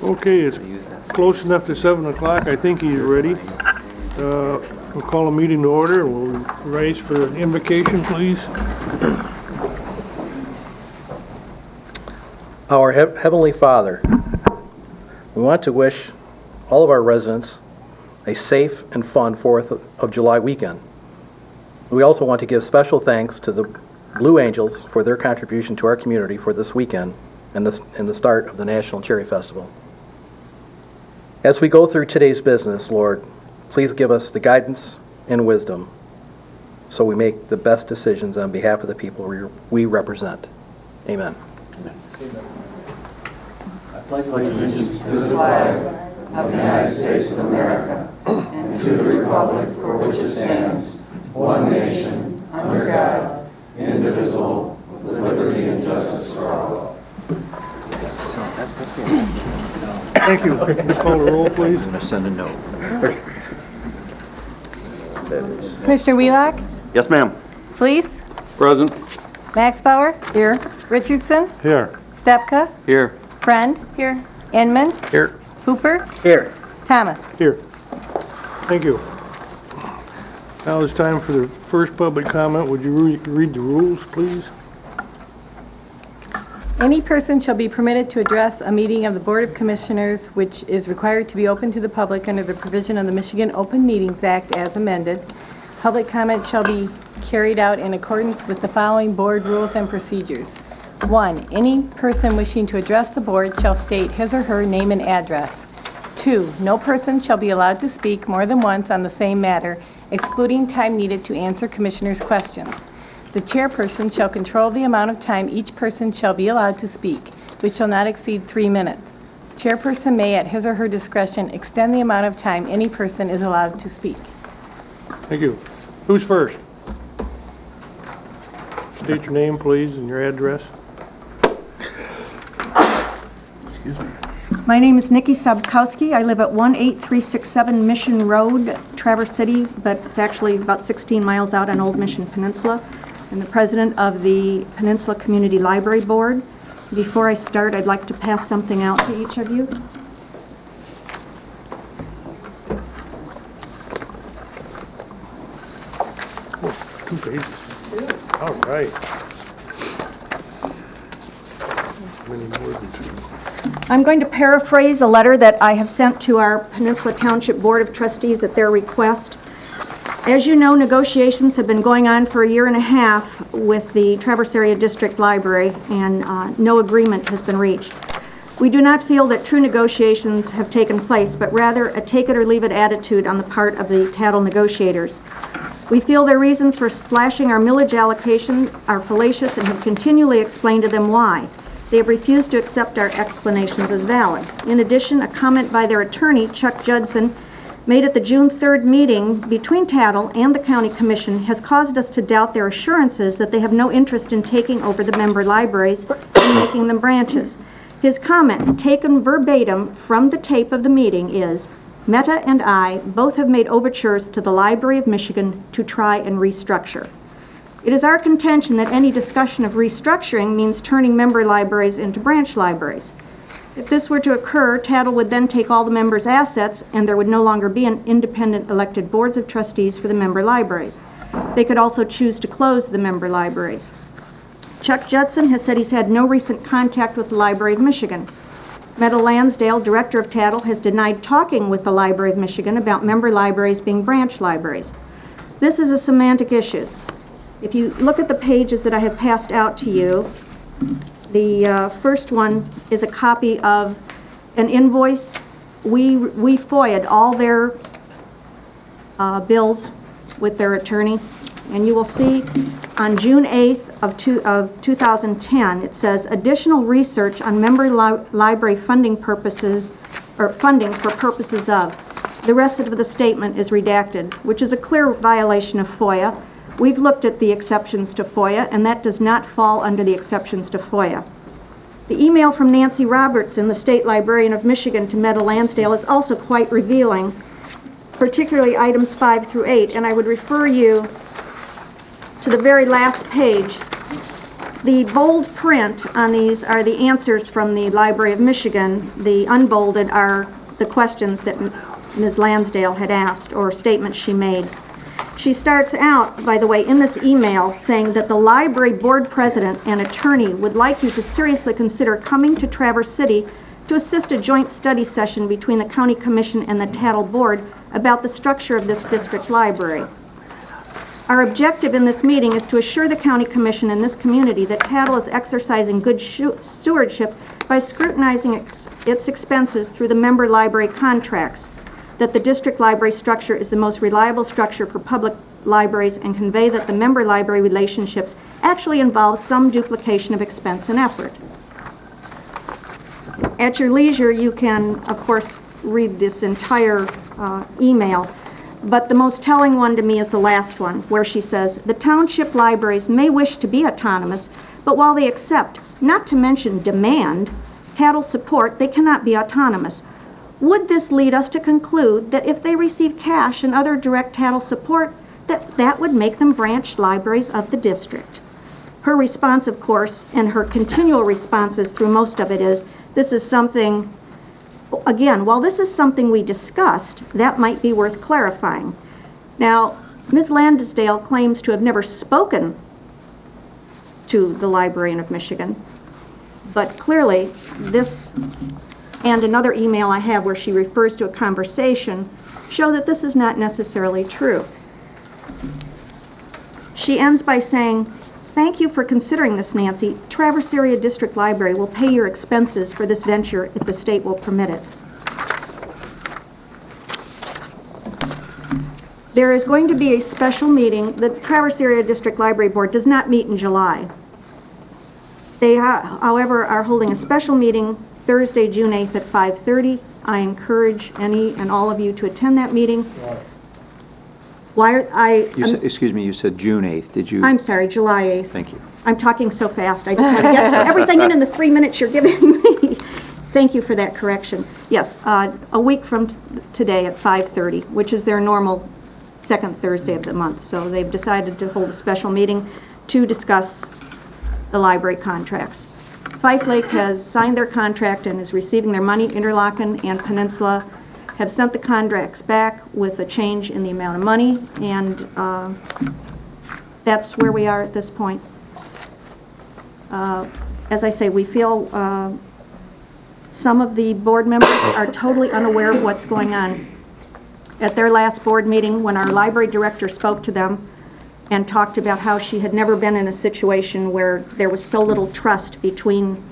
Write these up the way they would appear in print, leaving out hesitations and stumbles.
Okay, it's close enough to 7 o'clock. I think he's ready. We'll call a meeting to order. We'll rise for an invocation, please. Our Heavenly Father, we want to wish all of our residents a safe and fun 4th of July weekend. We also want to give special thanks to the Blue Angels for their contribution to our community for this weekend and the start of the National Cherry Festival. As we go through today's business, Lord, please give us the guidance and wisdom so we make the best decisions on behalf of the people we represent. Amen. I pledge allegiance to the flag of the United States of America and to the republic for which it stands, one nation, under God, indivisible, with liberty and justice for all. Thank you. Can you call the roll, please? I'm going to send a note. Commissioner Wheelock? Yes, ma'am. Fleece? Present. Max Bauer? Here. Richardson? Here. Stepka? Here. Friend? Here. Inman? Here. Hooper? Here. Thomas? Here. Thank you. Now it's time for the first public comment. Would you read the rules, please? Any person shall be permitted to address a meeting of the Board of Commissioners, which is required to be open to the public under the provision of the Michigan Open Meetings Act as amended. Public comment shall be carried out in accordance with the following board rules and procedures. 1. Any person wishing to address the board shall state his or her name and address. 2. No person shall be allowed to speak more than once on the same matter, excluding time needed to answer commissioners' questions. The chairperson shall control the amount of time each person shall be allowed to speak, which shall not exceed 3 minutes. Chairperson may, at his or her discretion, extend the amount of time any person is allowed to speak. Thank you. Who's first? State your name, please, and your address. Excuse me. My name is Nikki Sabkowski. I live at 18367 Mission Road, Traverse City, but it's actually about 16 miles out on Old Mission Peninsula. I'm the president of the Peninsula Community Library Board. Before I start, I'd like to pass something out to each of you. Oh, 2 pages. All right. Many more than 2. I'm going to paraphrase a letter that I have sent to our Peninsula Township Board of Trustees at their request. As you know, negotiations have been going on for a year and a half with the Traverse Area District Library, and no agreement has been reached. We do not feel that true negotiations have taken place, but rather a take-it-or-leave-it attitude on the part of the Tattle negotiators. We feel their reasons for slashing our millage allocation are fallacious and have continually explained to them why. They have refused to accept our explanations as valid. In addition, a comment by their attorney, Chuck Judson, made at the June 3rd meeting between Tattle and the County Commission has caused us to doubt their assurances that they have no interest in taking over the member libraries and making them branches. His comment, taken verbatim from the tape of the meeting, is, Meta and I both have made overtures to the Library of Michigan to try and restructure. It is our contention that any discussion of restructuring means turning member libraries into branch libraries. If this were to occur, Tattle would then take all the members' assets, and there would no longer be an independent elected boards of trustees for the member libraries. They could also choose to close the member libraries. Chuck Judson has said he's had no recent contact with the Library of Michigan. Meta Lansdale, director of Tattle, has denied talking with the Library of Michigan about member libraries being branch libraries. This is a semantic issue. If you look at the pages that I have passed out to you, the first one is a copy of an invoice. We FOIA'd all their bills with their attorney, and you will see on June 8th of 2010, it says additional research on member library funding purposes, or funding for purposes of. The rest of the statement is redacted, which is a clear violation of FOIA. We've looked at the exceptions to FOIA, and that does not fall under the exceptions to FOIA. The email from Nancy Robertson, the State Librarian of Michigan, to Meta Lansdale is also quite revealing, particularly items 5 through 8, and I would refer you to the very last page The bold print on these are the answers from the Library of Michigan. The unbolded are the questions that Ms. Lansdale had asked, or statements she made. She starts out, by the way, in this email saying that the library board president and attorney would like you to seriously consider coming to Traverse City to assist a joint study session between the county commission and the Tattle board about the structure of this district library. Our objective in this meeting is to assure the county commission and this community that Tattle is exercising good stewardship by scrutinizing its expenses through the member library contracts, that the district library structure is the most reliable structure for public libraries, and convey that the member library relationships actually involve some duplication of expense and effort. At your leisure, you can, of course, read this entire email, but the most telling one to me is the last one, where she says, "The township libraries may wish to be autonomous, but while they accept, not to mention demand, Tattle support, they cannot be autonomous. Would this lead us to conclude that if they receive cash and other direct Tattle support, that would make them branch libraries of the district?" Her response, of course, and her continual responses through most of it is, this is something, again, while this is something we discussed, that might be worth clarifying. Now, Ms. Lansdale claims to have never spoken to the Librarian of Michigan, but clearly this and another email I have where she refers to a conversation show that this is not necessarily true. She ends by saying, "Thank you for considering this, Nancy. Traverse Area District Library will pay your expenses for this venture if the state will permit it." There is going to be a special meeting. The Traverse Area District Library Board does not meet in July. They, however, are holding a special meeting Thursday, June 8th at 5:30. I encourage any and all of you to attend that meeting. Excuse me, you said June 8th, did you? I'm sorry, July 8th. Thank you. I'm talking so fast, I just want to get everything in the 3 minutes you're giving me. Thank you for that correction. Yes, a week from today at 5:30, which is their normal second Thursday of the month. So they've decided to hold a special meeting to discuss the library contracts. Fife Lake has signed their contract and is receiving their money. Interlochen and Peninsula have sent the contracts back with a change in the amount of money, and that's where we are at this point. As I say, we feel some of the board members are totally unaware of what's going on. At their last board meeting, when our library director spoke to them and talked about how she had never been in a situation where there was so little trust between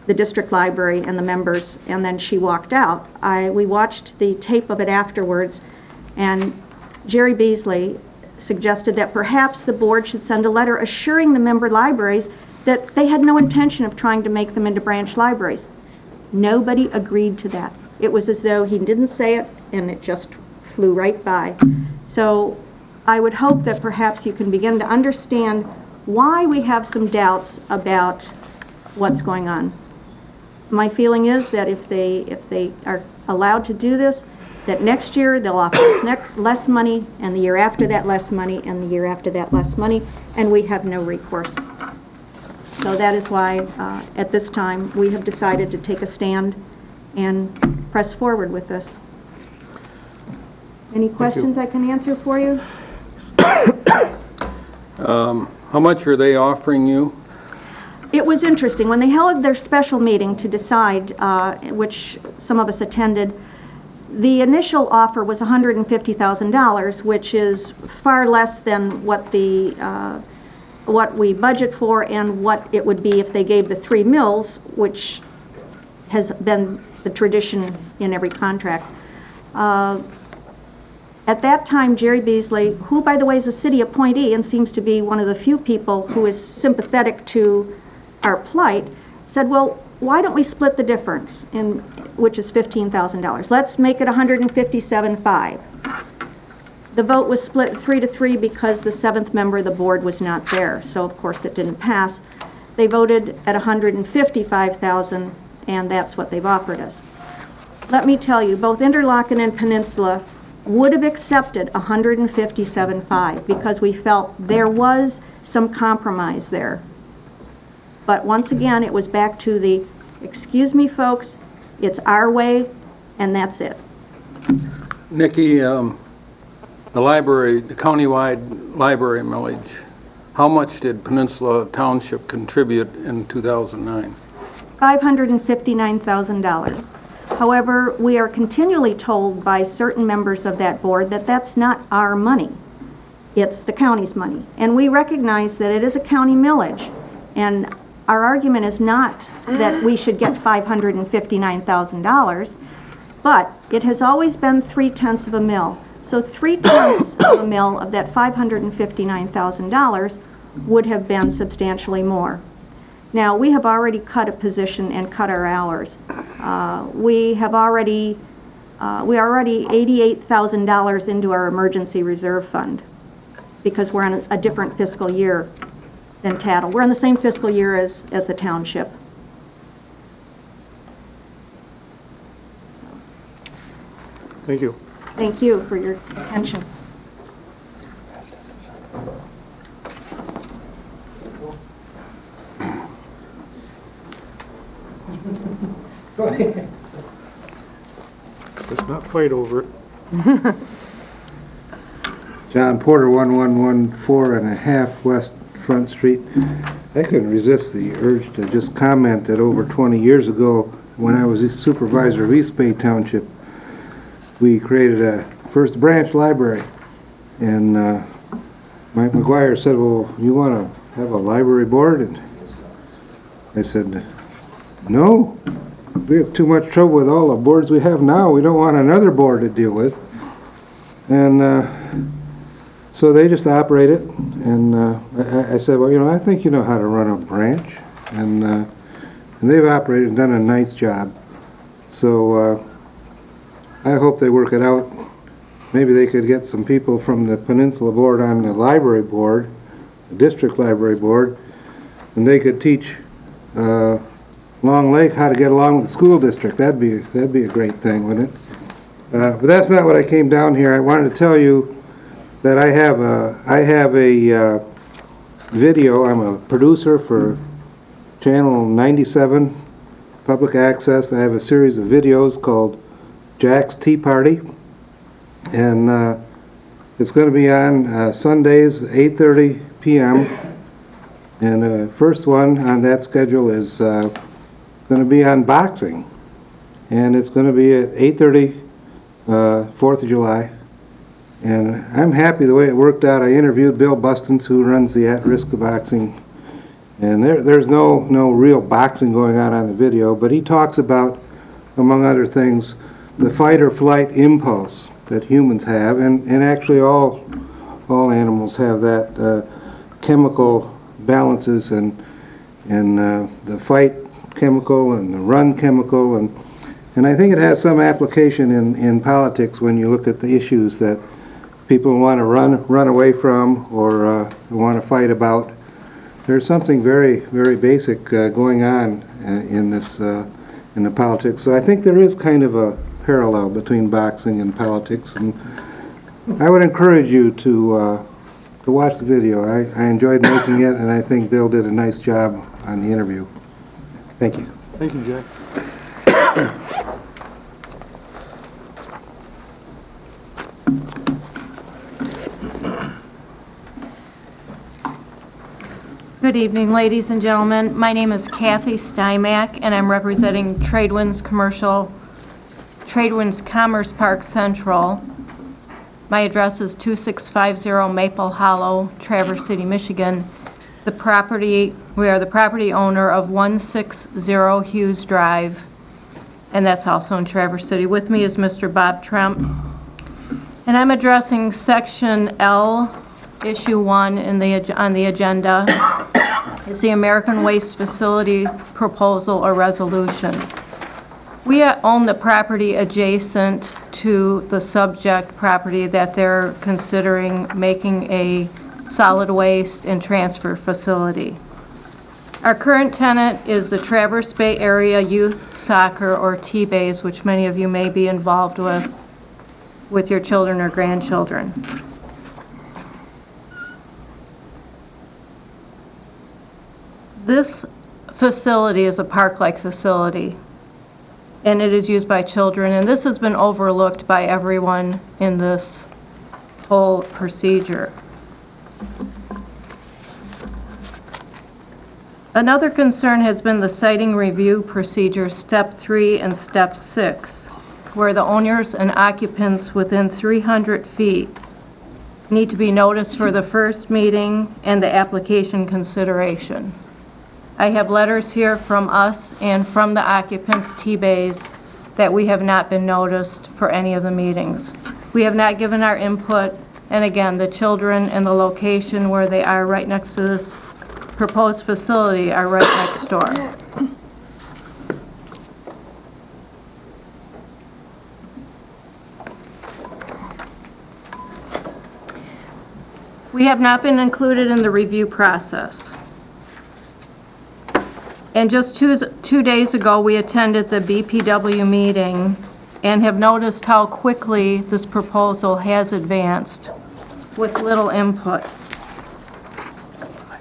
the district library and the members, and then she walked out. We watched the tape of it afterwards, and Jerry Beasley suggested that perhaps the board should send a letter assuring the member libraries that they had no intention of trying to make them into branch libraries. Nobody agreed to that. It was as though he didn't say it, and it just flew right by. So I would hope that perhaps you can begin to understand why we have some doubts about what's going on. My feeling is that if they are allowed to do this, that next year they'll offer us less money, and the year after that less money, and the year after that less money, and we have no recourse. So that is why, at this time, we have decided to take a stand and press forward with this. Any questions I can answer for you? How much are they offering you? It was interesting. When they held their special meeting to decide, which some of us attended, the initial offer was $150,000, which is far less than what we budget for and what it would be if they gave the 3 mills, which has been the tradition in every contract. At that time, Jerry Beasley, who, by the way, is a city appointee and seems to be one of the few people who is sympathetic to our plight, said, well, why don't we split the difference, which is $15,000. Let's make it $157,500. The vote was split 3-3 because the 7th member of the board was not there, so of course it didn't pass. They voted at $155,000, and that's what they've offered us. Let me tell you, both Interlochen and Peninsula would have accepted $157,500 because we felt there was some compromise there. But once again, it was back to the, excuse me, folks, it's our way, and that's it. Nikki, the library, the countywide library millage, how much did Peninsula Township contribute in 2009? $559,000. However, we are continually told by certain members of that board that that's not our money. It's the county's money. And we recognize that it is a county millage. And our argument is not that we should get $559,000, but it has always been 3/10 of a mil. So 3/10 of a mil of that $559,000 would have been substantially more. Now, we have already cut a position and cut our hours. We are already $88,000 into our emergency reserve fund because we're in a different fiscal year than Tattle. We're in the same fiscal year as the township. Thank you. Thank you for your attention. Let's not fight over it. John Porter, 1114 and a half West Front Street. I couldn't resist the urge to just comment that over 20 years ago, when I was a supervisor of East Bay Township, we created a first branch library. And Mike McGuire said, well, you want to have a library board? And I said, no, we have too much trouble with all the boards we have now. We don't want another board to deal with. And so they just operate it. And I said, well, I think you know how to run a branch. And they've operated and done a nice job. So I hope they work it out. Maybe they could get some people from the Peninsula Board on the library board, the district library board, and they could teach Long Lake how to get along with the school district. That'd be a great thing, wouldn't it? But that's not what I came down here. I wanted to tell you that I have a video. I'm a producer for Channel 97, Public Access. I have a series of videos called Jack's Tea Party, and it's going to be on Sundays, 8:30 p.m. And the first one on that schedule is going to be on boxing, and it's going to be at 8:30, 4th of July. And I'm happy the way it worked out. I interviewed Bill Bustins, who runs the At Risk of Boxing, and there's no real boxing going on the video, but he talks about, among other things, the fight or flight impulse that humans have, and actually all animals have that chemical balances, and the fight chemical and the run chemical, and I think it has some application in politics when you look at the issues that people want to run away from or want to fight about. There's something very, very basic going on in the politics. So I think there is kind of a parallel between boxing and politics, and I would encourage you to watch the video. I enjoyed making it, and I think Bill did a nice job on the interview. Thank you. Thank you, Jack. Good evening, ladies and gentlemen. My name is Kathy Stymack, and I'm representing Tradewinds Commerce Park Central. My address is 2650 Maple Hollow, Traverse City, Michigan. We are the property owner of 160 Hughes Drive, and that's also in Traverse City. With me is Mr. Bob Tremp. And I'm addressing Section L, Issue 1 on the agenda. It's the American Waste Facility Proposal or Resolution. We own the property adjacent to the subject property that they're considering making a solid waste and transfer facility. Our current tenant is the Traverse Bay Area Youth Soccer, or T-Bays, which many of you may be involved with your children or grandchildren. This facility is a park-like facility, and it is used by children, and this has been overlooked by everyone in this whole procedure. Another concern has been the siting review procedure, Step 3 and Step 6, where the owners and occupants within 300 feet need to be noticed for the first meeting and the application consideration. I have letters here from us and from the occupants, T-Bays, that we have not been noticed for any of the meetings. We have not given our input, and again, the children and the location where they are right next to this proposed facility are right next door. We have not been included in the review process. And just two days ago, we attended the BPW meeting and have noticed how quickly this proposal has advanced with little input.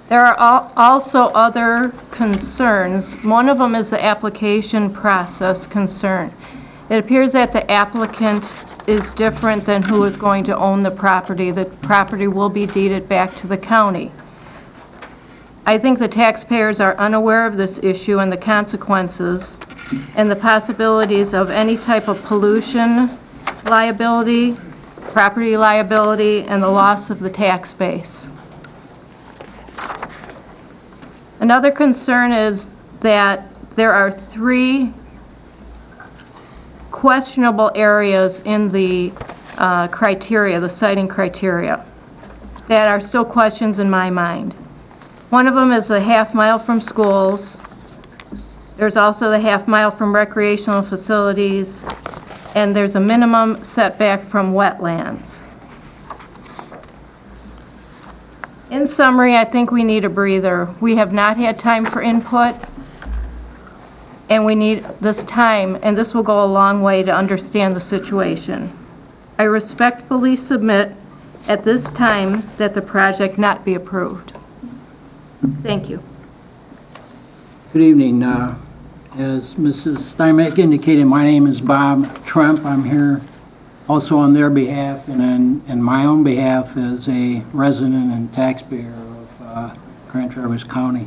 There are also other concerns. One of them is the application process concern. It appears that the applicant is different than who is going to own the property. The property will be deeded back to the county. I think the taxpayers are unaware of this issue and the consequences and the possibilities of any type of pollution liability, property liability, and the loss of the tax base. Another concern is that there are 3 questionable areas in the criteria, the siting criteria, that are still questions in my mind. One of them is a half-mile from schools. There's also the half-mile from recreational facilities, and there's a minimum setback from wetlands. In summary, I think we need a breather. We have not had time for input, and we need this time, and this will go a long way to understand the situation. I respectfully submit at this time that the project not be approved. Thank you. Good evening. As Mrs. Steinbeck indicated, my name is Bob Trump. I'm here also on their behalf and my own behalf as a resident and taxpayer of Grand Traverse County.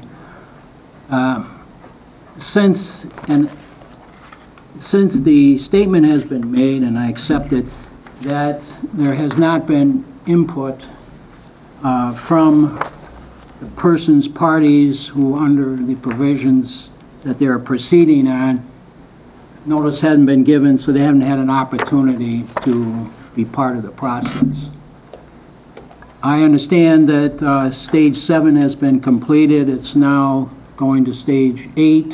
Since the statement has been made, and I accept it, that there has not been input from the persons, parties who, under the provisions that they're proceeding on, notice hadn't been given, so they haven't had an opportunity to be part of the process. I understand that stage 7 has been completed. It's now going to stage 8,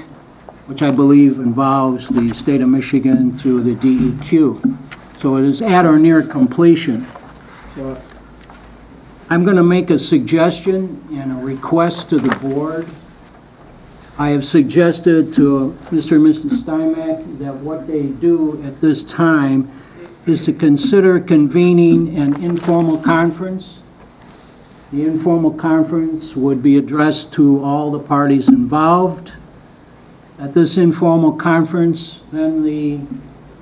which I believe involves the state of Michigan through the DEQ. So it is at or near completion. So I'm going to make a suggestion and a request to the board. I have suggested to Mr. and Mrs. Steinbeck that what they do at this time is to consider convening an informal conference. The informal conference would be addressed to all the parties involved. At this informal conference, then the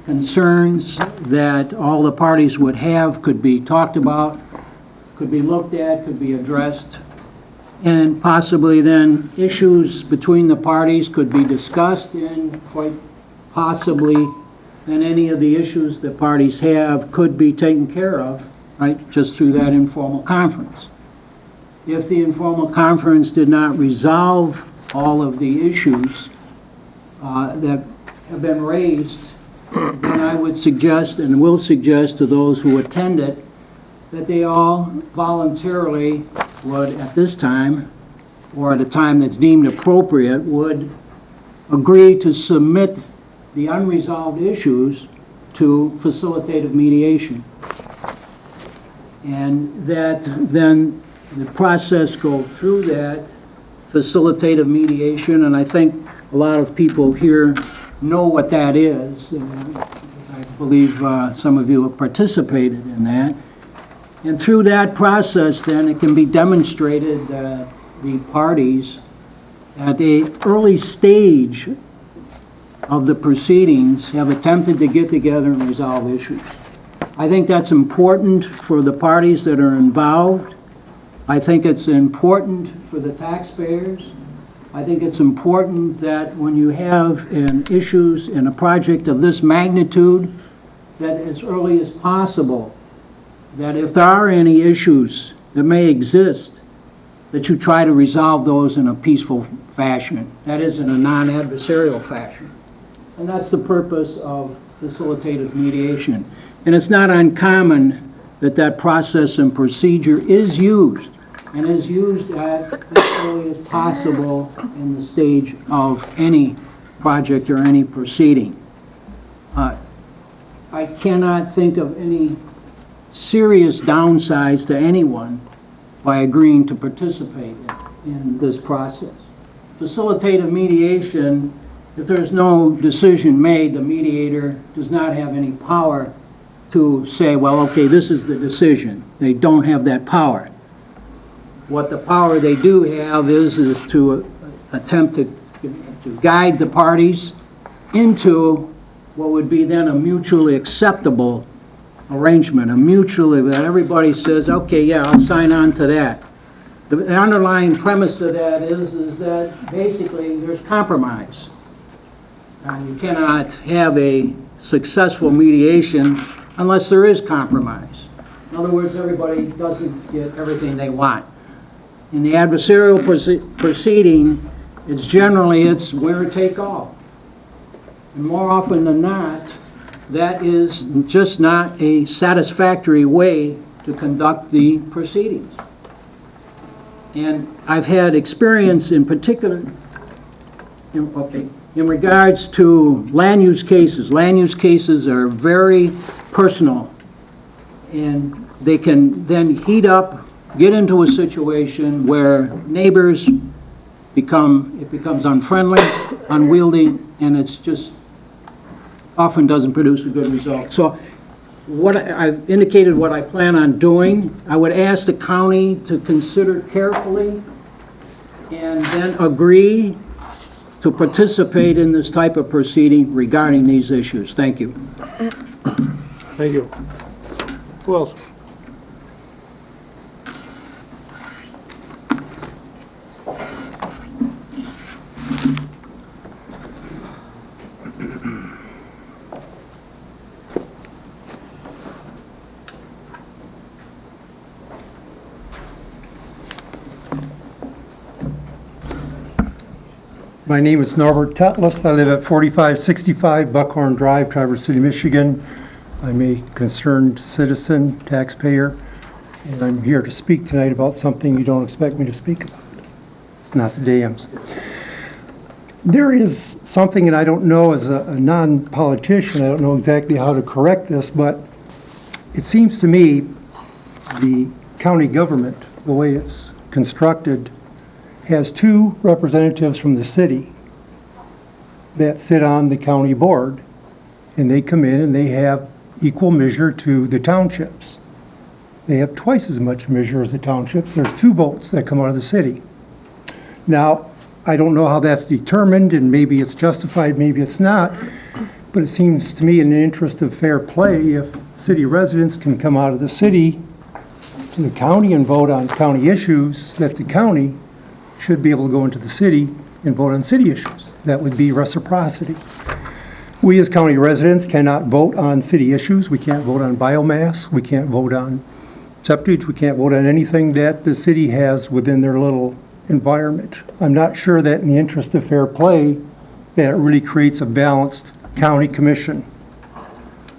concerns that all the parties would have could be talked about, could be looked at, could be addressed, and possibly then issues between the parties could be discussed, and quite possibly then any of the issues that parties have could be taken care of, right, just through that informal conference. If the informal conference did not resolve all of the issues that have been raised, then I would suggest and will suggest to those who attend it that they all voluntarily would, at this time, or at a time that's deemed appropriate, would agree to submit the unresolved issues to facilitative mediation. And that then the process go through that facilitative mediation, and I think a lot of people here know what that is. I believe some of you have participated in that. And through that process, then, it can be demonstrated that the parties at the early stage of the proceedings, have attempted to get together and resolve issues. I think that's important for the parties that are involved. I think it's important for the taxpayers. I think it's important that when you have issues in a project of this magnitude, that as early as possible, that if there are any issues that may exist, that you try to resolve those in a peaceful fashion. That is, in a non-adversarial fashion. And that's the purpose of facilitative mediation. And it's not uncommon that that process and procedure is used, and is used as early as possible in the stage of any project or any proceeding. I cannot think of any serious downsides to anyone by agreeing to participate in this process. Facilitative mediation, if there's no decision made, the mediator does not have any power to say, well, okay, this is the decision. They don't have that power. What the power they do have is to attempt to guide the parties into what would be then a mutually acceptable arrangement, a mutually, that everybody says, okay, yeah, I'll sign on to that. The underlying premise of that is that basically there's compromise. And you cannot have a successful mediation unless there is compromise. In other words, everybody doesn't get everything they want. In the adversarial proceeding, it's winner take all. And more often than not, that is just not a satisfactory way to conduct the proceedings. And I've had experience in particular, in regards to land use cases. Land use cases are very personal, and they can then heat up, get into a situation where neighbors becomes unfriendly, unwieldy, and it's just often doesn't produce a good result. So what I've indicated what I plan on doing. I would ask the county to consider carefully and then agree to participate in this type of proceeding regarding these issues. Thank you. Thank you. Who else? My name is Norbert Tetlis. I live at 4565 Buckhorn Drive, Traverse City, Michigan. I'm a concerned citizen, taxpayer, and I'm here to speak tonight about something you don't expect me to speak about. It's not the dams. There is something, and I don't know, as a non-politician, I don't know exactly how to correct this, but it seems to me the county government, the way it's constructed, has two representatives from the city that sit on the county board, and they come in and they have equal measure to the townships. They have twice as much measure as the townships. There's two votes that come out of the city. Now, I don't know how that's determined, and maybe it's justified, maybe it's not, but it seems to me in the interest of fair play, if city residents can come out of the city to the county and vote on county issues, that the county should be able to go into the city and vote on city issues. That would be reciprocity. We as county residents cannot vote on city issues. We can't vote on biomass. We can't vote on septic. We can't vote on anything that the city has within their little environment. I'm not sure that in the interest of fair play, that it really creates a balanced county commission.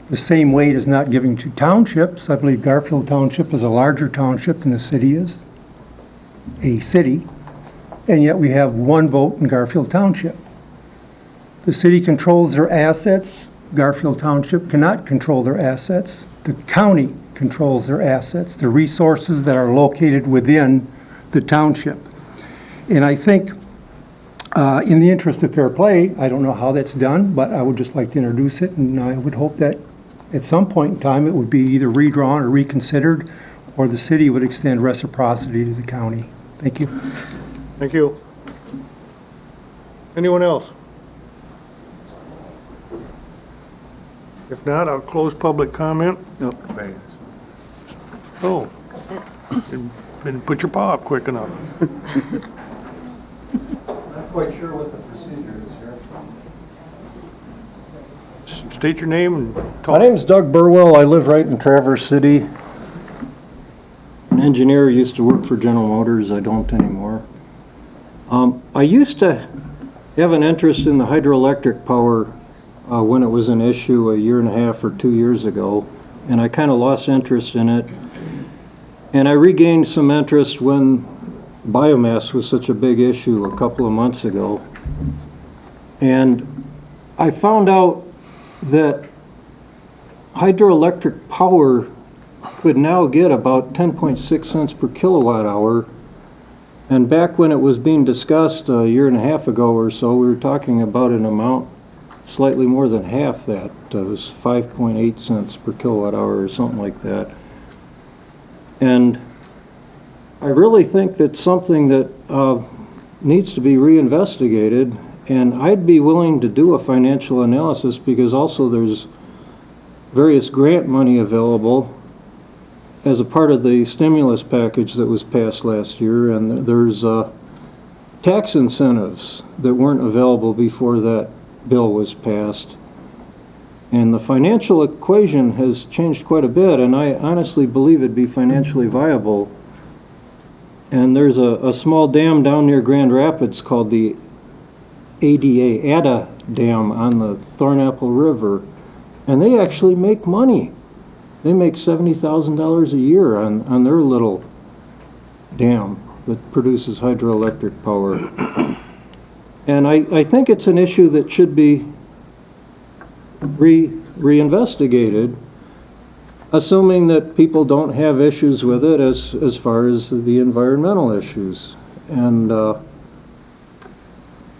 The same weight is not given to townships. I believe Garfield Township is a larger township than the city is, a city. And yet we have one vote in Garfield Township. The city controls their assets. Garfield Township cannot control their assets. The county controls their assets, the resources that are located within the township. And I think in the interest of fair play, I don't know how that's done, but I would just like to introduce it, and I would hope that at some point in time it would be either redrawn or reconsidered, or the city would extend reciprocity to the county. Thank you. Thank you. Anyone else? If not, I'll close public comment. Nope. Oh, didn't put your paw up quick enough. Not quite sure what the procedure is here. State your name and My talk. name's Doug Burwell. I live right in Traverse City. An engineer, used to work for General Motors. I don't anymore. I used to have an interest in the hydroelectric power when it was an issue a year and a half or 2 years ago, and I kind of lost interest in it. And I regained some interest when biomass was such a big issue a couple of months ago. And I found out that hydroelectric power could now get about 10.6 cents per kilowatt hour. And back when it was being discussed a year and a half ago or so, we were talking about an amount slightly more than half that. It was 5.8 cents per kilowatt hour or something like that. And I really think that's something that needs to be reinvestigated. And I'd be willing to do a financial analysis because also there's various grant money available as a part of the stimulus package that was passed last year, and there's tax incentives that weren't available before that bill was passed. And the financial equation has changed quite a bit, and I honestly believe it'd be financially viable. And there's a small dam down near Grand Rapids called the Ada Dam on the Thornapple River, and they actually make money. They make $70,000 a year on their little dam that produces hydroelectric power. And I think it's an issue that should be reinvestigated, assuming that people don't have issues with it as far as the environmental issues. And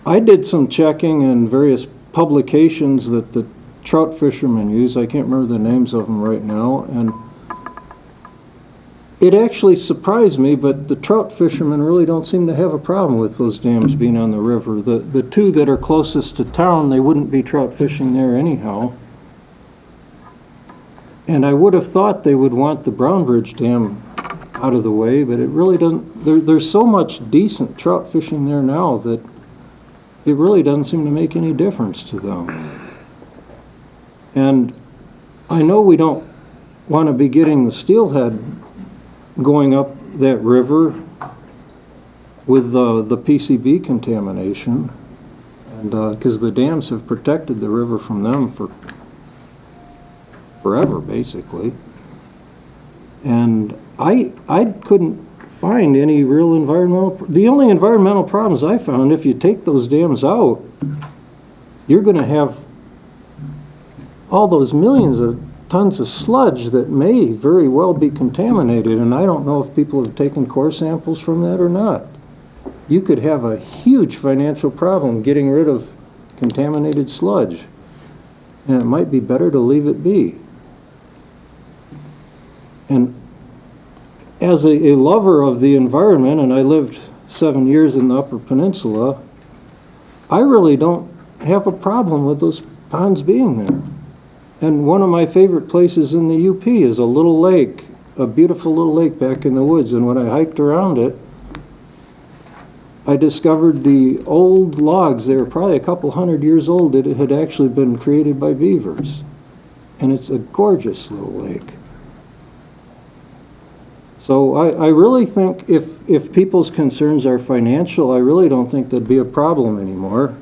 I did some checking in various publications that the trout fishermen use. I can't remember the names of them right now, and it actually surprised me, but the trout fishermen really don't seem to have a problem with those dams being on the river. The two that are closest to town, they wouldn't be trout fishing there anyhow. And I would have thought they would want the Brown Bridge Dam out of the way, but it really doesn't. There's so much decent trout fishing there now that it really doesn't seem to make any difference to them. And I know we don't want to be getting the steelhead going up that river with the PCB contamination, and because the dams have protected the river from them for forever, basically. And I couldn't find any real the only environmental problems I found, if you take those dams out, you're going to have all those millions of tons of sludge that may very well be contaminated, and I don't know if people have taken core samples from that or not. You could have a huge financial problem getting rid of contaminated sludge, and it might be better to leave it be. And as a lover of the environment, and I lived 7 years in the Upper Peninsula, I really don't have a problem with those ponds being there. And one of my favorite places in the UP is a little lake, a beautiful little lake back in the woods. And when I hiked around it, I discovered the old logs. They were probably a couple 100 years old. It had actually been created by beavers. And it's a gorgeous little lake. So I really think if people's concerns are financial, I really don't think there'd be a problem anymore.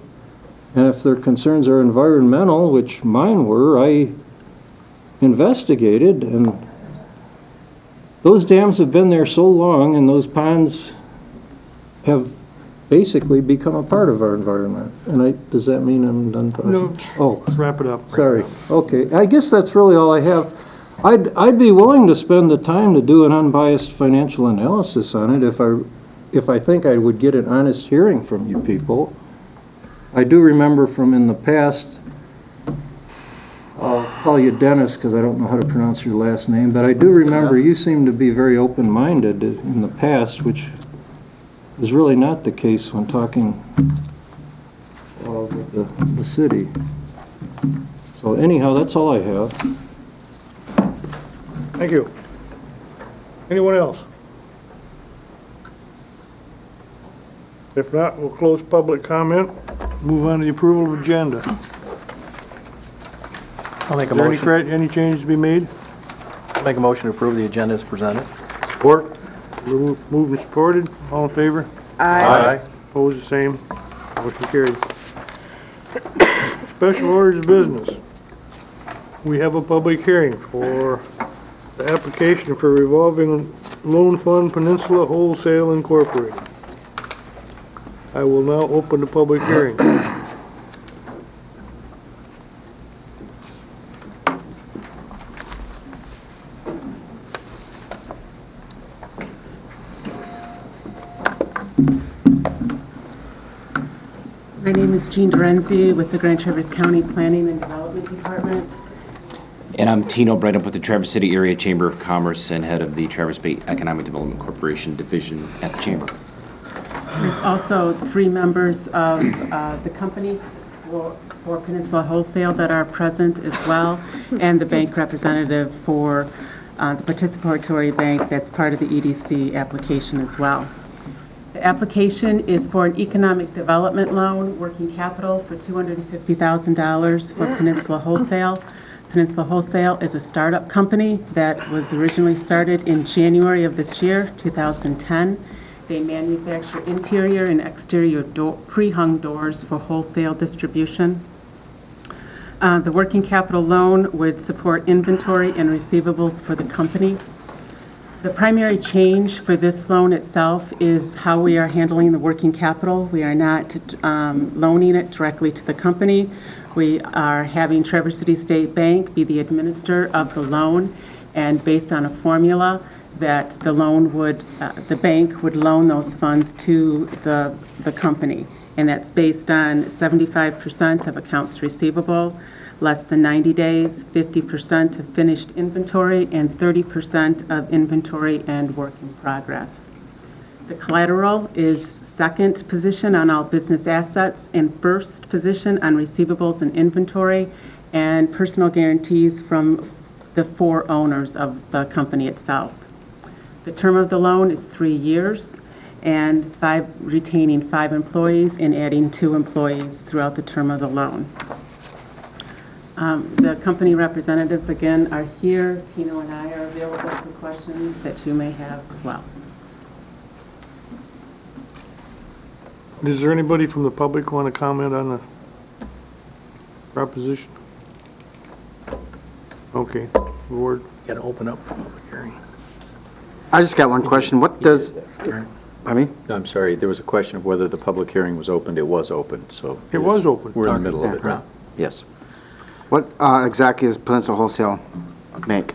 And if their concerns are environmental, which mine were, I investigated, and those dams have been there so long, and those ponds have basically become a part of our environment. And does that mean I'm done talking? No. Oh, Let's wrap it up. sorry. Okay, I guess that's really all I have. I'd be willing to spend the time to do an unbiased financial analysis on it if I think I would get an honest hearing from you people. I do remember from in the past, I'll call you Dennis because I don't know how to pronounce your last name, but I do remember you seem to be very open-minded in the past, which is really not the case when talking with the city. So anyhow, that's all I have. Thank you. Anyone else? If not, we'll close public comment, move on to the approval of agenda. I'll make a Is there motion, any changes to be made? make a motion to approve the agenda as presented. Support. Moved and supported, all in favor? Aye. Opposed, the same. Motion carried. Special orders of business. We have a public hearing for the application for revolving loan fund Peninsula Wholesale Incorporated. I will now open the public hearing. My name is Jean Dorenzi with the Grand Traverse County Planning and Development Department. And I'm Tino Breithaupt with the Traverse City Area Chamber of Commerce and head of the Traverse Bay Economic Development Corporation Division at the Chamber. There's also 3 members of the company for Peninsula Wholesale that are present as well, and the bank representative for the participatory bank that's part of the EDC application as well. The application is for an economic development loan, working capital for $250,000 for Peninsula Wholesale. Peninsula Wholesale is a startup company that was originally started in January of this year, 2010. They manufacture interior and exterior pre-hung doors for wholesale distribution. The working capital loan would support inventory and receivables for the company. The primary change for this loan itself is how we are handling the working capital. We are not loaning it directly to the company. We are having Traverse City State Bank be the administrator of the loan, and based on a formula that the bank would loan those funds to the company. And that's based on 75% of accounts receivable, less than 90 days, 50% of finished inventory, and 30% of inventory and work in progress. The collateral is second position on all business assets and first position on receivables and inventory, and personal guarantees from the 4 owners of the company itself. The term of the loan is 3 years, and retaining 5 employees and adding 2 employees throughout the term of the loan. The company representatives, again, are here. Tino and I are available for questions that you may have as well. Is there anybody from the public want to comment on the proposition? Okay, board. Got to open up the public hearing. I just got one question. What does, I mean? No, I'm sorry, there was a question of whether the public hearing was opened. It was open, so. It was open. We're in the middle of it now. Yes. What exactly is Peninsula Wholesale make?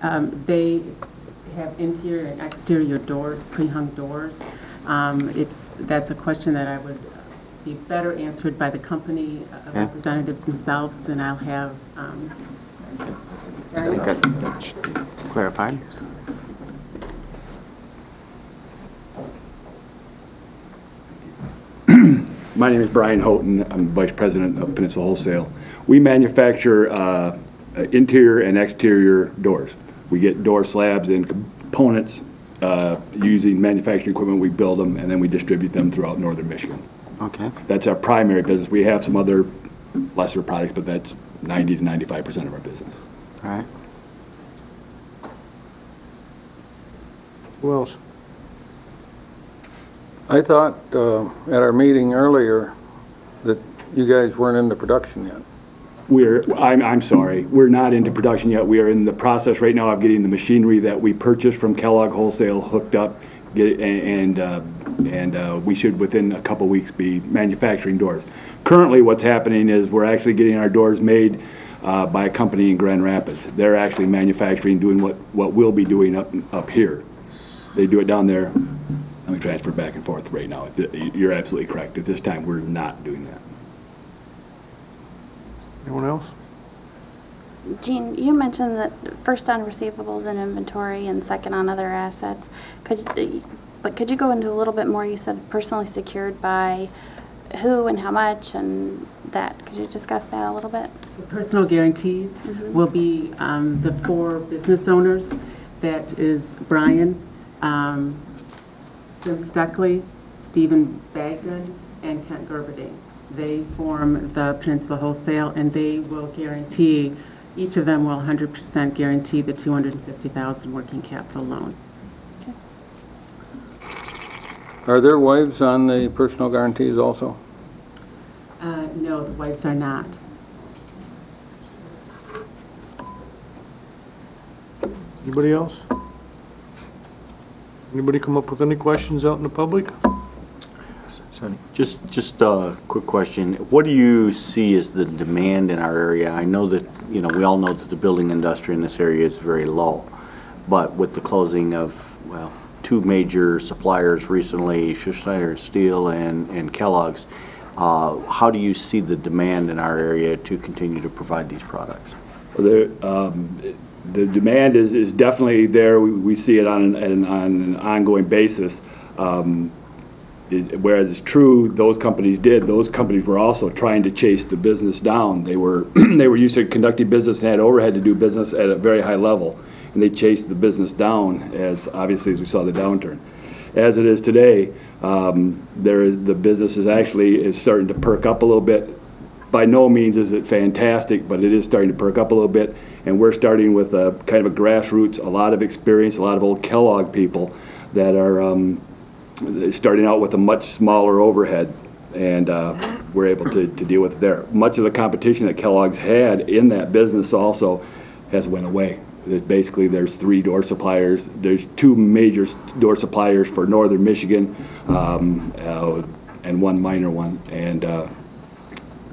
They have interior and exterior doors, pre-hung doors. That's a question that I would be better answered by the company representatives themselves, and I'll have. I think that should be clarified. My name is Brian Houghton. I'm Vice President of Peninsula Wholesale. We manufacture interior and exterior doors. We get door slabs and components using manufacturing equipment. We build them, and then we distribute them throughout northern Michigan. Okay. That's our primary business. We have some other lesser products, but that's 90 to 95% of our business. All right. Who else? I thought at our meeting earlier that you guys weren't into production yet. I'm sorry, we're not into production yet. We are in the process right now of getting the machinery that we purchased from Kellogg Wholesale hooked up, and we should within a couple weeks be manufacturing doors. Currently, what's happening is we're actually getting our doors made by a company in Grand Rapids. They're actually manufacturing, doing what we'll be doing up here. They do it down there, and we transfer back and forth right now. You're absolutely correct. At this time, we're not doing that. Anyone else? Jean, you mentioned that first on receivables and inventory and second on other assets. Could you go into a little bit more? You said personally secured by who and how much and that. Could you discuss that a little bit? The personal guarantees will be the 4 business owners. That is Brian, Jim Stuckley, Stephen Bagdon, and Kent Gerberding. They form the Peninsula Wholesale, and they will guarantee, each of them will 100% guarantee the $250,000 working capital loan. Are there wives on the personal guarantees also? No, the wives are not. Anybody else? Anybody come up with any questions out in the public? Just a quick question. What do you see as the demand in our area? I know that, we all know that the building industry in this area is very low, but with the closing of, 2 major suppliers recently, Schneider Steel and Kellogg's, how do you see the demand in our area to continue to provide these products? The demand is definitely there. We see it on an ongoing basis. Whereas it's true, those companies were also trying to chase the business down. They were used to conducting business and had overhead to do business at a very high level, and they chased the business down as we saw the downturn. As it is today, the business is starting to perk up a little bit. By no means is it fantastic, but it is starting to perk up a little bit, and we're starting with a kind of a grassroots, a lot of experience, a lot of old Kellogg people that are starting out with a much smaller overhead, and we're able to deal with it there. Much of the competition that Kellogg's had in that business also has went away. Basically, there's 3 door suppliers. There's 2 major door suppliers for northern Michigan, and 1 minor one, and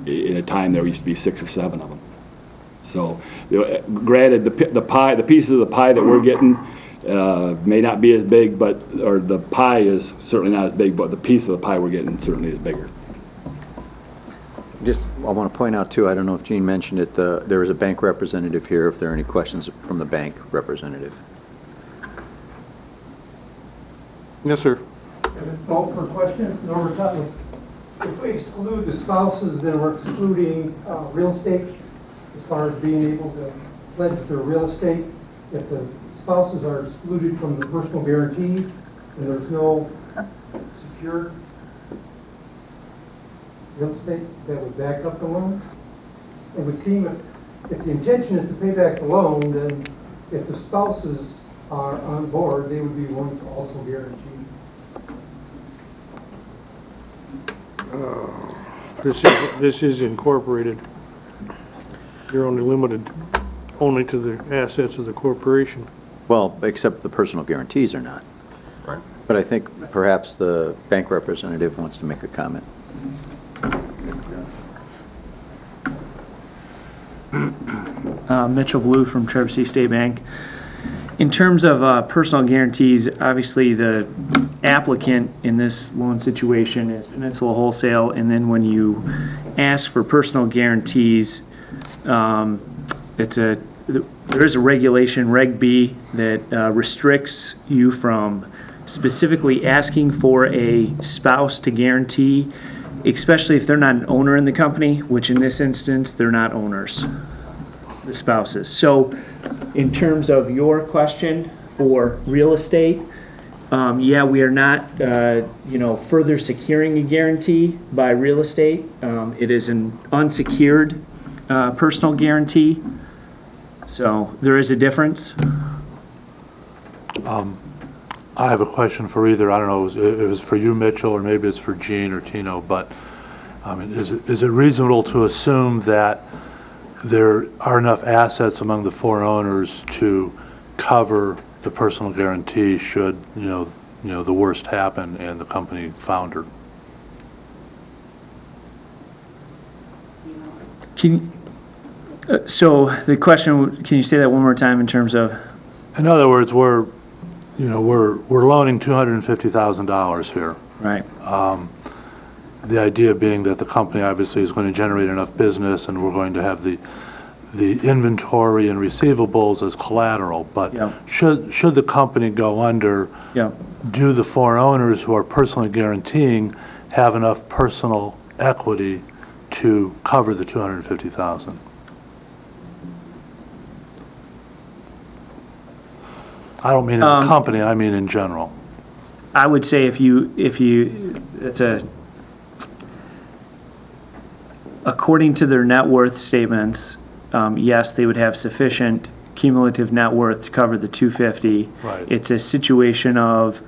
in a time there used to be 6 or 7 of them. So, granted, the pieces of the pie that we're getting may not be as big, or the pie is certainly not as big, but the piece of the pie we're getting certainly is bigger. I want to point out too, I don't know if Gene mentioned it, there is a bank representative here, if there are any questions from the bank representative. Yes, sir. Call for questions. Norbert Tutlis. If we exclude the spouses, then we're excluding real estate as far as being able to pledge their real estate. If the spouses are excluded from the personal guarantees, and there's no secured real estate that would back up the loan. It would seem if the intention is to pay back the loan, then if the spouses are on board, they would be willing to also guarantee. This is incorporated. You're only limited to the assets of the corporation. Well, except the personal guarantees are not. Right. But I think perhaps the bank representative wants to make a comment. Mitchell Blue from Traverse City State Bank. In terms of personal guarantees, obviously the applicant in this loan situation is Peninsula Wholesale, and then when you ask for personal guarantees, there is a regulation, Reg B, that restricts you from specifically asking for a spouse to guarantee, especially if they're not an owner in the company, which in this instance, they're not owners, the spouses. So in terms of your question for real estate, yeah, we are not, further securing a guarantee by real estate. It is an unsecured personal guarantee. So there is a difference. I have a question for either, I don't know if it was for you, Mitchell, or maybe it's for Gene or Tino, but is it reasonable to assume that there are enough assets among the 4 owners to cover the personal guarantee should, the worst happen and the company founder? So the question, can you say that one more time in terms of? In other words, we're loaning $250,000 here. Right. The idea being that the company obviously is going to generate enough business and we're going to have the inventory and receivables as collateral. But should the company go under, do the 4 owners who are personally guaranteeing have enough personal equity to cover the 250,000? I don't mean in the company, I mean in general. I would say according to their net worth statements, yes, they would have sufficient cumulative net worth to cover the 250. Right. It's a situation of,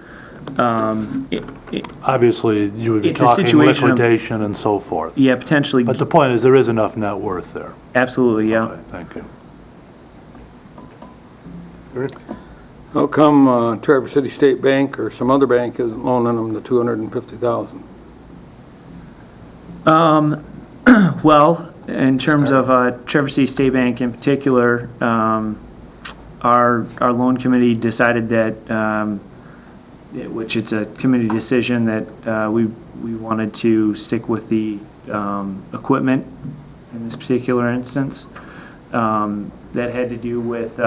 Obviously, you would be it's a talking situation of- liquidation and so forth. yeah, potentially, But the point is, there is enough net worth there. absolutely, yeah. Okay, thank you. How come Traverse City State Bank or some other bank isn't loaning them the $250,000? Well, in terms of Traverse City State Bank in particular, our loan committee decided that, which it's a committee decision, that we wanted to stick with the equipment in this particular instance. That had to do with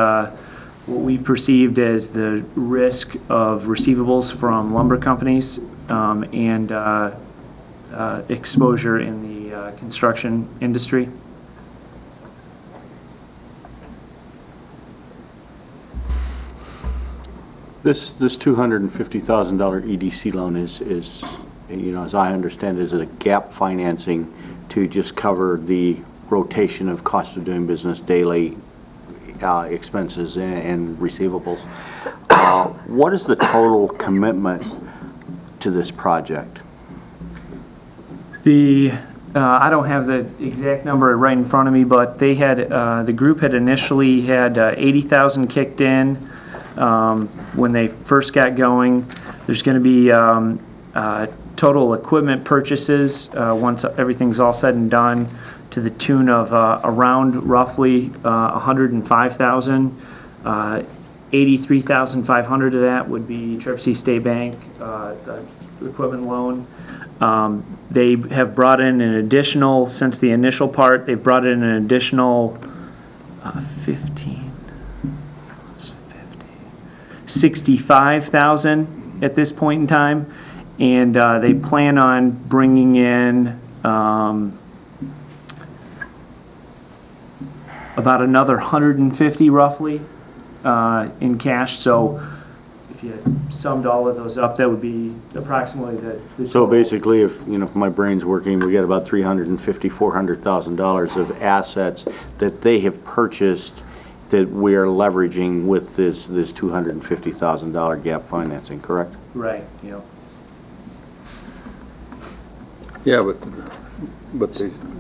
what we perceived as the risk of receivables from lumber companies and exposure in the construction industry. This $250,000 EDC loan is, you know, as I understand, is a gap financing to just cover the rotation of cost of doing business, daily expenses and receivables. What is the total commitment to this project? I don't have the exact number right in front of me, but they had, the group had initially had 80,000 kicked in when they first got going. There's going to be total equipment purchases once everything's all said and done to the tune of around roughly 105,000. 83,500 of that would be Traverse City State Bank equipment loan. They have brought in an additional, since the initial part, they've brought in an additional 65,000 at this point in time, and they plan on bringing in about another 150 roughly in cash. So if you summed all of those up, that would be approximately the So total. basically, if, you know, if my brain's working, we got about $350,000, $400,000 of assets that they have purchased that we are leveraging with this $250,000 gap financing, correct? Right, yeah. Yeah, but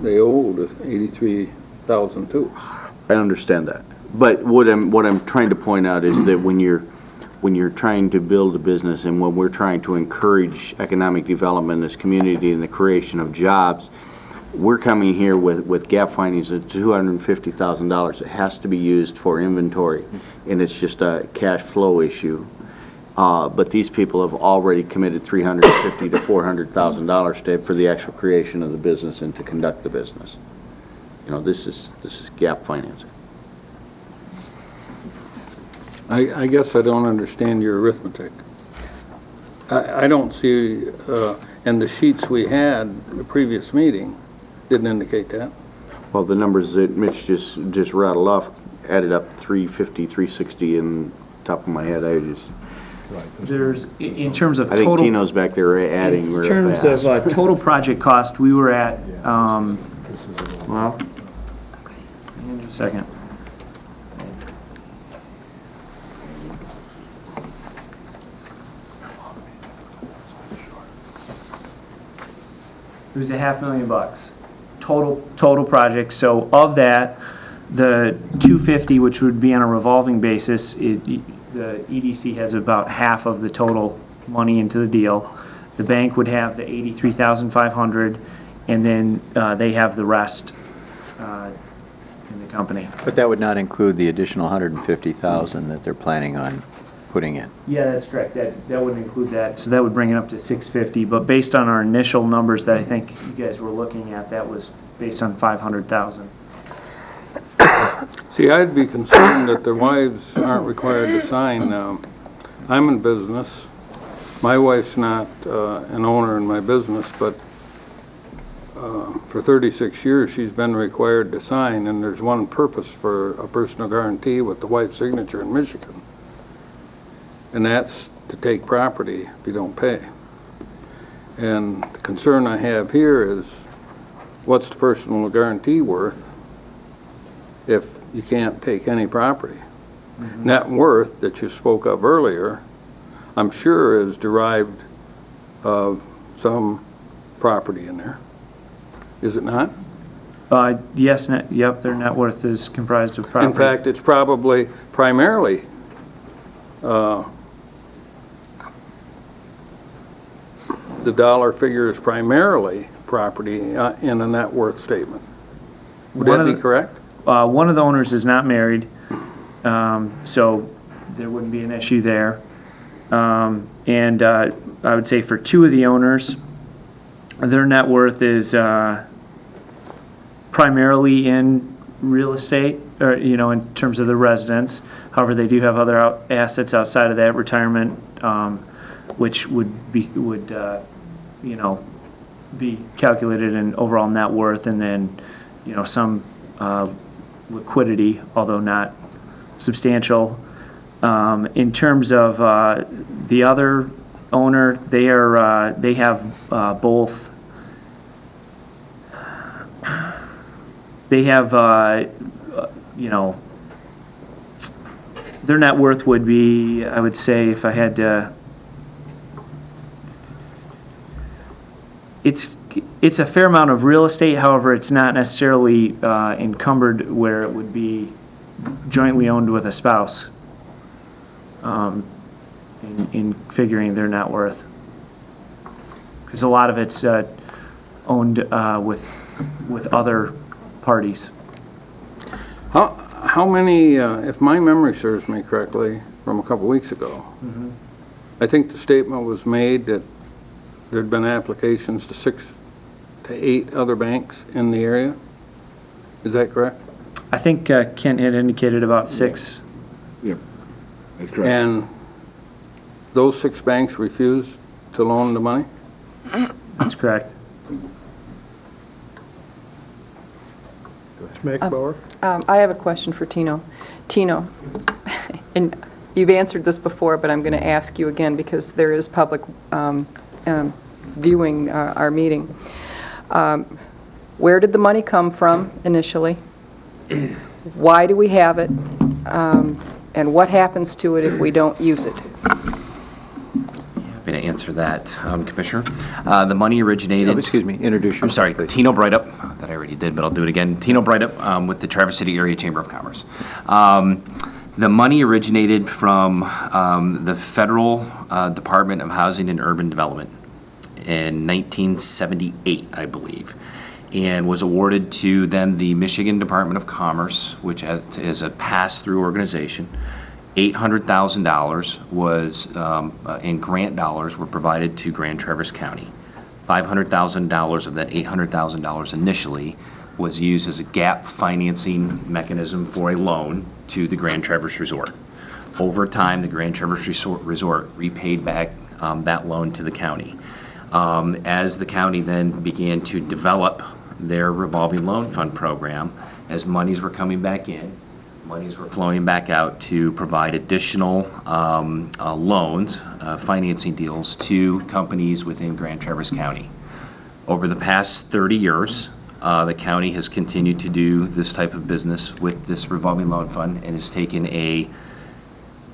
they owed 83,000 too. I understand that. But what I'm trying to point out is that when you're trying to build a business and when we're trying to encourage economic development in this community and the creation of jobs, we're coming here with gap financing of $250,000. It has to be used for inventory, and it's just a cash flow issue. But these people have already committed $350,000 to $400,000 for the actual creation of the business and to conduct the business. You know, this is gap financing. I guess I don't understand your arithmetic. I don't see, and the sheets we had the previous meeting didn't indicate that. Well, the numbers that Mitch just rattled off added up 350, 360 in top of my head. There's, in terms of I think total. Tino's back there adding In real terms fast. of total project cost, we were at, well, hang on just a second. It was $500,000 total project. So of that, the 250, which would be on a revolving basis, the EDC has about half of the total money into the deal. The bank would have the 83,500, and then they have the rest in the company. But that would not include the additional 150,000 that they're planning on putting in. Yeah, that's correct. That wouldn't include that. So that would bring it up to 650. But based on our initial numbers that I think you guys were looking at, that was based on 500,000. See, I'd be concerned that their wives aren't required to sign. I'm in business. My wife's not an owner in my business, but for 36 years, she's been required to sign, and there's one purpose for a personal guarantee with the wife's signature in Michigan. And that's to take property if you don't pay. And the concern I have here is, what's the personal guarantee worth if you can't take any property? Net worth that you spoke of earlier, I'm sure is derived of some property in there. Is it not? Yes, yep, their net worth is comprised of property. In fact, it's probably primarily the dollar figure is primarily property in a net worth statement. Would that be correct? One of the owners is not married, so there wouldn't be an issue there. And I would say for two of the owners, their net worth is primarily in real estate, or, in terms of the residence. However, they do have other assets outside of that, retirement, which would be calculated in overall net worth, and then, some liquidity, although not substantial. In terms of the other owner, they have both. They have, their net worth would be, I would say, if I had to, it's a fair amount of real estate. However, it's not necessarily encumbered where it would be jointly owned with a spouse in figuring their net worth. Because a lot of it's owned with other parties. How many, if my memory serves me correctly, from a couple weeks ago, I think the statement was made that there'd been applications to 6 to 8 other banks in the area. Is that correct? I think Kent had indicated about 6. Yep, that's correct. And those 6 banks refused to loan the money? That's correct. McBauer? I have a question for Tino. Tino, and you've answered this before, but I'm going to ask you again because there is public viewing our meeting. Where did the money come from initially? Why do we have it? And what happens to it if we don't use it? Happy to answer that, Commissioner. The money originated... excuse me, introduce yourself. I'm sorry, please. Tino Breitup, that I already did, but I'll do it again. Tino Breitup with the Traverse City Area Chamber of Commerce. The money originated from the Federal Department of Housing and Urban Development in 1978, I believe, and was awarded to then the Michigan Department of Commerce, which is a pass-through organization. $800,000 was, in grant dollars, were provided to Grand Traverse County. $500,000 of that $800,000 initially was used as a gap financing mechanism for a loan to the Grand Traverse Resort. Over time, the Grand Traverse Resort repaid back that loan to the county. As the county then began to develop their revolving loan fund program, as monies were coming back in, monies were flowing back out to provide additional loans, financing deals to companies within Grand Traverse County. Over the past 30 years, the county has continued to do this type of business with this revolving loan fund and has taken a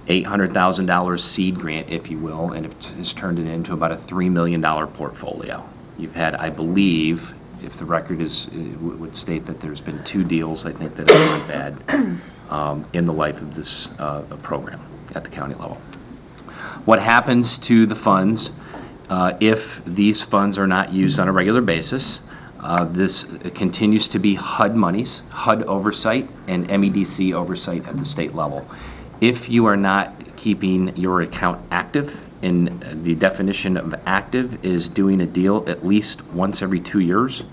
$800,000 seed grant, if you will, and it has turned it into about a $3 million portfolio. You've had, I believe, if the record would state that there's been 2 deals, I think, that have been bad in the life of this program at the county level. What happens to the funds if these funds are not used on a regular basis? This continues to be HUD monies, HUD oversight, and MEDC oversight at the state level. If you are not keeping your account active, and the definition of active is doing a deal at least once every 2 years.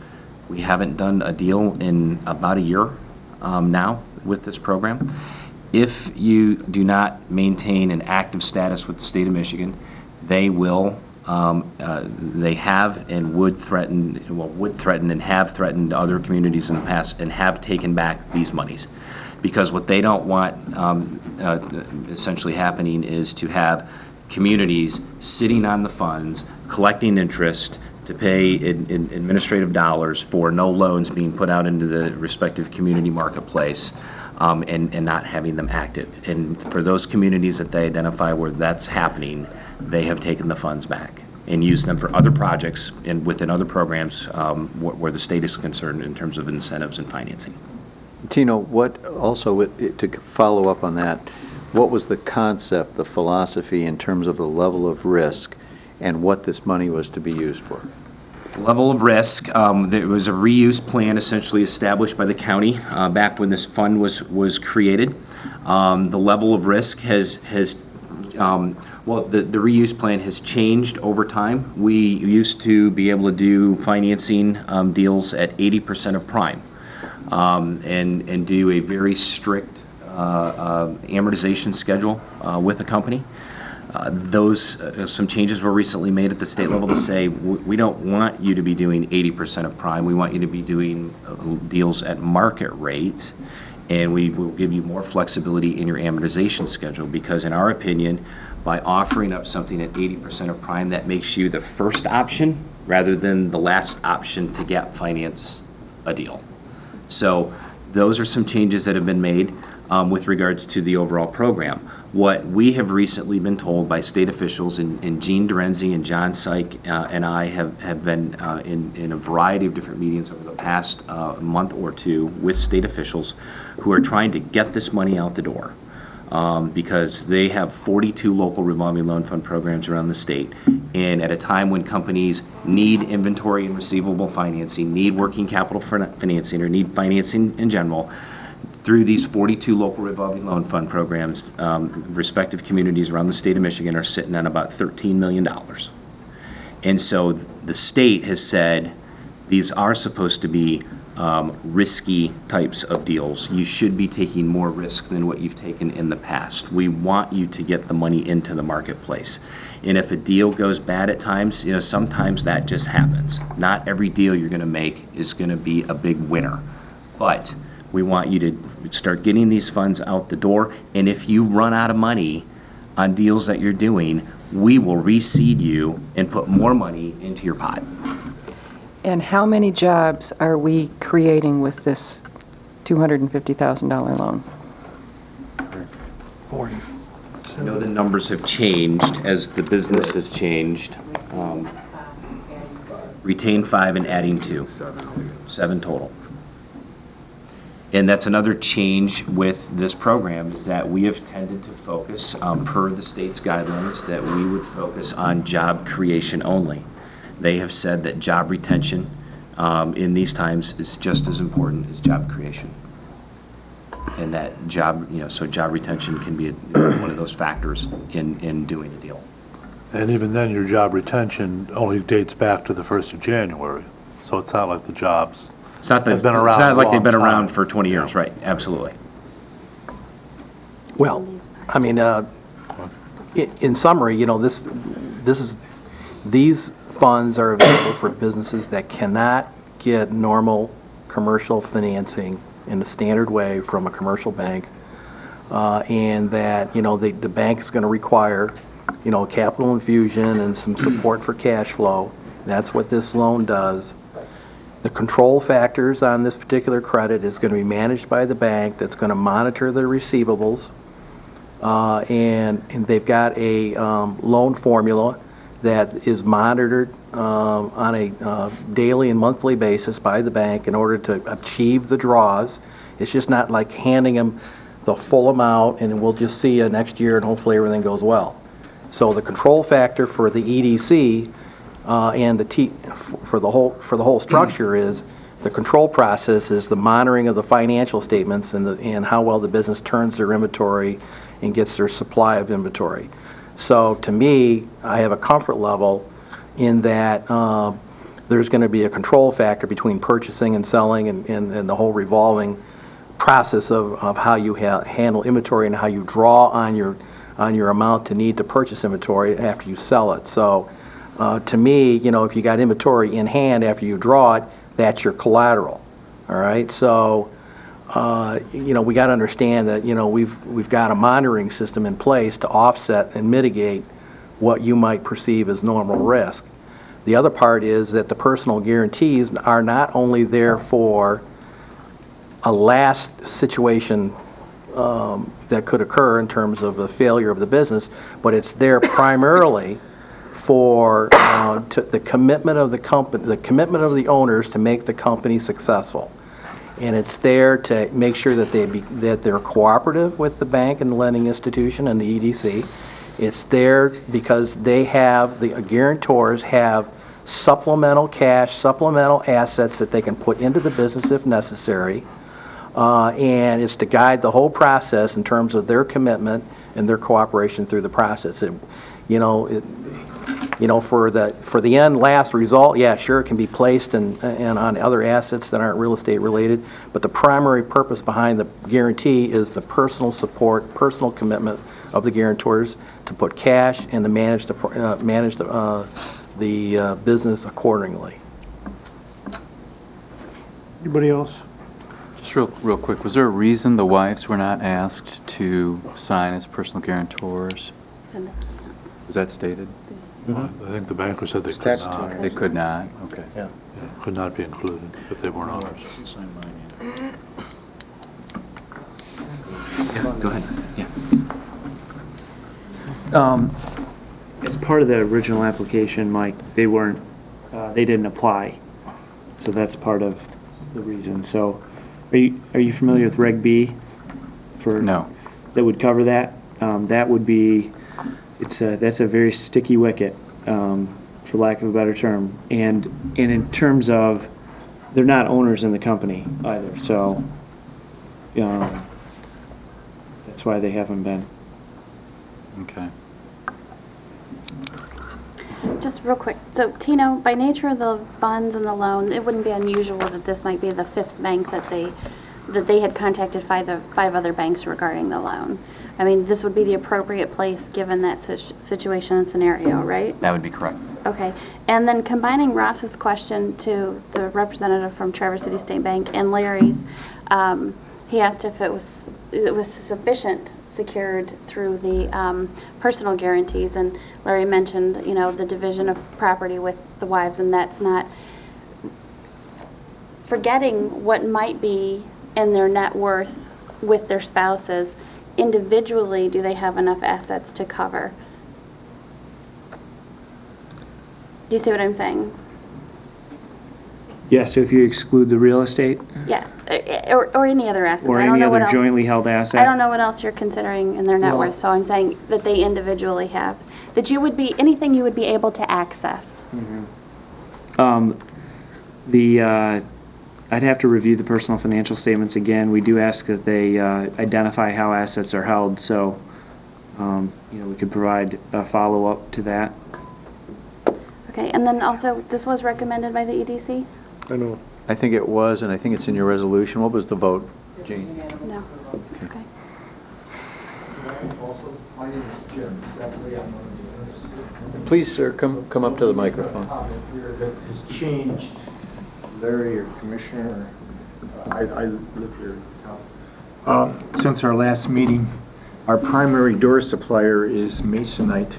We haven't done a deal in about a year now with this program. If you do not maintain an active status with the state of Michigan, they will they have and would threaten and have threatened other communities in the past and have taken back these monies. Because what they don't want essentially happening is to have communities sitting on the funds, collecting interest to pay in administrative dollars for no loans being put out into the respective community marketplace, and not having them active. And for those communities that they identify where that's happening, they have taken the funds back and used them for other projects and within other programs where the state is concerned in terms of incentives and financing. Tino, what also, to follow up on that, what was the concept, the philosophy in terms of the level of risk and what this money was to be used for? Level of risk, there was a reuse plan essentially established by the county back when this fund was created. The level of risk has the reuse plan has changed over time. We used to be able to do financing deals at 80% of prime and do a very strict amortization schedule with the company. Some changes were recently made at the state level to say, we don't want you to be doing 80% of prime. We want you to be doing deals at market rate, and we will give you more flexibility in your amortization schedule because, in our opinion, by offering up something at 80% of prime, that makes you the first option rather than the last option to gap finance a deal. So those are some changes that have been made with regards to the overall program. What we have recently been told by state officials, and Gene Dorenzi and John Syke and I have been in a variety of different meetings over the past month or two with state officials who are trying to get this money out the door because they have 42 local revolving loan fund programs around the state. And at a time when companies need inventory and receivable financing, need working capital financing, or need financing in general, through these 42 local revolving loan fund programs, respective communities around the state of Michigan are sitting on about $13 million. And so the state has said these are supposed to be risky types of deals. You should be taking more risk than what you've taken in the past. We want you to get the money into the marketplace. And if a deal goes bad at times, sometimes that just happens. Not every deal you're going to make is going to be a big winner. But we want you to start getting these funds out the door, and if you run out of money on deals that you're doing, we will reseed you and put more money into your pot. And how many jobs are we creating with this $250,000 loan? 40. I know the numbers have changed as the business has changed. Retain 5 and adding 2. 7 total. And that's another change with this program, is that we have tended to focus, per the state's guidelines, that we would focus on job creation only. They have said that job retention in these times is just as important as job creation. And that job retention can be one of those factors in doing a deal. And even then, your job retention only dates back to the 1st of January. So it's not like the jobs have been around. It's not like they've been a long around time. for 20 years, right? Absolutely. Well, I mean, in summary, these funds are available for businesses that cannot get normal commercial financing in a standard way from a commercial bank, and that, the bank is going to require, capital infusion and some support for cash flow. That's what this loan does. The control factors on this particular credit is going to be managed by the bank that's going to monitor the receivables, and they've got a loan formula that is monitored on a daily and monthly basis by the bank in order to achieve the draws. It's just not like handing them the full amount and we'll just see you next year and hopefully everything goes well. So the control factor for the EDC and for the whole structure is the control process is the monitoring of the financial statements and how well the business turns their inventory and gets their supply of inventory. So to me, I have a comfort level in that there's going to be a control factor between purchasing and selling and the whole revolving process of how you handle inventory and how you draw on your amount to need to purchase inventory after you sell it. So To me, if you got inventory in hand after you draw it, that's your collateral, all right? So, we got to understand that, we've got a monitoring system in place to offset and mitigate what you might perceive as normal risk. The other part is that the personal guarantees are not only there for a last situation that could occur in terms of the failure of the business, but it's there primarily for the commitment of the company, the commitment of the owners to make the company successful. And it's there to make sure that they're cooperative with the bank and the lending institution and the EDC. It's there because the guarantors have supplemental cash, supplemental assets that they can put into the business if necessary. And it's to guide the whole process in terms of their commitment and their cooperation through the process. For the end last result, yeah, sure, it can be placed and on other assets that aren't real estate related, but the primary purpose behind the guarantee is the personal support, personal commitment of the guarantors to put cash and to manage the business accordingly. Anybody else? Just real quick, was there a reason the wives were not asked to sign as personal guarantors? Was that stated? I think the banker said they could not. They could not, okay. Yeah. Could not be included if they weren't owners. Go ahead. Yeah. As part of the original application, Mike, they didn't apply. So that's part of the reason. So are you familiar with Reg B? No. That would cover that? That would be, that's a very sticky wicket, for lack of a better term. And in terms of, they're not owners in the company either, so that's why they haven't been. Okay. Just real quick, so Tino, by nature of the funds and the loan, it wouldn't be unusual that this might be the fifth bank that they had contacted five other banks regarding the loan. I mean, this would be the appropriate place given that situation and scenario, right? That would be correct. Okay, and then combining Ross's question to the representative from Traverse City State Bank and Larry's, he asked if it was sufficient secured through the personal guarantees, and Larry mentioned, the division of property with the wives, and that's not forgetting what might be in their net worth with their spouses. Individually, do they have enough assets to cover? Do you see what I'm saying? Yeah, so if you exclude the real estate? Yeah, or any other assets. Or I don't any know what other else. jointly held asset? I don't know what else you're considering in their net Well- worth, so I'm saying that they individually have. That you would be, anything you would be able to access. I'd have to review the personal financial statements again. We do ask that they identify how assets are held, so, we could provide a follow-up to that. Okay, and then also, this was recommended by the EDC? I know. I think it was, and I think it's in your resolution. What was the vote, Gene? No. Okay. My name is Jim. Please, sir, come up to the microphone. That has changed, Larry or Commissioner, I live here in town. Since our last meeting, our primary door supplier is Masonite,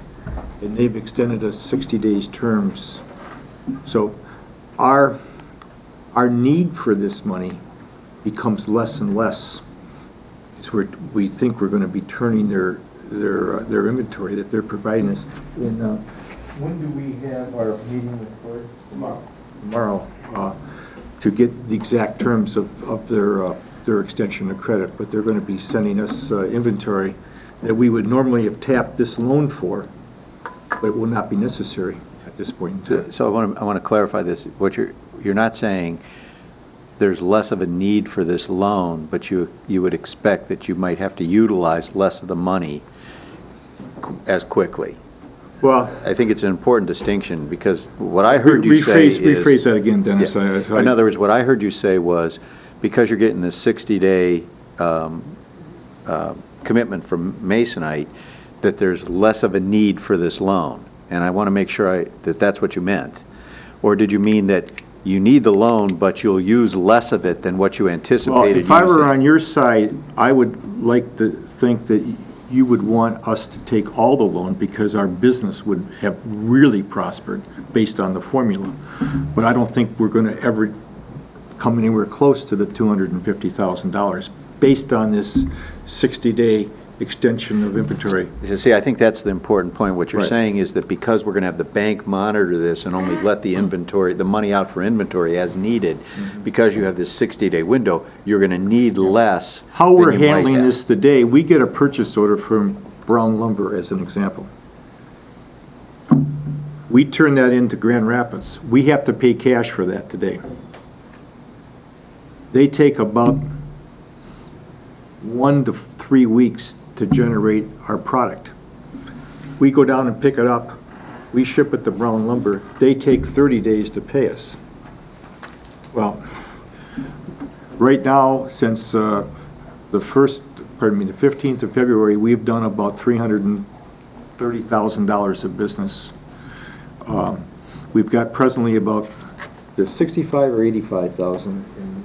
and they've extended us 60 days terms. So our need for this money becomes less and less. We think we're going to be turning their inventory that they're providing us. When do we have our meeting with Ford? Tomorrow, to get the exact terms of their extension of credit, but they're going to be sending us inventory that we would normally have tapped this loan for, but it will not be necessary at this point in time. So I want to clarify this. What you're not saying there's less of a need for this loan, but you would expect that you might have to utilize less of the money as quickly. Well, I think it's an important distinction, because what I heard you say is... Rephrase that again, Dennis. Yeah. In other words, what I heard you say was, because you're getting this 60-day commitment from Masonite, that there's less of a need for this loan. And I want to make sure that that's what you meant. Or did you mean that you need the loan, but you'll use less of it than what you Well, anticipated if I were using? on your side, I would like to think that you would want us to take all the loan because our business would have really prospered based on the formula. But I don't think we're going to ever come anywhere close to the $250,000 based on this 60-day extension of inventory. See, I think that's the important point. What you're Right. saying is that because we're going to have the bank monitor this and only let the inventory, the money out for inventory as needed, because you have this 60-day window, you're going to need less. How we're than you might handling have. this today, we get a purchase order from Brown Lumber as an example. We turn that into Grand Rapids. We have to pay cash for that today. They take about 1 to 3 weeks to generate our product. We go down and pick it up, we ship it to Brown Lumber, they take 30 days to pay us. Well, right now, since the 15th of February, we've done about $330,000 of business. We've got presently about the 65 or 85,000 in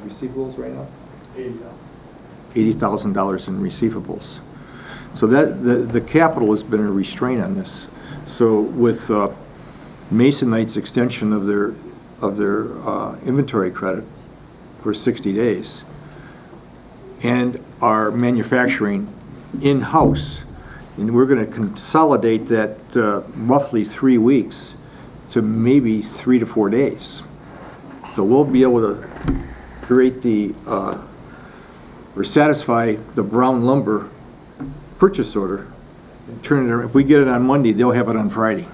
receivables right now? $80,000 in receivables. So that, the capital has been a restraint on this. So with Masonite's extension of their inventory credit for 60 days, and our manufacturing in-house, and we're going to consolidate that roughly 3 weeks to maybe 3 to 4 days. So we'll be able to create or satisfy the Brown Lumber purchase order and turn it around. If we get it on Monday, they'll have it on Friday,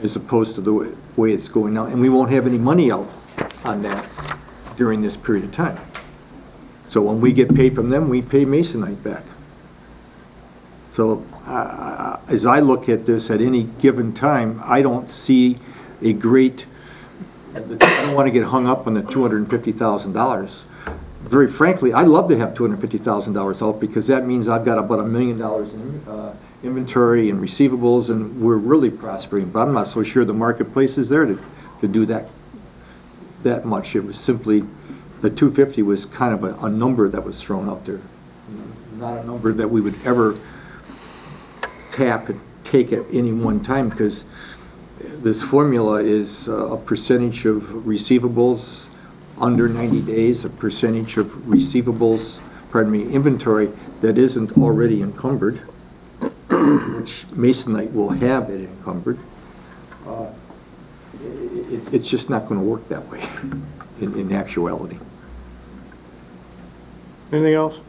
as opposed to the way it's going now. And we won't have any money out on that during this period of time. So when we get paid from them, we pay Masonite back. So as I look at this at any given time, I don't see a great, I don't want to get hung up on the $250,000. Very frankly, I'd love to have $250,000 out because that means I've got about $1 million in inventory and receivables, and we're really prospering. But I'm not so sure the marketplace is there to do that much. It was simply, the 250 was kind of a number that was thrown out there, not a number that we would ever tap and take at any one time, because this formula is a percentage of receivables under 90 days, a percentage of receivables, inventory that isn't already encumbered, which Masonite will have it encumbered. It's just not going to work that way in actuality. Anything else?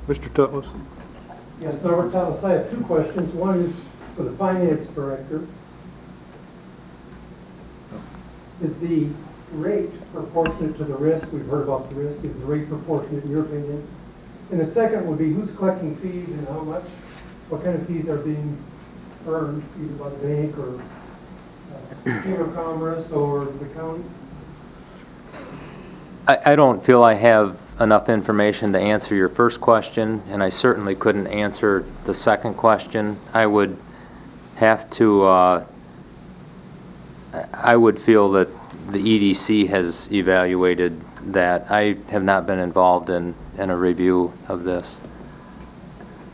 Mr. Tutlis? Yes, Norbert Thomas, I have two questions. One is for the finance director. Is the rate proportionate to the risk? We've heard about the risk. Is the rate proportionate in your opinion? And the second would be who's collecting fees and how much? What kind of fees are being earned, either by the bank or Chamber of Commerce or the county? I don't feel I have enough information to answer your first question, and I certainly couldn't answer the second question. I would have to, I would feel that the EDC has evaluated that. I have not been involved in a review of this.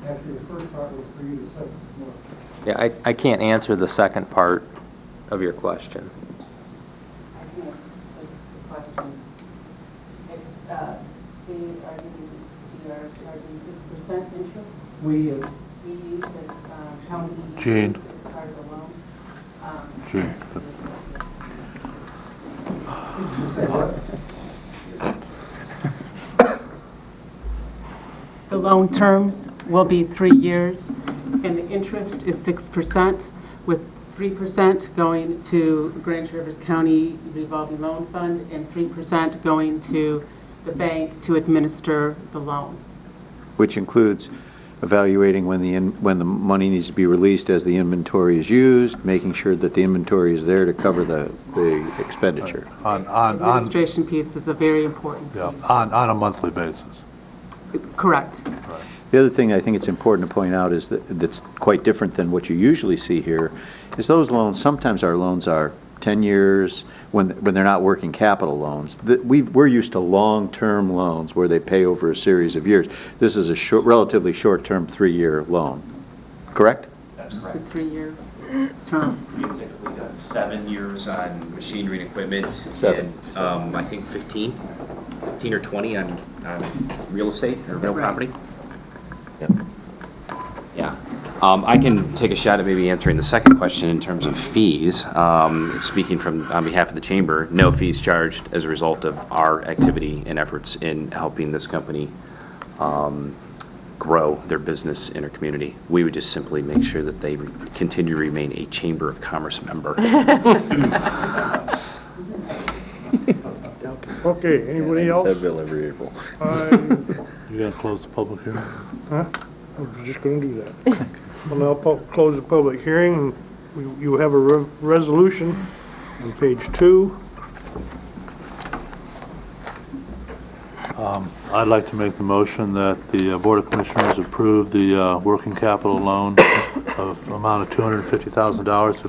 Actually, the first part was for you, the second was more. Yeah, I can't answer the second part of your question. I can answer the question. It's, we are charging 6% interest. We use the county Gene. as part of the loan. Gene. The loan terms will be 3 years, and the interest is 6%, with 3% going to Grand Traverse County Revolving Loan Fund and 3% going to the bank to administer the loan. Which includes evaluating when the money needs to be released as the inventory is used, making sure that the inventory is there to cover the expenditure. The administration piece is a very important piece. On a monthly basis. Correct. The other thing I think it's important to point out is that's quite different than what you usually see here, is those loans, sometimes our loans are 10 years, when they're not working capital loans. We're used to long-term loans where they pay over a series of years. This is a relatively short-term 3-year loan, correct? That's It's a correct. 3-year term. We've typically done 7 years on machinery and equipment. 7. And I think 15 or 20 on real estate or real Right. property. Yeah. I can take a shot at maybe answering the second question in terms of fees. Speaking on behalf of the chamber, no fees charged as a result of our activity and efforts in helping this company grow their business in our community. We would just simply make sure that they continue to remain a Chamber of Commerce member. Okay, anybody else? That bill every April. You gonna close the public hearing? Huh? I was just gonna do that. I'll now close the public hearing. You have a resolution on page 2. I'd like to make the motion that the Board of Commissioners approve the working capital loan of amount of $250,000 to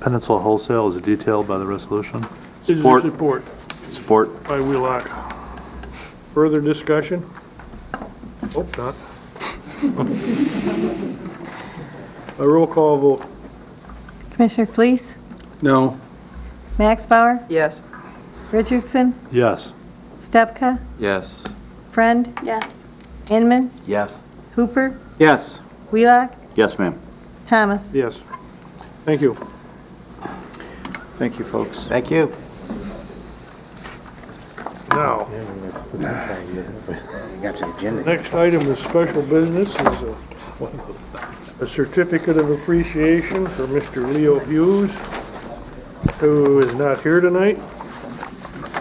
Peninsula Wholesale as detailed by the resolution. Support. Support. By Wheelock. Further discussion? Hope not. A roll call vote. Commissioner Fleece? No. Max Bauer? Yes. Richardson? Yes. Stepka? Yes. Friend? Yes. Inman? Yes. Hooper? Yes. Wheelock? Yes, ma'am. Thomas? Yes. Thank you. Thank you, folks. Thank you. Now, next item is special business, is a certificate of appreciation for Mr. Leo Hughes, who is not here tonight.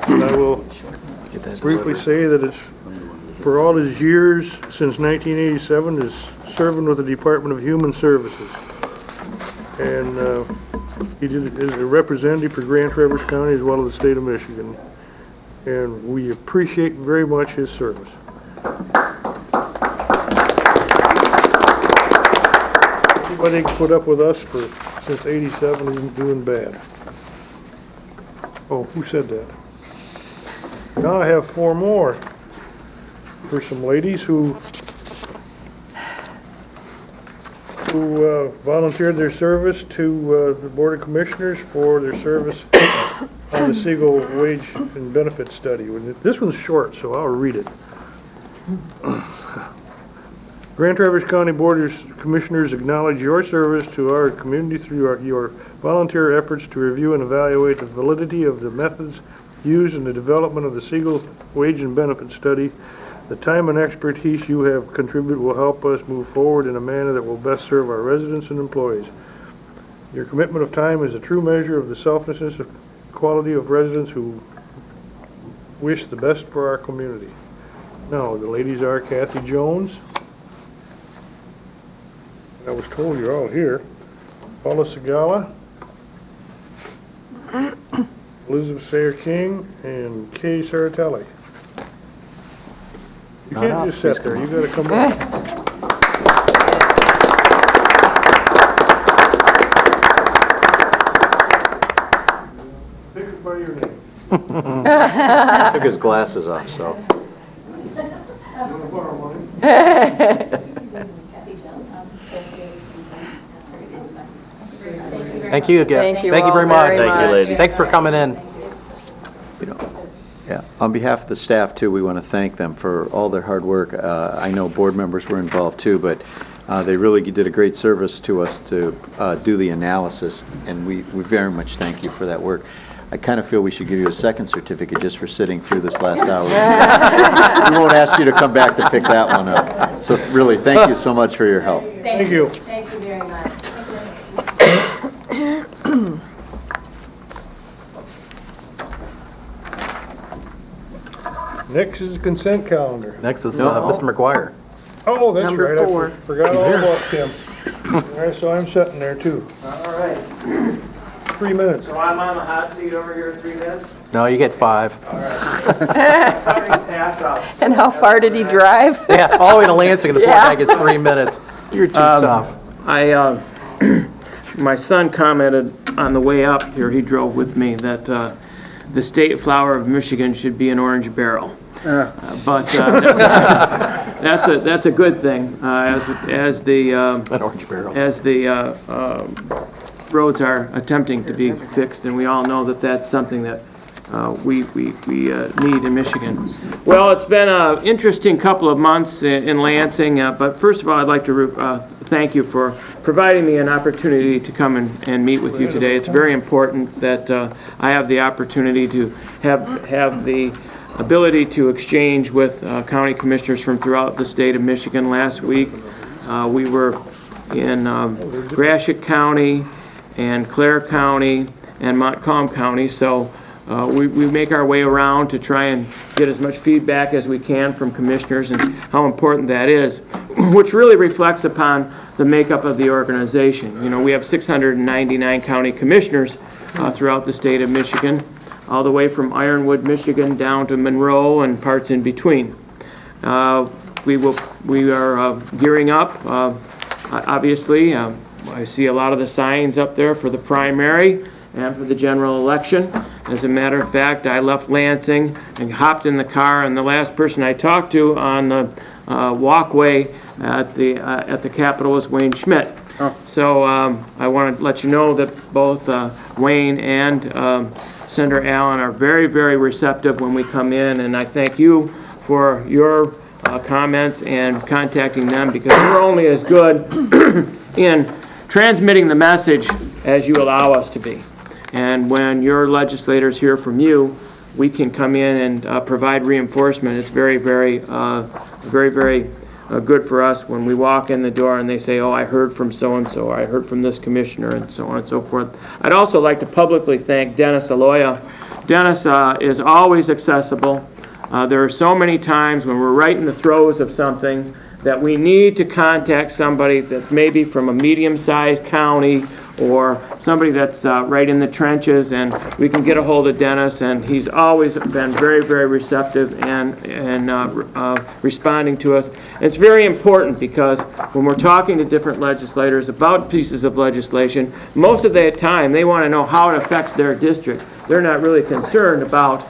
And I will briefly say that it's for all his years since 1987 is serving with the Department of Human Services. And he is a representative for Grand Traverse County as well as the state of Michigan. And we appreciate very much his service. Anybody who put up with us since '87 isn't doing bad. Oh, who said that? Now I have 4 more for some ladies who volunteered their service to the Board of Commissioners for their service on the Siegel Wage and Benefit Study. This one's short, so I'll read it. Grand Traverse County Board of Commissioners acknowledge your service to our community through your volunteer efforts to review and evaluate the validity of the methods used in the development of the Siegel Wage and Benefit Study. The time and expertise you have contributed will help us move forward in a manner that will best serve our residents and employees. Your commitment of time is a true measure of the selflessness and quality of residents who wish the best for our community. Now, the ladies are Kathy Jones. I was told you're all here. Paula Segala, Elizabeth Sayer King, and Kay Saratelli. You can't just sit there, you gotta come up. Pick it by your name. Took his glasses off, so. You wanna borrow mine? Thank you again. Thank you Thank you all very much. very Thank you, much. ladies. Thanks for coming in. Yeah, on behalf of the staff too, we want to thank them for all their hard work. I know board members were involved too, but they really did a great service to us to do the analysis, and we very much thank you for that work. I kind of feel we should give you a second certificate just for sitting through this last hour. We won't ask you to come back to pick that one up. So really, thank you so much for your help. Thank you. Thank you very much. Next is the consent calendar. Next is Mr. McGuire. Oh, that's Number right, 4. I forgot He's all here. about Tim. All right, so I'm sitting there too. All right. 3 minutes. So I'm on the hot seat over here 3 minutes? No, you get 5. Pass out. And how far did he drive? Yeah, all the way to Lansing, and the poor Yeah. guy gets 3 minutes. You're too tough. My son commented on the way up here, he drove with me, that the state flower of Michigan should be an orange barrel. But that's a good thing, as the An orange barrel. as the roads are attempting to be fixed, and we all know that that's something that we need in Michigan. Well, it's been an interesting couple of months in Lansing, but first of all, I'd like to thank you for providing me an opportunity to come and meet with you today. It's very important that I have the opportunity to have the ability to exchange with county commissioners from throughout the state of Michigan. Last week, we were in Gratiot County and Clare County and Montcalm County, so we make our way around to try and get as much feedback as we can from commissioners and how important that is, which really reflects upon the makeup of the organization. You know, we have 699 county commissioners throughout the state of Michigan, all the way from Ironwood, Michigan, down to Monroe and parts in between. We are gearing up, obviously. I see a lot of the signs up there for the primary and for the general election. As a matter of fact, I left Lansing and hopped in the car, and the last person I talked to on the walkway at the Capitol was Wayne Schmidt. So I want to let you know that both Wayne and Senator Allen are very, very receptive when we come in, and I thank you for your comments and contacting them, because we're only as good in transmitting the message as you allow us to be. And when your legislators hear from you, we can come in and provide reinforcement. It's very, very, very good for us when we walk in the door and they say, oh, I heard from so-and-so, or I heard from this commissioner, and so on and so forth. I'd also like to publicly thank Dennis Aloya. Dennis is always accessible. There are so many times when we're right in the throes of something that we need to contact somebody that may be from a medium-sized county or somebody that's right in the trenches, and we can get a hold of Dennis, and he's always been very, very receptive and responding to us. And it's very important, because when we're talking to different legislators about pieces of legislation, most of the time they want to know how it affects their district. They're not really concerned about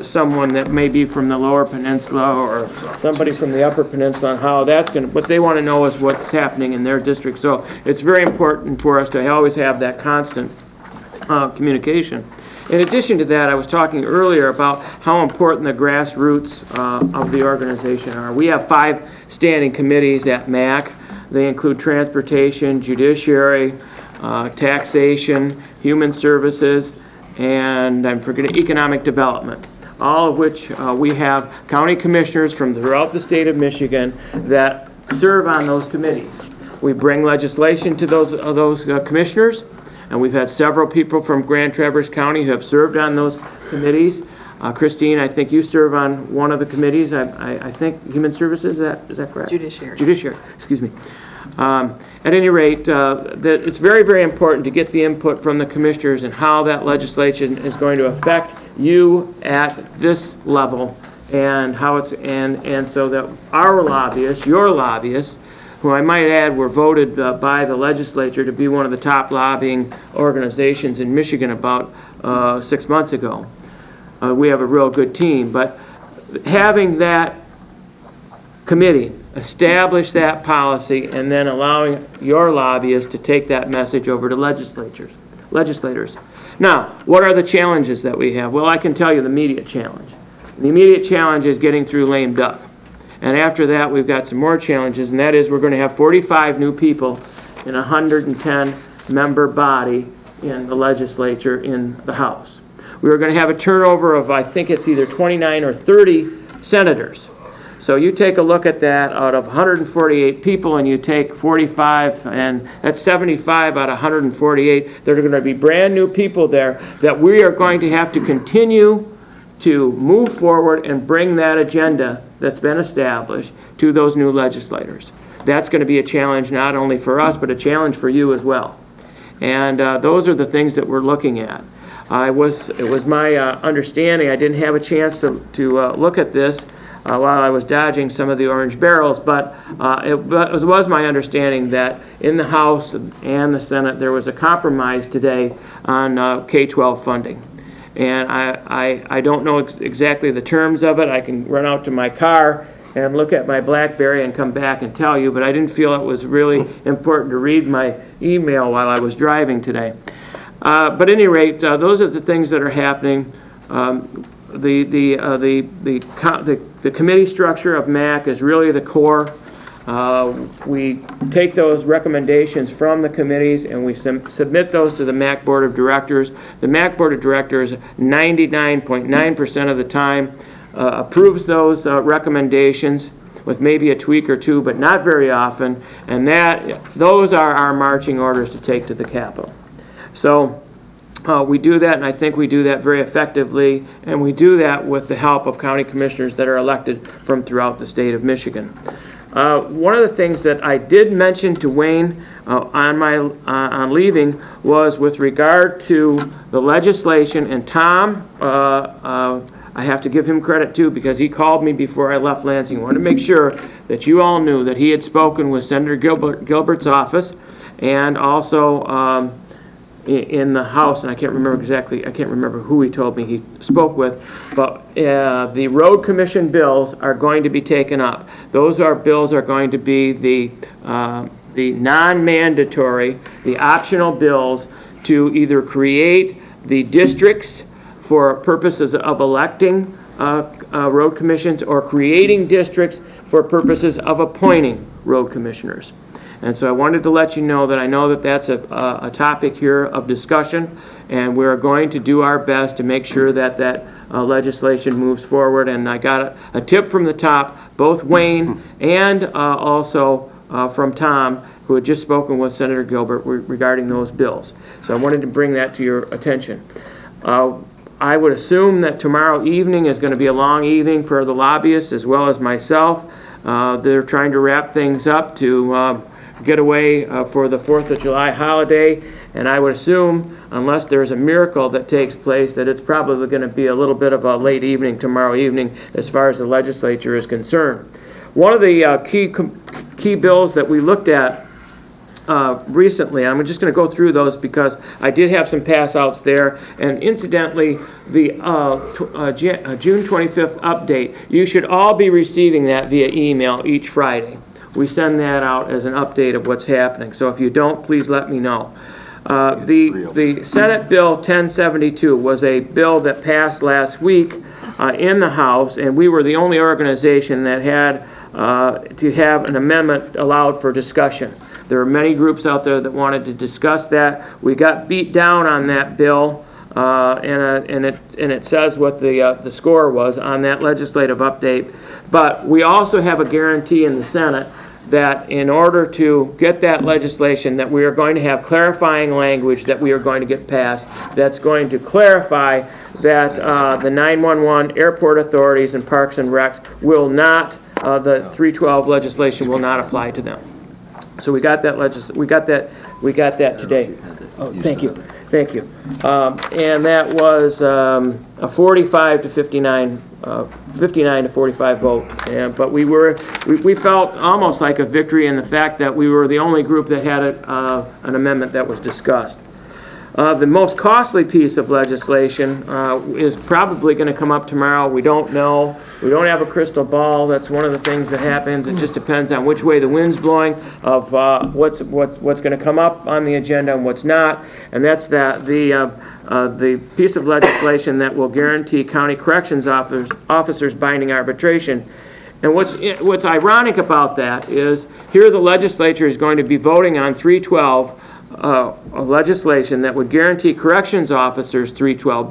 someone that may be from the Lower Peninsula or somebody from the Upper Peninsula and how that's going to, what they want to know is what's happening in their district. So it's very important for us to always have that constant communication. In addition to that, I was talking earlier about how important the grassroots of the organization are. We have 5 standing committees at MAC. They include transportation, judiciary, taxation, human services, and I'm forgetting economic development, all of which we have county commissioners from throughout the state of Michigan that serve on those committees. We bring legislation to those commissioners, and we've had several people from Grand Traverse County who have served on those committees. Christine, I think you serve on one of the committees. I think Human Services, is that correct? Judiciary. Judiciary, excuse me. At any rate, that it's very, very important to get the input from the commissioners and how that legislation is going to affect you at this level, and how it's and so that our lobbyists, your lobbyists, who I might add were voted by the legislature to be one of the top lobbying organizations in Michigan about 6 months ago. We have a real good team, but having that committee establish that policy and then allowing your lobbyists to take that message over to legislators. Now, what are the challenges that we have? Well, I can tell you the immediate challenge. The immediate challenge is getting through lame duck. And after that, we've got some more challenges, and that is we're going to have 45 new people in a 110-member body in the legislature in the House. We are going to have a turnover of, I think it's either 29 or 30 senators. So you take a look at that, out of 148 people, and you take 45, and that's 75 out of 148. There are going to be brand new people there that we are going to have to continue to move forward and bring that agenda that's been established to those new legislators. That's going to be a challenge not only for us, but a challenge for you as well. And those are the things that we're looking at. It was my understanding, I didn't have a chance to look at this while I was dodging some of the orange barrels, but it was my understanding that in the House and the Senate, there was a compromise today on K-12 funding. And I don't know exactly the terms of it. I can run out to my car and look at my BlackBerry and come back and tell you, but I didn't feel it was really important to read my email while I was driving today. But at any rate, those are the things that are happening. The committee structure of MAC is really the core. We take those recommendations from the committees and we submit those to the MAC Board of Directors. The MAC Board of Directors, 99.9% of the time, approves those recommendations with maybe a tweak or two, but not very often. And those are our marching orders to take to the Capitol. So we do that, and I think we do that very effectively, and we do that with the help of county commissioners that are elected from throughout the state of Michigan. One of the things that I did mention to Wayne on leaving was with regard to the legislation, and Tom, I have to give him credit too, because he called me before I left Lansing. I wanted to make sure that you all knew that he had spoken with Senator Gilbert's office, and also in the House, and I can't remember who he told me he spoke with, but the road commission bills are going to be taken up. Those bills are going to be the non-mandatory, the optional bills to either create the districts for purposes of electing road commissions or creating districts for purposes of appointing road commissioners. And so I wanted to let you know that I know that that's a topic here of discussion, and we're going to do our best to make sure that legislation moves forward. And I got a tip from the top, both Wayne and also from Tom, who had just spoken with Senator Gilbert regarding those bills. So I wanted to bring that to your attention. I would assume that tomorrow evening is going to be a long evening for the lobbyists as well as myself. They're trying to wrap things up to get away for the 4th of July holiday, and I would assume, unless there's a miracle that takes place, that it's probably going to be a little bit of a late evening tomorrow evening as far as the legislature is concerned. One of the key bills that we looked at recently, I'm just going to go through those because I did have some pass-outs there, and incidentally, the June 25th update, you should all be receiving that via email each Friday. We send that out as an update of what's happening. So if you don't, please let me know. The Senate Bill 1072 was a bill that passed last week in the House, and we were the only organization that had to have an amendment allowed for discussion. There are many groups out there that wanted to discuss that. We got beat down on that bill, and it says what the score was on that legislative update. But we also have a guarantee in the Senate that in order to get that legislation, that we are going to have clarifying language that we are going to get passed that's going to clarify that the 911 airport authorities and parks and recs will not, the 312 legislation will not apply to them. So we got that today. Oh, thank you. Thank you. And that was a 45 to 59, 59 to 45 vote. But we felt almost like a victory in the fact that we were the only group that had an amendment that was discussed. The most costly piece of legislation is probably going to come up tomorrow. We don't know. We don't have a crystal ball. That's one of the things that happens. It just depends on which way the wind's blowing of what's going to come up on the agenda and what's not. And that's the piece of legislation that will guarantee county corrections officers binding arbitration. And what's ironic about that is here the legislature is going to be voting on 312 legislation that would guarantee corrections officers 312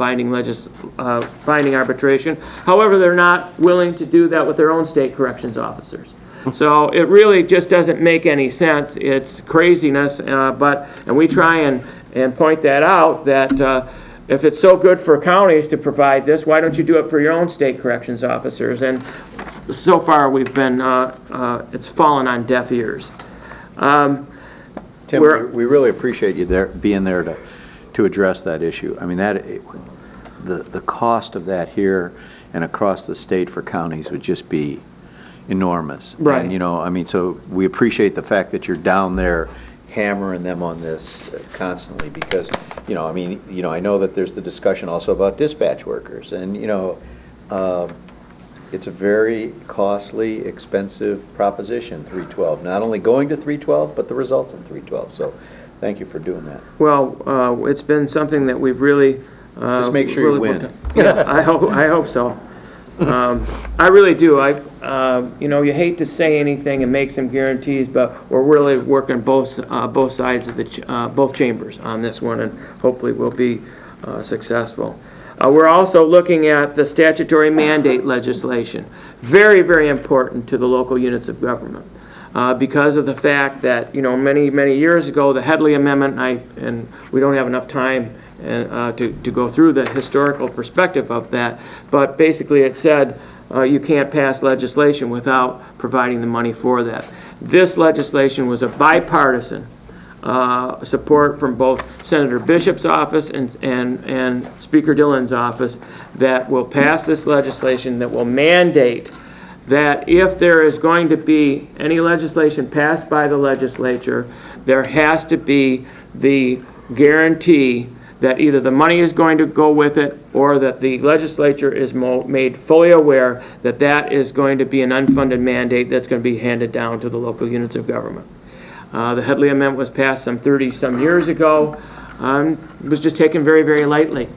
binding arbitration. However, they're not willing to do that with their own state corrections officers. So it really just doesn't make any sense. It's craziness, and we try and point that out that if it's so good for counties to provide this, why don't you do it for your own state corrections officers? And so far we've been, it's fallen on deaf ears. Tim, we really appreciate you being there to address that issue. I mean, the cost of that here and across the state for counties would just be enormous. Right. And, I mean, so we appreciate the fact that you're down there hammering them on this constantly because, I know that there's the discussion also about dispatch workers and, it's a very costly, expensive proposition, 312. Not only going to 312, but the results of 312. So thank you for doing that. Well, it's been something that we've really... Just make sure you win. Yeah, I hope so. I really do. You hate to say anything and make some guarantees, but we're really working both sides of both chambers on this one, and hopefully we'll be successful. We're also looking at the statutory mandate legislation. Very, very important to the local units of government because of the fact that, many, many years ago, the Headley Amendment, and we don't have enough time to go through the historical perspective of that, but basically it said you can't pass legislation without providing the money for that. This legislation was a bipartisan support from both Senator Bishop's office and Speaker Dillon's office that will pass this legislation that will mandate that if there is going to be any legislation passed by the legislature, there has to be the guarantee that either the money is going to go with it or that the legislature is made fully aware that that is going to be an unfunded mandate that's going to be handed down to the local units of government. The Headley Amendment was passed some 30-some years ago. It was just taken very, very lightly.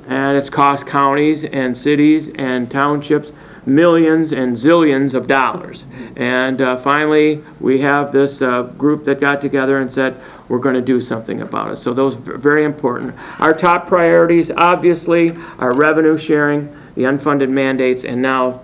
And it's cost counties and cities and townships millions and zillions of dollars. And finally, we have this group that got together and said, we're going to do something about it. So those are very important. Our top priorities, obviously, are revenue sharing, the unfunded mandates, and now,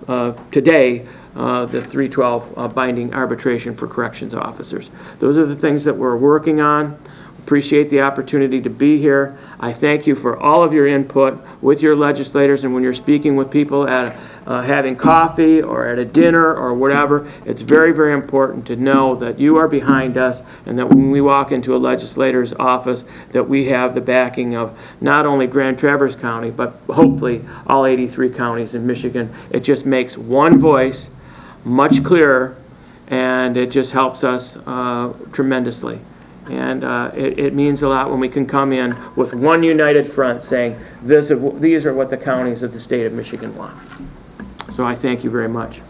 today, the 312 binding arbitration for corrections officers. Those are the things that we're working on. Appreciate the opportunity to be here. I thank you for all of your input with your legislators, and when you're speaking with people at having coffee or at a dinner or whatever, it's very, very important to know that you are behind us and that when we walk into a legislator's office that we have the backing of not only Grand Traverse County, but hopefully all 83 counties in Michigan. It just makes one voice much clearer, and it just helps us tremendously. And it means a lot when we can come in with one united front saying, these are what the counties of the state of Michigan want. So I thank you very much.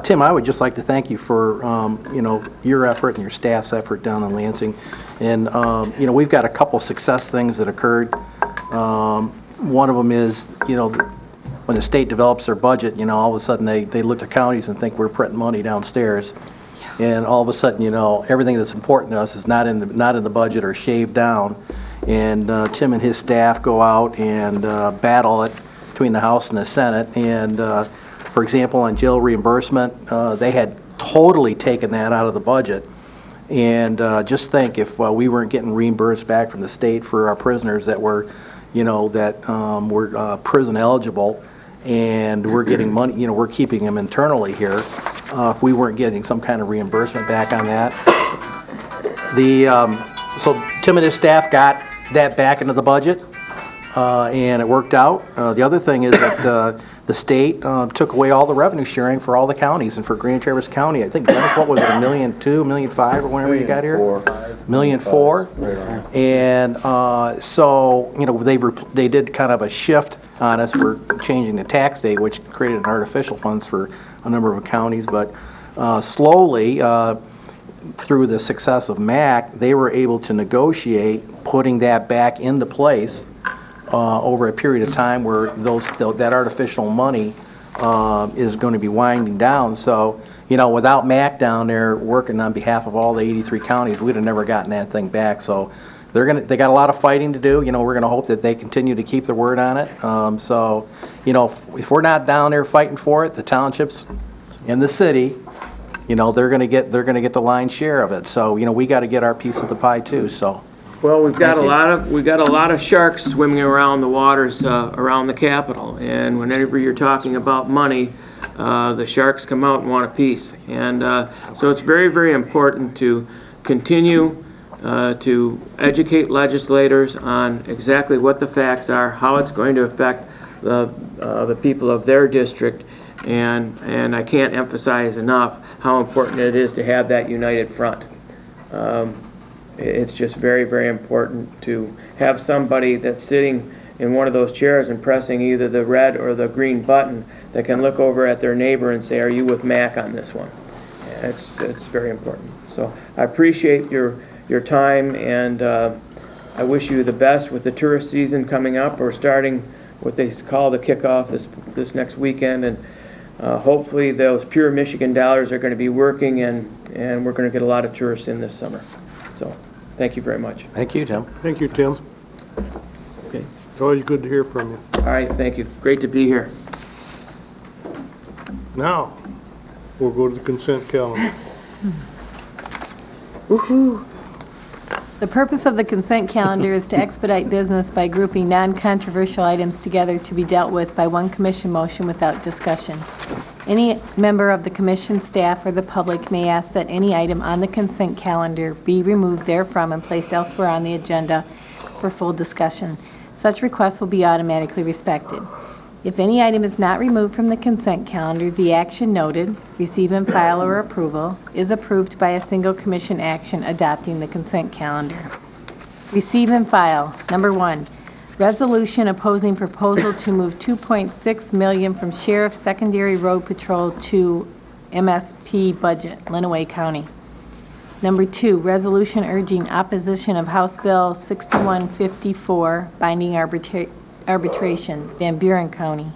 Tim, I would just like to thank you for, your effort and your staff's effort down in Lansing. And, we've got a couple success things that occurred. One of them is, when the state develops their budget, all of a sudden they look to counties and think we're printing money downstairs. And all of a sudden, everything that's important to us is not in the budget or shaved down. And Tim and his staff go out and battle it between the House and the Senate. And for example, on jail reimbursement, they had totally taken that out of the budget. And just think if we weren't getting reimbursed back from the state for our prisoners that were, were prison eligible, and we're getting money, we're keeping them internally here. If we weren't getting some kind of reimbursement back on that. So Tim and his staff got that back into the budget, and it worked out. The other thing is that the state took away all the revenue sharing for all the counties, and for Grand Traverse County, I think, Dennis, what was it, $1.2 million, $1.5 million, or whenever you got here? $1.4 million. And so, they did kind of a shift on us for changing the tax date, which created an artificial funds for a number of counties, but slowly, through the success of MAC, they were able to negotiate putting that back into place over a period of time where that artificial money is going to be winding down. So, without MAC down there working on behalf of all the 83 counties, we'd have never gotten that thing back. So they got a lot of fighting to do. We're going to hope that they continue to keep their word on it. If we're not down there fighting for it, the townships in the city, they're going to get the lion's share of it. So, we got to get our piece of the pie too. So. Well, we've got a lot of sharks swimming around the waters around the Capitol, and whenever you're talking about money, the sharks come out and want a piece. And so it's very, very important to continue to educate legislators on exactly what the facts are, how it's going to affect the people of their district, and I can't emphasize enough how important it is to have that united front. It's just very, very important to have somebody that's sitting in one of those chairs and pressing either the red or the green button that can look over at their neighbor and say, are you with Mac on this one? It's very important. So I appreciate your time, and I wish you the best with the tourist season coming up, or starting what they call the kickoff this next weekend, and hopefully those pure Michigan dollars are going to be working, and we're going to get a lot of tourists in this summer. So thank you very much. Thank you, Tim. Thank you, Tim. Okay. It's always good to hear from you. All right, thank you. Great to be here. Now, we'll go to the consent calendar. Woo-hoo. The purpose of the consent calendar is to expedite business by grouping non-controversial items together to be dealt with by one commission motion without discussion. Any member of the commission, staff, or the public may ask that any item on the consent calendar be removed therefrom and placed elsewhere on the agenda for full discussion. Such requests will be automatically respected. If any item is not removed from the consent calendar, the action noted, receive and file or approval, is approved by a single commission action adopting the consent calendar. Receive and file. Number 1, resolution opposing proposal to move $2.6 million from Sheriff Secondary Road Patrol to MSP budget, Lenawee County. Number 2, resolution urging opposition of House Bill 6154, binding arbitration, Van Buren County.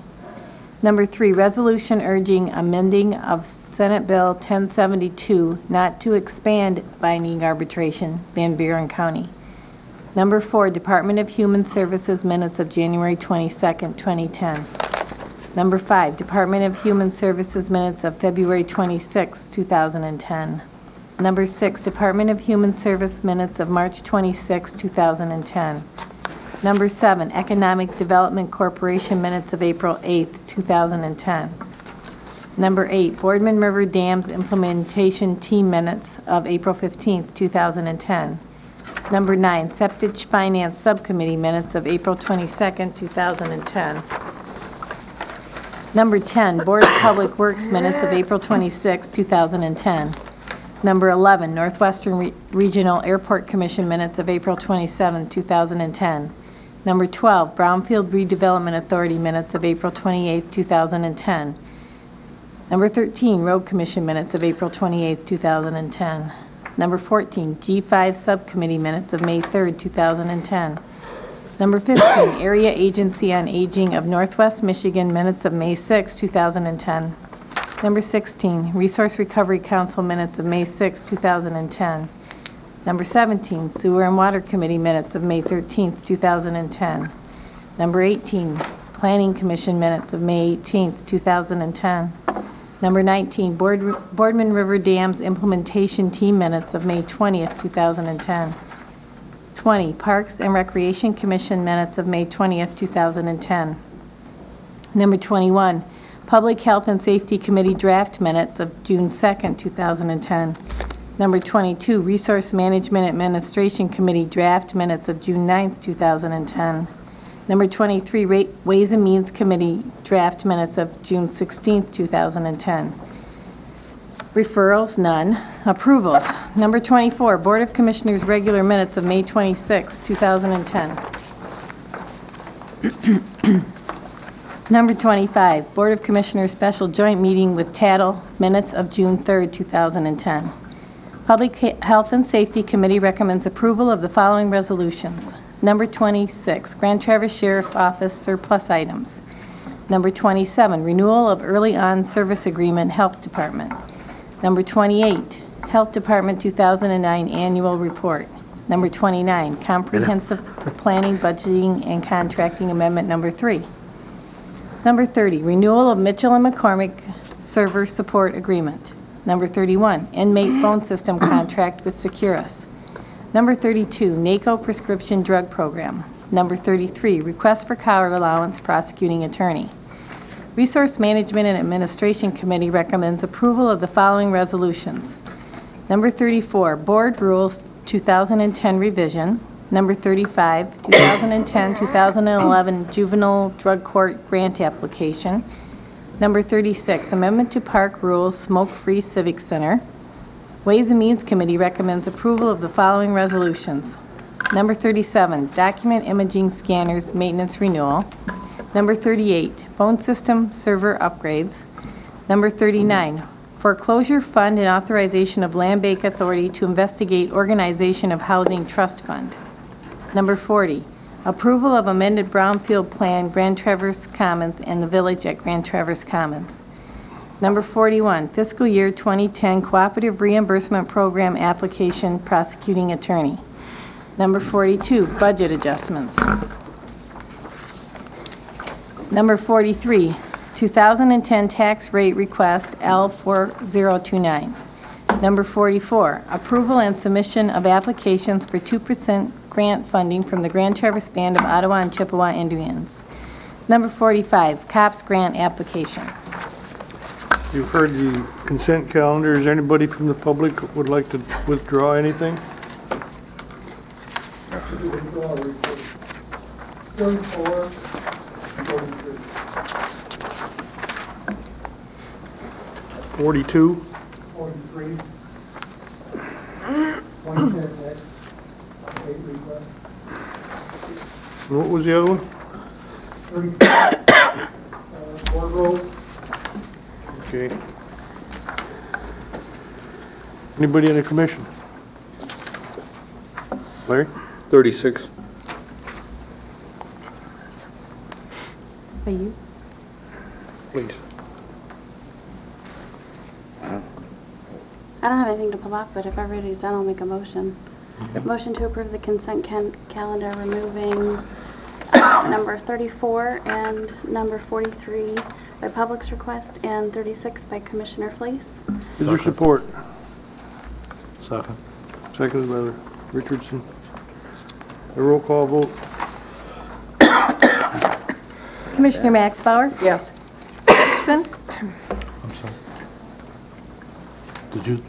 Number 3, resolution urging amending of Senate Bill 1072 not to expand binding arbitration, Van Buren County. Number 4, Department of Human Services minutes of January 22nd, 2010. Number 5, Department of Human Services minutes of February 26, 2010. Number 6, Department of Human Service minutes of March 26, 2010. Number 7, Economic Development Corporation minutes of April 8, 2010. Number 8, Boardman River Dams Implementation Team minutes of April 15, 2010. Number 9, Septic Finance Subcommittee minutes of April 22, 2010. Number 10, Board of Public Works minutes of April 26, 2010. Number 11, Northwestern Regional Airport Commission minutes of April 27, 2010. Number 12, Brownfield Redevelopment Authority minutes of April 28, 2010. Number 13, Road Commission minutes of April 28, 2010. Number 14, G5 Subcommittee minutes of May 3, 2010. Number 15, Area Agency on Aging of Northwest Michigan minutes of May 6, 2010. Number 16, Resource Recovery Council minutes of May 6, 2010. Number 17, Sewer and Water Committee minutes of May 13, 2010. Number 18, Planning Commission minutes of May 18, 2010. Number 19, Boardman River Dams Implementation Team minutes of May 20, 2010. 20, Parks and Recreation Commission minutes of May 20, 2010. Number 21, Public Health and Safety Committee draft minutes of June 2, 2010. Number 22, Resource Management Administration Committee draft minutes of June 9, 2010. Number 23, Ways and Means Committee draft minutes of June 16, 2010. Referrals, none. Approvals. Number 24, Board of Commissioners regular minutes of May 26, 2010. Number 25, Board of Commissioners special joint meeting with Tattle minutes of June 3, 2010. Public Health and Safety Committee recommends approval of the following resolutions. Number 26, Grand Traverse Sheriff Office surplus items. Number 27, renewal of early on service agreement, Health Department. Number 28, Health Department 2009 Annual Report. Number 29, Comprehensive Planning, Budgeting, and Contracting Amendment Number 3. Number 30, renewal of Mitchell and McCormick Server Support Agreement. Number 31, inmate phone system contract with Securus. Number 32, NACO Prescription Drug Program. Number 33, request for car allowance prosecuting attorney. Resource Management and Administration Committee recommends approval of the following resolutions. Number 34, board rules 2010 revision. Number 35, 2010-2011 juvenile drug court grant application. Number 36, amendment to park rules, smoke-free civic center. Ways and Means Committee recommends approval of the following resolutions. Number 37, document imaging scanners maintenance renewal. Number 38, phone system server upgrades. Number 39, foreclosure fund and authorization of Land Bank Authority to investigate organization of housing trust fund. Number 40, approval of amended Brownfield Plan, Grand Traverse Commons and the Village at Grand Traverse Commons. Number 41, fiscal year 2010 Cooperative Reimbursement Program application, prosecuting attorney. Number 42, budget adjustments. Number 43, 2010 tax rate request L4029. Number 44, approval and submission of applications for 2% grant funding from the Grand Traverse Band of Ottawa and Chippewa Indians. Number 45, COPS grant application. You've heard the consent calendar. Is there anybody from the public who would like to withdraw anything? 42. 43. And what was the other one? Ford Road. Okay. Anybody in the commission? Larry? 36. Are you? Please. I don't have anything to pull off, but if everybody's done, I'll make a motion. Motion to approve the consent calendar, removing number 34 and number 43 by public's request and 36 by Commissioner Fleece. Is there support? Second. Seconded by Richardson. A roll call vote. Commissioner Max Bauer? Yes. Richardson? I'm sorry. Did you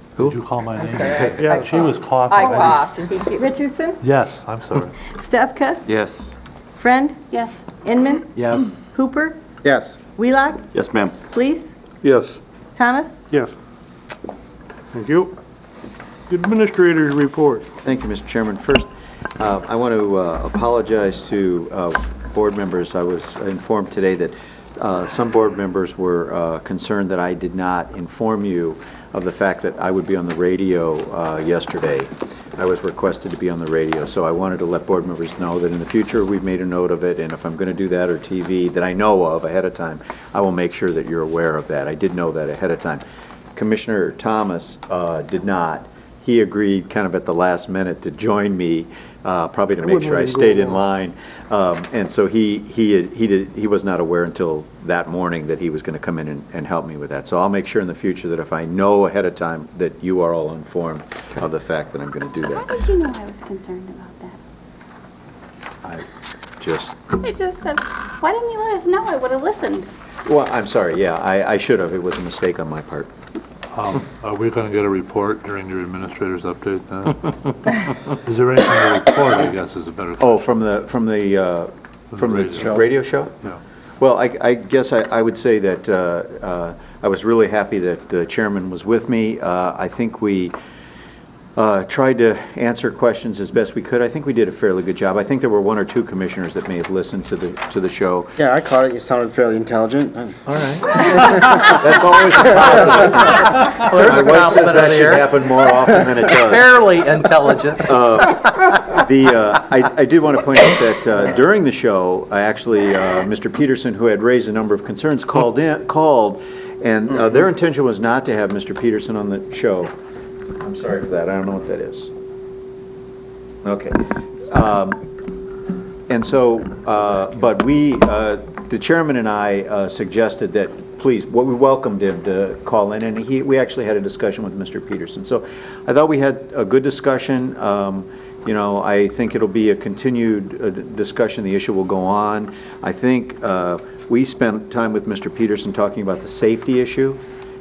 call my name? sorry, Yeah, She was coughing. I coughed, and he Richardson? Yes, I'm sorry. Stefka? Yes. Friend? Yes. Inman? Yes. Hooper? Yes. Wheelock? Yes, ma'am. Fleece? Yes. Thomas? Yes. Thank you. Administrators report. Thank you, Mr. Chairman. First, I want to apologize to board members. I was informed today that some board members were concerned that I did not inform you of the fact that I would be on the radio yesterday. I was requested to be on the radio, so I wanted to let board members know that in the future, we've made a note of it, and if I'm going to do that or TV that I know of ahead of time, I will make sure that you're aware of that. I did know that ahead of time. Commissioner Thomas did not. He agreed kind of at the last minute to join me, probably to make sure I stayed in line. And so he was not aware until that morning that he was going to come in and help me with that. So I'll make sure in the future that if I know ahead of time that you are all informed of the fact that I'm going to do How that. did you know I was concerned about that? I just, I just said, why didn't you let us know? I would have listened. well, I'm sorry, yeah, I should have. It was a mistake on my part. Are we going to get a report during your administrator's update then? Is there anything to report, I guess, is a better question. Oh, from the radio show? Yeah. Well, I guess I would say that I was really happy that the chairman was with me. I think we tried to answer questions as best we could. I think we did a fairly good job. I think there were one or two commissioners that may have listened to the show. Yeah, I caught it. You sounded fairly intelligent. All right. That's always a positive. There's a My wife says compliment that in should here. happen more often than it does. Fairly intelligent. I did want to point out that during the show, Mr. Peterson, who had raised a number of concerns, called, and their intention was not to have Mr. Peterson on the show. I'm sorry for that. I don't know what that is. Okay. And so, but the chairman and I suggested that, please, we welcomed him to call in, and we actually had a discussion with Mr. Peterson. So I thought we had a good discussion. I think it'll be a continued discussion. The issue will go on. I think we spent time with Mr. Peterson talking about the safety issue,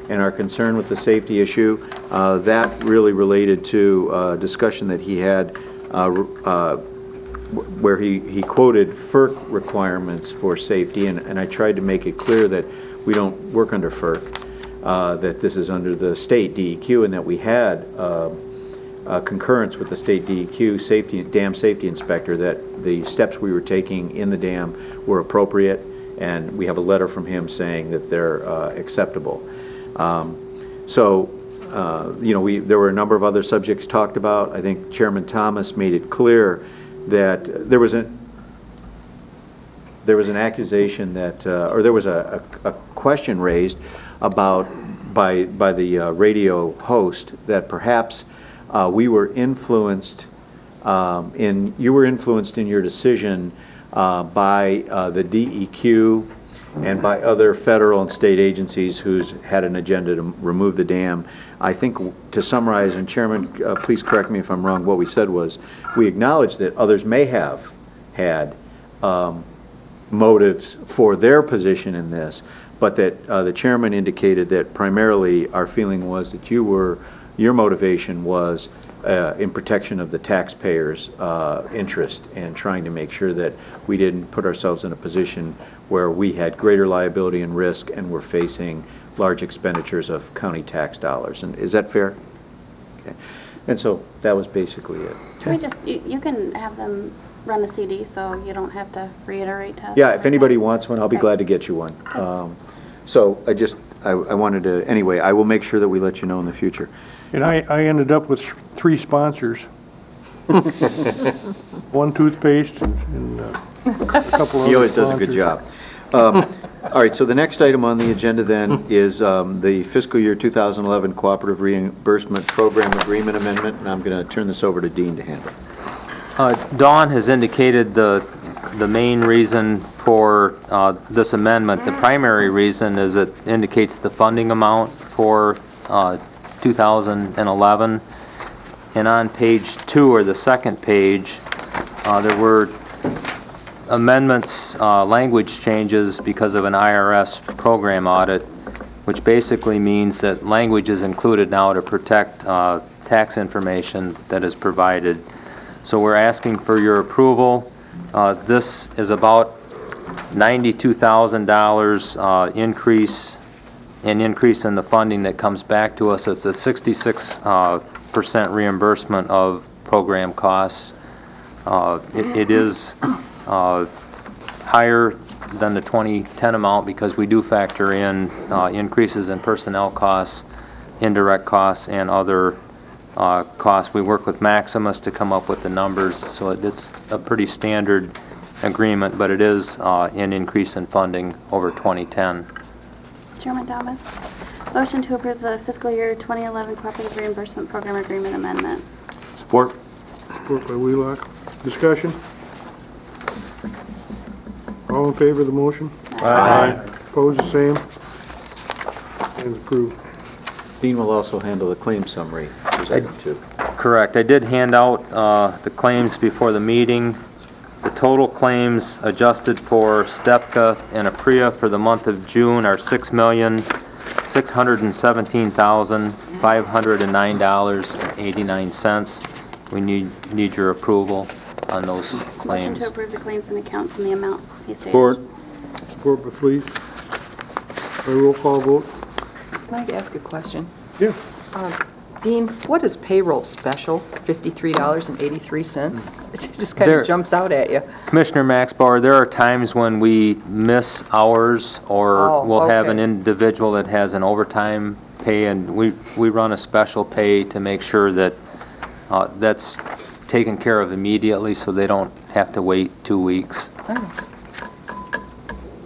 and our concern with the safety issue. That really related to a discussion that he had where he quoted FERC requirements for safety, and I tried to make it clear that we don't work under FERC, that this is under the state DEQ, and that we had concurrence with the state DEQ dam safety inspector that the steps we were taking in the dam were appropriate, and we have a letter from him saying that they're acceptable. There were a number of other subjects talked about. I think Chairman Thomas made it clear that there was an accusation that, or there was a question raised about by the radio host that perhaps we were influenced you were influenced in your decision by the DEQ and by other federal and state agencies who's had an agenda to remove the dam. I think, to summarize, and Chairman, please correct me if I'm wrong, what we said was, we acknowledge that others may have had motives for their position in this, but that the chairman indicated that primarily our feeling was that your motivation was in protection of the taxpayers' interest and trying to make sure that we didn't put ourselves in a position where we had greater liability and risk and were facing large expenditures of county tax dollars. And is that fair? Okay. And so that was basically it. Can we just, you can have them run a CD, so you don't have to reiterate to us? Yeah, if anybody wants one, I'll be glad to get you one. So I wanted to, anyway, I will make sure that we let you know in the future. And I ended up with 3 sponsors. 1 toothpaste and a couple of He always does a good job. All right, so the next item on the agenda then is the fiscal year 2011 Cooperative Reimbursement Program Agreement Amendment, and I'm going to turn this over to Dean to handle. Dawn has indicated the main reason for this amendment. The primary reason is it indicates the funding amount for 2011. And on page 2, or the second page, there were amendments, language changes because of an IRS program audit, which basically means that language is included now to protect tax information that is provided. So we're asking for your approval. This is about $92,000 increase in the funding that comes back to us. It's a 66% reimbursement of program costs. It is higher than the 2010 amount because we do factor in increases in personnel costs, indirect costs, and other costs. We work with Maximus to come up with the numbers, so it's a pretty standard agreement, but it is an increase in funding over 2010. Chairman Thomas, motion to approve the fiscal year 2011 Cooperative Reimbursement Program Agreement Amendment. Support. Support by Wheelock. Discussion? All in favor of the motion? Aye. Opposed, the same? And approved. Dean will also handle the claim summary. Correct. I did hand out the claims before the meeting. The total claims adjusted for STEPCA and APRIA for the month of June are $6,617,509.89. We need your approval on those Motion claims. to approve the claims and accounts in the amount he stated. Support. Support by Fleet. By roll call vote? Can I ask a question? Yeah. Dean, what is payroll special, $53.83? It just kind There- of jumps out at you. Commissioner Maxbauer, there are times when we miss hours or we'll have an individual that has an overtime pay, and we run a special pay to make sure that that's taken care of immediately so they don't have to wait 2 weeks.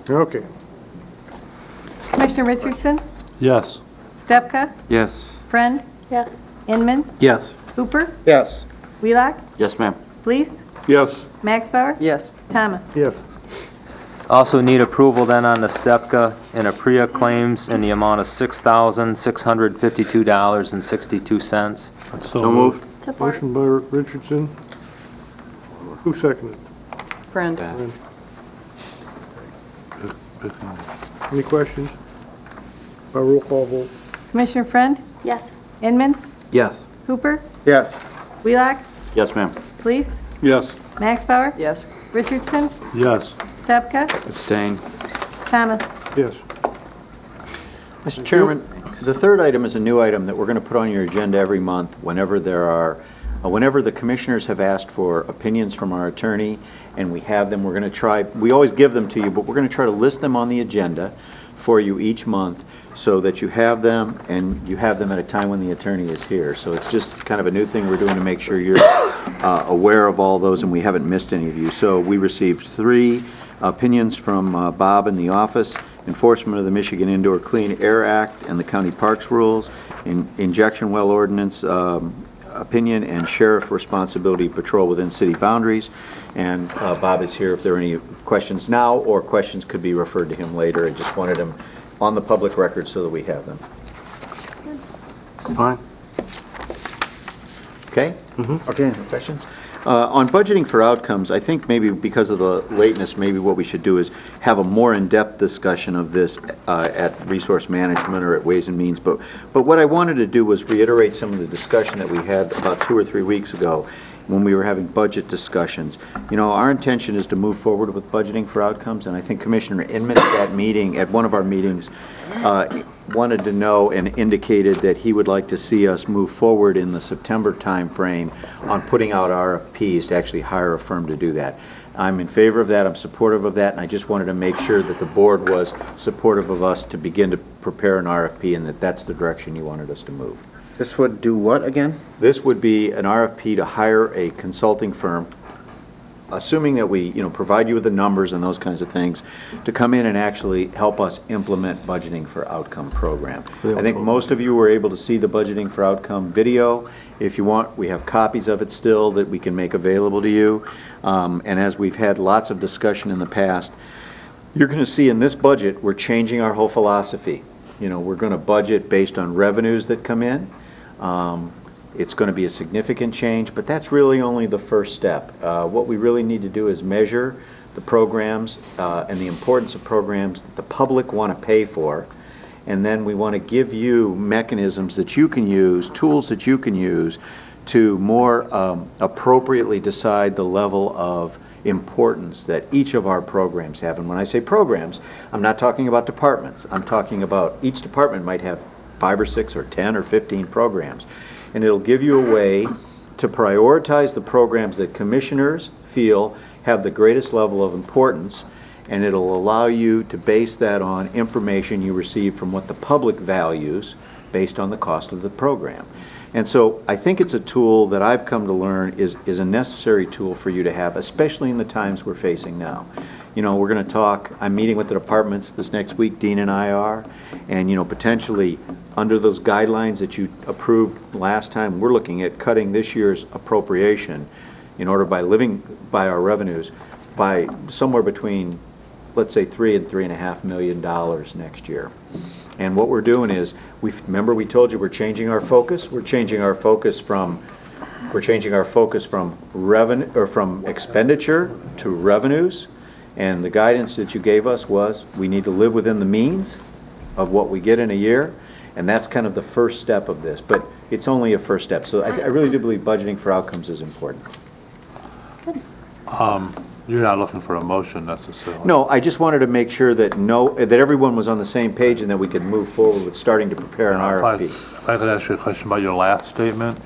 Okay. Commissioner Richardson? Yes. Stepka? Yes. Friend? Yes. Inman? Yes. Hooper? Yes. Wheelock? Yes, ma'am. Fleece? Yes. Maxbauer? Yes. Thomas? Yes. Also need approval then on the STEPCA and APRIA claims in the amount of $6,652.62. So moved. Support. Motion by Richardson. Who seconded? Friend. Any questions? By roll call vote? Commissioner Friend? Yes. Inman? Yes. Hooper? Yes. Wheelock? Yes, ma'am. Police? Yes. Max Bauer? Yes. Richardson? Yes. Stepka? Abstain. Thomas? Yes. Mr. Chairman, the third item is a new item that we're going to put on your agenda every month whenever whenever the commissioners have asked for opinions from our attorney, and we have them, we always give them to you, but we're going to try to list them on the agenda for you each month so that you have them, and you have them at a time when the attorney is here. So it's just kind of a new thing we're doing to make sure you're aware of all those and we haven't missed any of you. So we received 3 opinions from Bob in the office: enforcement of the Michigan Indoor Clean Air Act and the county parks rules, injection well ordinance opinion, and sheriff responsibility patrol within city boundaries. And Bob is here if there are any questions now, or questions could be referred to him later. I just wanted him on the public record so that we have them. Fine. Okay? Okay, no questions? On budgeting for outcomes, I think maybe because of the lateness, maybe what we should do is have a more in-depth discussion of this at Resource Management or at Ways and Means. But what I wanted to do was reiterate some of the discussion that we had about 2 or 3 weeks ago when we were having budget discussions. You know, our intention is to move forward with budgeting for outcomes, and I think Commissioner Inman at one of our meetings, wanted to know and indicated that he would like to see us move forward in the September timeframe on putting out RFPs to actually hire a firm to do that. I'm in favor of that, I'm supportive of that, and I just wanted to make sure that the board was supportive of us to begin to prepare an RFP, and that that's the direction you wanted us to move. This would do what again? This would be an RFP to hire a consulting firm, assuming that we, provide you with the numbers and those kinds of things, to come in and actually help us implement budgeting for outcome program. I think most of you were able to see the budgeting for outcome video. If you want, we have copies of it still that we can make available to you. And as we've had lots of discussion in the past, you're going to see in this budget, we're changing our whole philosophy. We're going to budget based on revenues that come in. It's going to be a significant change, but that's really only the first step. What we really need to do is measure the programs and the importance of programs that the public want to pay for, and then we want to give you mechanisms that you can use, tools that you can use to more appropriately decide the level of importance that each of our programs have. And when I say programs, I'm not talking about departments. I'm talking about each department might have 5 or 6 or 10 or 15 programs. And it'll give you a way to prioritize the programs that commissioners feel have the greatest level of importance, and it'll allow you to base that on information you receive from what the public values based on the cost of the program. And so I think it's a tool that I've come to learn is a necessary tool for you to have, especially in the times we're facing now. We're going to talk, I'm meeting with the departments this next week, Dean and I are, and potentially under those guidelines that you approved last time, we're looking at cutting this year's appropriation in order by living by our revenues by somewhere between, let's say, $3 and $3.5 million next year. And what we're doing is, remember we told you we're changing our focus? We're changing our focus from revenue, or from expenditure to revenues. And the guidance that you gave us was we need to live within the means of what we get in a year. And that's kind of the first step of this, but it's only a first step. So I really do believe budgeting for outcomes is important. You're not looking for a motion necessarily. No, I just wanted to make sure that everyone was on the same page and that we could move forward with starting to prepare an RFP. If I could ask you a question about your last statement.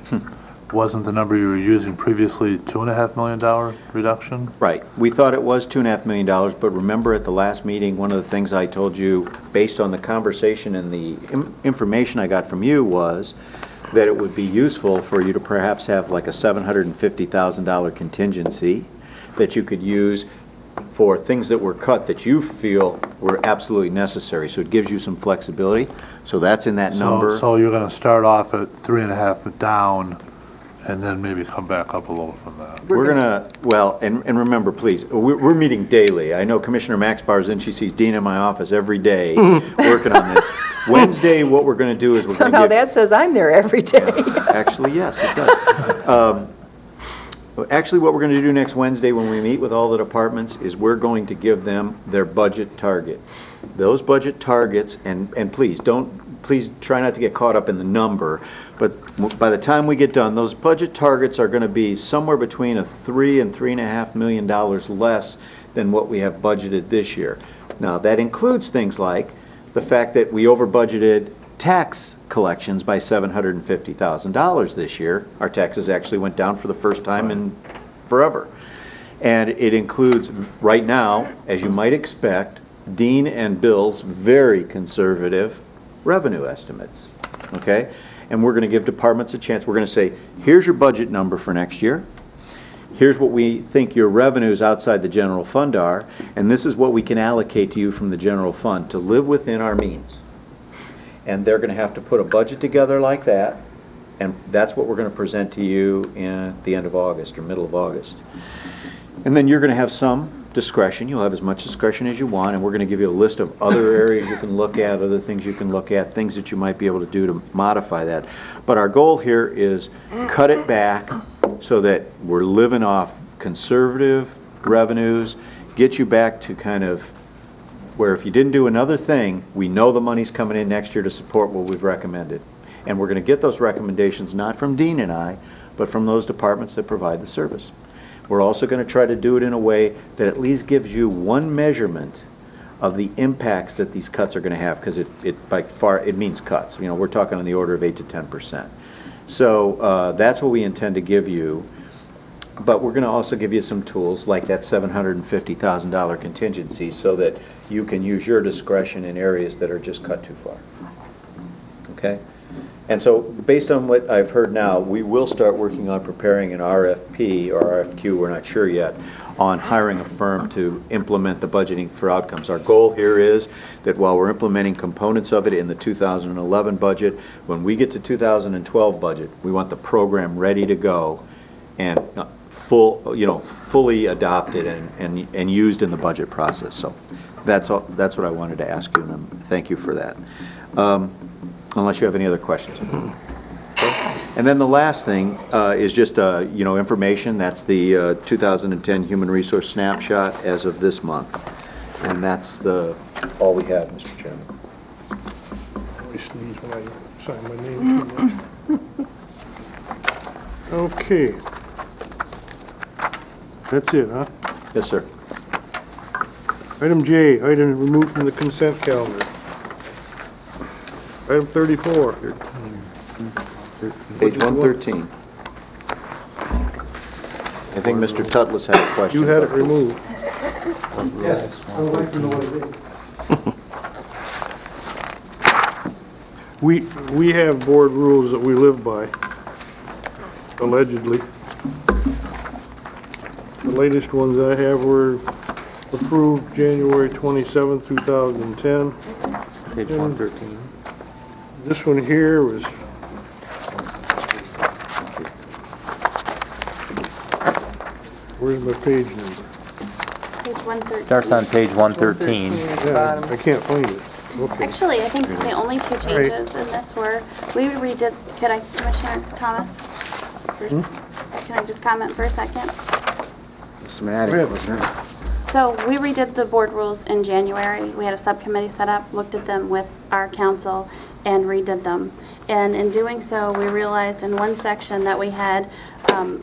Wasn't the number you were using previously $2.5 million reduction? Right. We thought it was $2.5 million, but remember at the last meeting, one of the things I told you, based on the conversation and the information I got from you, was that it would be useful for you to perhaps have like a $750,000 contingency that you could use for things that were cut that you feel were absolutely necessary. So it gives you some flexibility. So that's in that number. So you're going to start off at 3.5 but down, and then maybe come back up a little from that. We're going to, and remember, please, we're meeting daily. I know Commissioner Max Bauer's in. She sees Dean in my office every day working on this. Wednesday, what we're going to do is we're going to Somehow that says I'm there every day. Actually, yes, it does. Actually, what we're going to do next Wednesday when we meet with all the departments is we're going to give them their budget target. Those budget targets, and please don't please try not to get caught up in the number, but by the time we get done, those budget targets are going to be somewhere between $3 and $3.5 million less than what we have budgeted this year. Now, that includes things like the fact that we over budgeted tax collections by $750,000 this year. Our taxes actually went down for the first time in forever. And it includes, right now, as you might expect, Dean and Bill's very conservative revenue estimates, okay? And we're going to give departments a chance. We're going to say, here's your budget number for next year. Here's what we think your revenues outside the general fund are, and this is what we can allocate to you from the general fund to live within our means. And they're going to have to put a budget together like that, and that's what we're going to present to you in the end of August or middle of August. And then you're going to have some discretion. You'll have as much discretion as you want, and we're going to give you a list of other areas you can look at, other things you can look at, things that you might be able to do to modify that. But our goal here is cut it back so that we're living off conservative revenues, get you back to kind of where if you didn't do another thing, we know the money's coming in next year to support what we've recommended. And we're going to get those recommendations not from Dean and I, but from those departments that provide the service. We're also going to try to do it in a way that at least gives you one measurement of the impacts that these cuts are going to have, because by far it means cuts. You know, we're talking on the order of 8 to 10%. So that's what we intend to give you. But we're going to also give you some tools like that $750,000 contingency so that you can use your discretion in areas that are just cut too far. Okay? And so based on what I've heard now, we will start working on preparing an RFP or RFQ, we're not sure yet, on hiring a firm to implement the budgeting for outcomes. Our goal here is that while we're implementing components of it in the 2011 budget, when we get to 2012 budget, we want the program ready to go and fully adopted and used in the budget process. So that's what I wanted to ask you, and thank you for that. Unless you have any other questions. And then the last thing is just information. That's the 2010 Human Resource Snapshot as of this month. And that's all we have, Mr. Chairman. I sneeze when I sign my name too much. Okay. That's it, huh? Yes, sir. Item J, item removed from the consent calendar. Item 34. Page 113. I think Mr. Tutlis had a question. You had it removed. Yes, I would like to know what it is. We have board rules that we live by, allegedly. The latest ones I have were approved January 27th, 2010. Page 113. This one here was, where's my page number? Page 113. Starts on page 113. Yeah, I can't find it. Okay. Actually, I think the only two changes in this were, we redid, could I, Commissioner Thomas? First, can I just comment for a second? Semantic, wasn't it? So we redid the board rules in January. We had a subcommittee set up, looked at them with our council, and redid them. And in doing so, we realized in one section that we had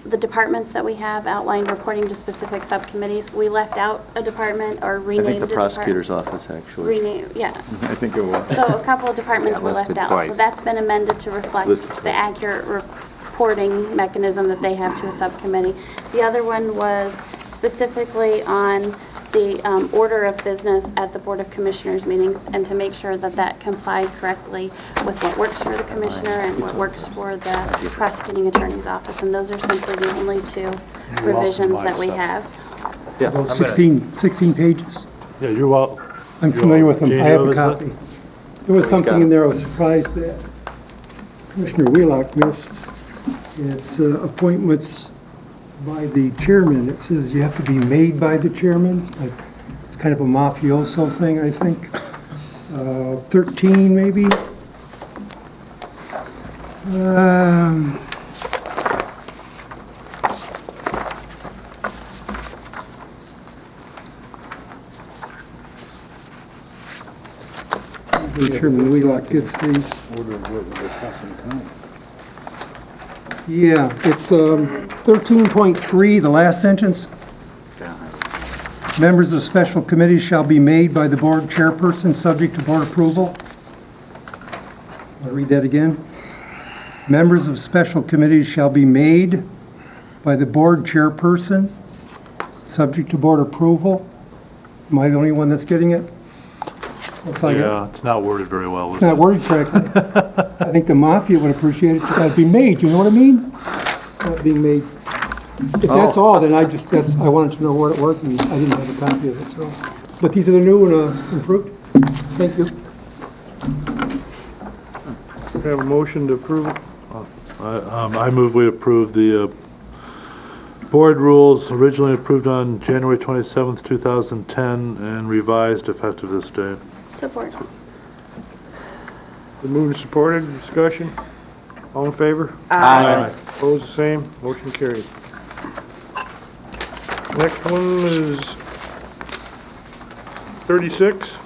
the departments that we have outlined reporting to specific subcommittees. We left out a department or renamed a I think the prosecutor's office, actually. Yeah. I think it was. So a couple of departments were left listed out. twice. So that's been amended to reflect Listed the twice. accurate reporting mechanism that they have to a subcommittee. The other one was specifically on the order of business at the Board of Commissioners meetings, and to make sure that that complied correctly with what works for the commissioner and what works for the prosecuting attorney's office. And those are simply the only two revisions that we have. Yeah. About 16 pages. Yeah, you're welcome. I'm familiar with them. I have a copy. There was He's got something in it. there I was surprised that Commissioner Wheelock missed. It's appointments by the chairman. It says you have to be made by the chairman. It's kind of a mafioso thing, I think. 13, maybe. Chairman Wheelock gets these. Yeah, it's 13.3, the last sentence. Members of special committees shall be made by the board chairperson, subject to board approval. I'll read that again. Members of special committees shall be made by the board chairperson, subject to board approval. Am I the only one that's getting it? Looks like it. Yeah, it's not worded very well. It's not worded correctly. I think the mafia would appreciate it. It has to be made, you know what I mean? It's not being made. If that's all, then I wanted to know what it was, and I didn't have a copy of it, so. But these are the new and improved. Thank you. We have a motion to approve it. I move we approve the board rules originally approved on January 27th, 2010, and revised effective this day. Support. The moved and supported, discussion. All in favor? Aye. Opposed, the same. Motion carried. Next one is 36.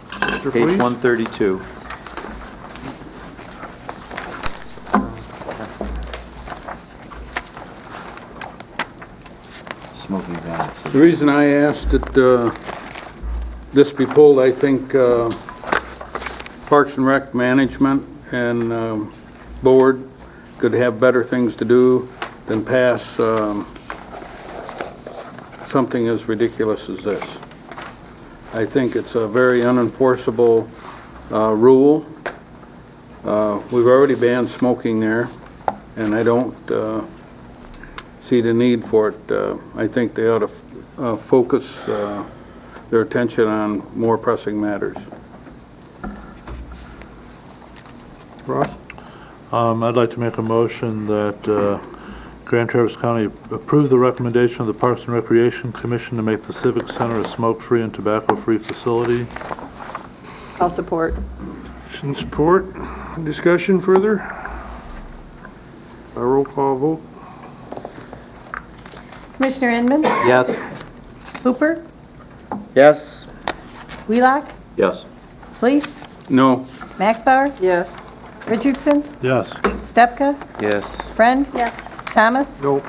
Mr. Page Fleece. 132. Smoky Valley. The reason I asked that this be pulled, I think Parks and Rec management and board could have better things to do than pass something as ridiculous as this. I think it's a very unenforceable rule. We've already banned smoking there, and I don't see the need for it. I think they ought to focus their attention on more pressing matters. Ross? I'd like to make a motion that Grand Traverse County approve the recommendation of the Parks and Recreation Commission to make the Civic Center a smoke-free and tobacco-free facility. I'll support. Some support. Discussion further? A roll call vote. Commissioner Inman? Yes. Hooper? Yes. Wheelock? Yes. Fleece? No. Max Bauer? Yes. Richardson? Yes. Stepka? Yes. Friend? Yes. Thomas? No.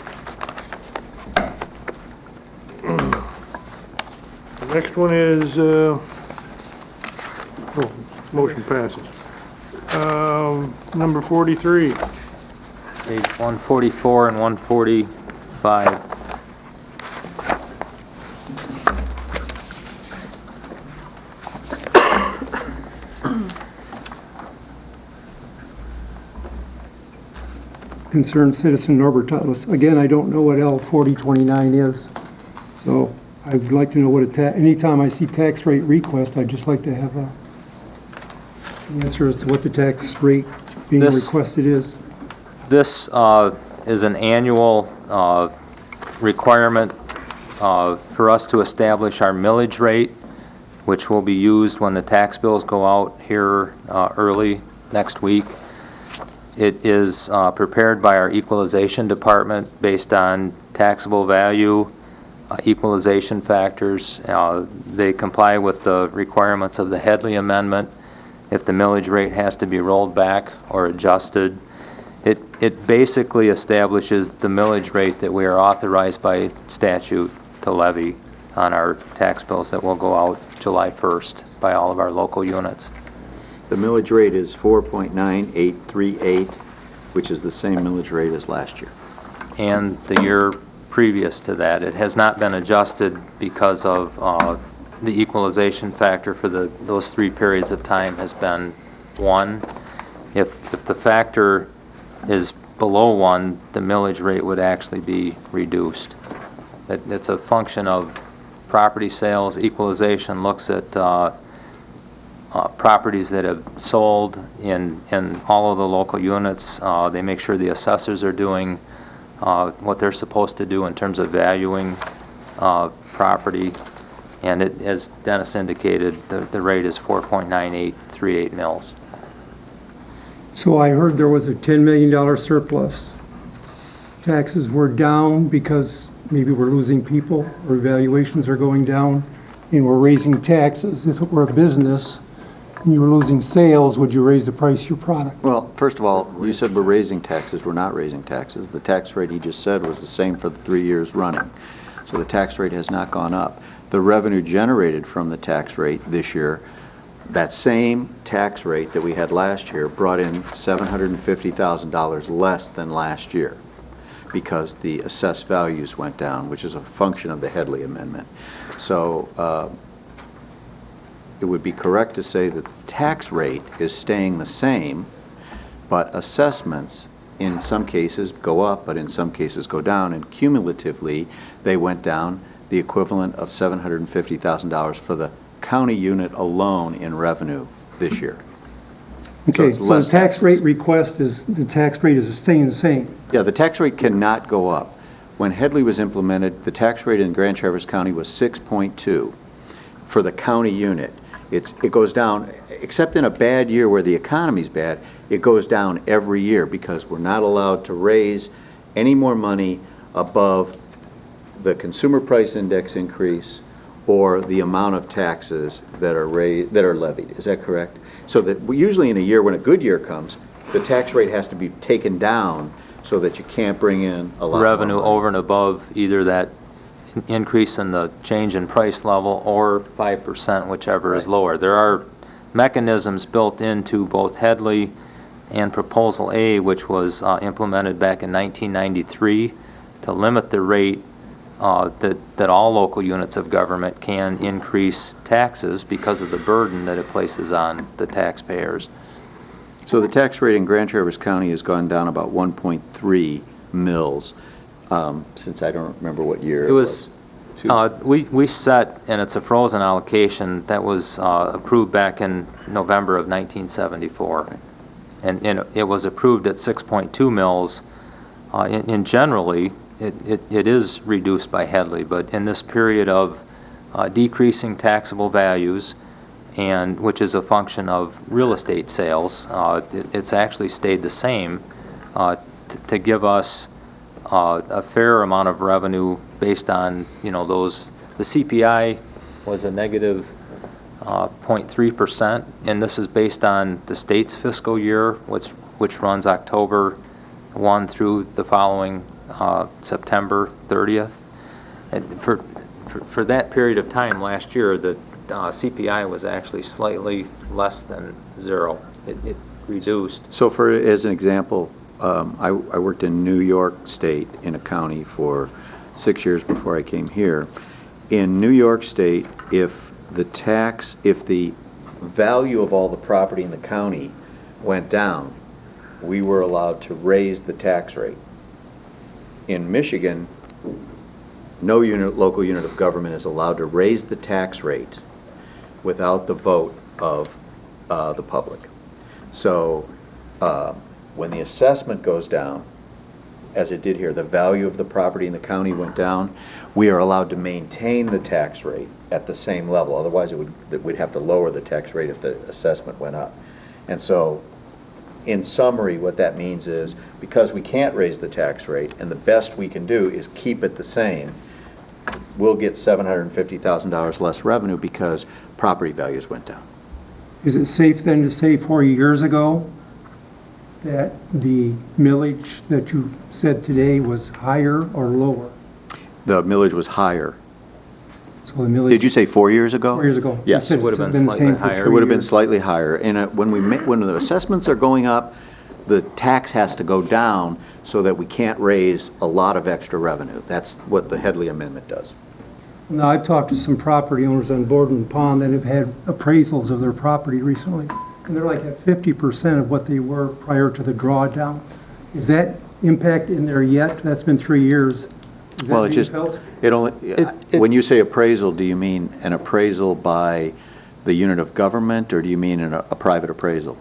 The next one is, motion passes. Number 43. Page 144 and 145. Concerned citizen Norbert Tutlis. Again, I don't know what L 4029 is, so I would like to know what anytime I see tax rate request, I'd just like to have an answer as to what the tax rate being requested is. This is an annual requirement for us to establish our millage rate, which will be used when the tax bills go out here early next week. It is prepared by our equalization department based on taxable value, equalization factors. They comply with the requirements of the Headley Amendment if the millage rate has to be rolled back or adjusted. It basically establishes the millage rate that we are authorized by statute to levy on our tax bills that will go out July 1st by all of our local units. The millage rate is 4.9838, which is the same millage rate as last year. And the year previous to that, it has not been adjusted because of the equalization factor for those 3 periods of time has been 1. If the factor is below 1, the millage rate would actually be reduced. It's a function of property sales. Equalization looks at properties that have sold in all of the local units. They make sure the assessors are doing what they're supposed to do in terms of valuing property. And as Dennis indicated, the rate is 4.9838 mils. So I heard there was a $10 million surplus. Taxes were down because maybe we're losing people or valuations are going down and we're raising taxes. If it were a business, and you were losing sales, would you raise the price of your product? Well, first of all, you said we're raising taxes. We're not raising taxes. The tax rate he just said was the same for the 3 years running. So the tax rate has not gone up. The revenue generated from the tax rate this year, that same tax rate that we had last year, brought in $750,000 less than last year because the assessed values went down, which is a function of the Headley Amendment. So it would be correct to say that the tax rate is staying the same, but assessments in some cases go up, but in some cases go down, and cumulatively they went down the equivalent of $750,000 for the county unit alone in revenue this year. Okay, it's so less the tax taxes. rate request is, the tax rate is staying the same. Yeah, the tax rate cannot go up. When Headley was implemented, the tax rate in Grand Traverse County was 6.2 for the county unit. It goes down, except in a bad year where the economy's bad, it goes down every year because we're not allowed to raise any more money above the consumer price index increase or the amount of taxes that are levied. Is that correct? So that usually in a year, when a good year comes, the tax rate has to be taken down so that you can't bring in a lot revenue more money. over and above either that increase in the change in price level or 5%, whichever is lower. There are mechanisms built into both Headley and Proposal A, which was implemented back in 1993, to limit the rate that all local units of government can increase taxes because of the burden that it places on the taxpayers. So the tax rate in Grand Traverse County has gone down about 1.3 mils since I don't remember what year it was. We set, and it's a frozen allocation that was approved back in November of 1974. And it was approved at 6.2 mils. Generally, it is reduced by Headley, but in this period of decreasing taxable values, and which is a function of real estate sales, it's actually stayed the same to give us a fair amount of revenue based on, those. The CPI was a negative 0.3%, and this is based on the state's fiscal year, which runs October 1 through the following September 30th. And for that period of time last year, the CPI was actually slightly less than zero. It reduced. So as an example, I worked in New York State in a county for 6 years before I came here. In New York State, if the value of all the property in the county went down, we were allowed to raise the tax rate. In Michigan, no local unit of government is allowed to raise the tax rate without the vote of the public. So when the assessment goes down, as it did here, the value of the property in the county went down, we are allowed to maintain the tax rate at the same level. Otherwise, we'd have to lower the tax rate if the assessment went up. And so, in summary, what that means is, because we can't raise the tax rate, and the best we can do is keep it the same, we'll get $750,000 less revenue because property values went down. Is it safe then to say 4 years ago that the millage that you said today was higher or lower? The millage was higher. So the millage. Did you say 4 years ago? 4 years ago. Yes. You said It would have it's been the slightly same for higher. 3 It would have been years. slightly higher. And when the assessments are going up, the tax has to go down so that we can't raise a lot of extra revenue. That's what the Headley Amendment does. Now, I've talked to some property owners on Borden Pond that have had appraisals of their property recently, and they're like at 50% of what they were prior to the drawdown. Is that impact in there yet? That's been 3 years. Is Well, that it being just, felt? when you say appraisal, do you mean an appraisal by the unit of government, or do you mean a private appraisal?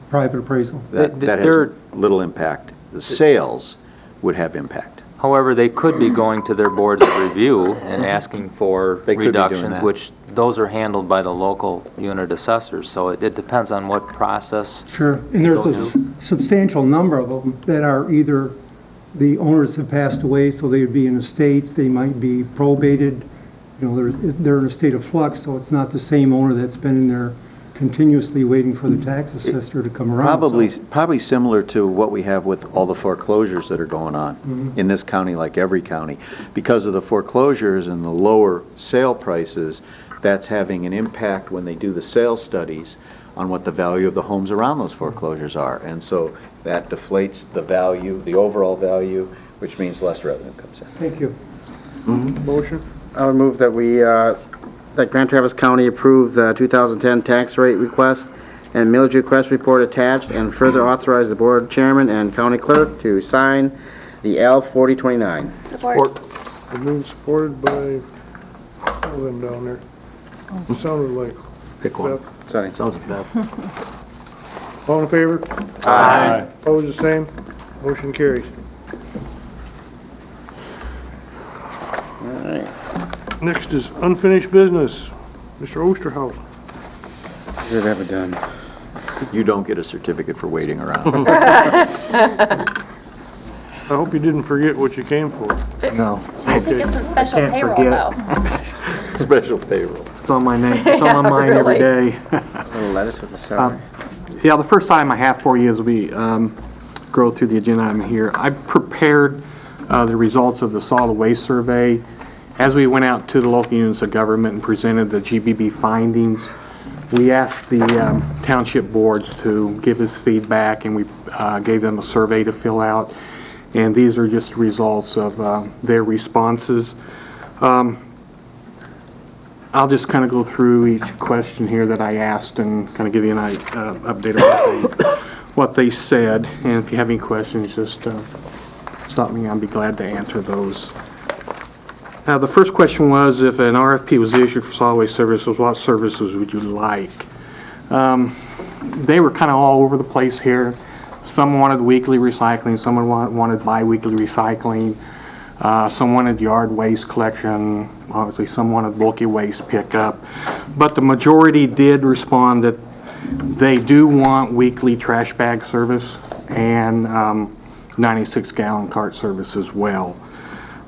Private appraisal. That has little impact. The sales would have impact. However, they could be going to their boards of review and asking for They could be doing reductions, that. which those are handled by the local unit assessors. So it depends on what process. Sure, and there's a Go substantial number of them that are either the owners have passed away, so they would be in estates, they might be probated, they're in a state of flux, so it's not the same owner that's been in there continuously waiting for the tax assessor to come around. Probably similar to what we have with all the foreclosures that are going on Mhm. in this county, like every county. Because of the foreclosures and the lower sale prices, that's having an impact when they do the sales studies on what the value of the homes around those foreclosures are. And so that deflates the value, the overall value, which means less revenue comes in. Thank you. Motion? I would move that we, that Grand Traverse County approve the 2010 tax rate request and millage request report attached, and further authorize the board chairman and county clerk to sign the L 4029. Support. Been moved, supported by all of them down there. Sounded like. Pick one. Beth. Sorry. All in favor? Aye. Opposed, the same? Motion carries. All right. Next is unfinished business. Mr. Osterhouse. Should have it done. You don't get a certificate for waiting around. I hope you didn't forget what you came for. No. You should get some special Can't payroll, forget. though. Special payroll. It's on my name, it's on my mind every Really? day. A little lettuce with the celery. Yeah, the first item I have for you as we go through the agenda item here, I've prepared the results of the solid waste survey. As we went out to the local units of government and presented the GBB findings, we asked the township boards to give us feedback, and we gave them a survey to fill out. And these are just results of their responses. I'll just kind of go through each question here that I asked and kind of give you an update on what they said. And if you have any questions, just stop me. I'll be glad to answer those. The first question was, if an RFP was issued for solid waste services, what services would you like? They were kind of all over the place here. Some wanted weekly recycling, some wanted bi-weekly recycling. Some wanted yard waste collection, obviously some wanted bulky waste pickup. But the majority did respond that they do want weekly trash bag service and 96-gallon cart service as well.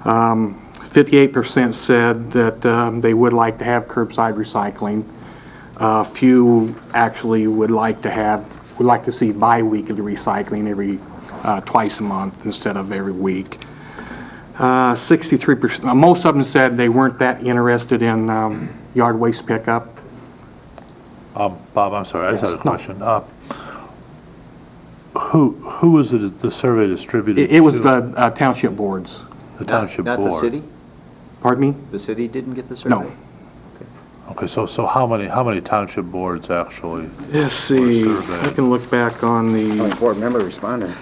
58% said that they would like to have curbside recycling. Few actually would like to see bi-weekly recycling every twice a month instead of every week. 63%, most of them said they weren't that interested in yard waste pickup. Bob, I'm sorry, I just had a No. question. Who was it the survey distributed to? It was the township boards. The township board? Not the city? Pardon me? The city didn't get the survey? No. Okay, so how many township boards actually? Let's see, I can look back on How many the, board member responded?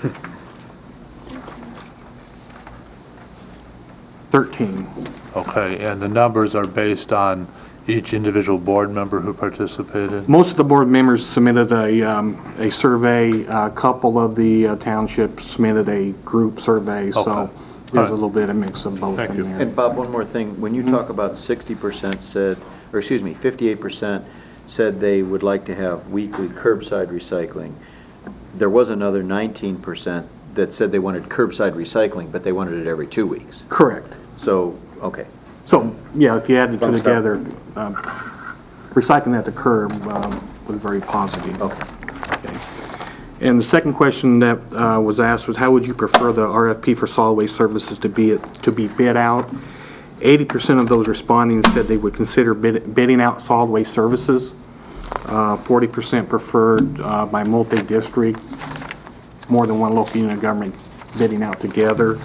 13. Okay, and the numbers are based on each individual board member who participated? Most of the board members submitted a survey. A couple of the townships submitted a group survey, so Okay. there's a little bit of mix of both Thank in you. there. And Bob, one more thing. When you talk about 60% said, or excuse me, 58% said they would like to have weekly curbside recycling, there was another 19% that said they wanted curbside recycling, but they wanted it every 2 weeks. Correct. So, okay. So, yeah, if you add the two Bunched up. together, recycling at the curb was very positive. Okay. And the second question that was asked was, how would you prefer the RFP for solid waste services to be bid out? 80% of those responding said they would consider bidding out solid waste services. 40% preferred by multi-district, more than one local unit of government bidding out together.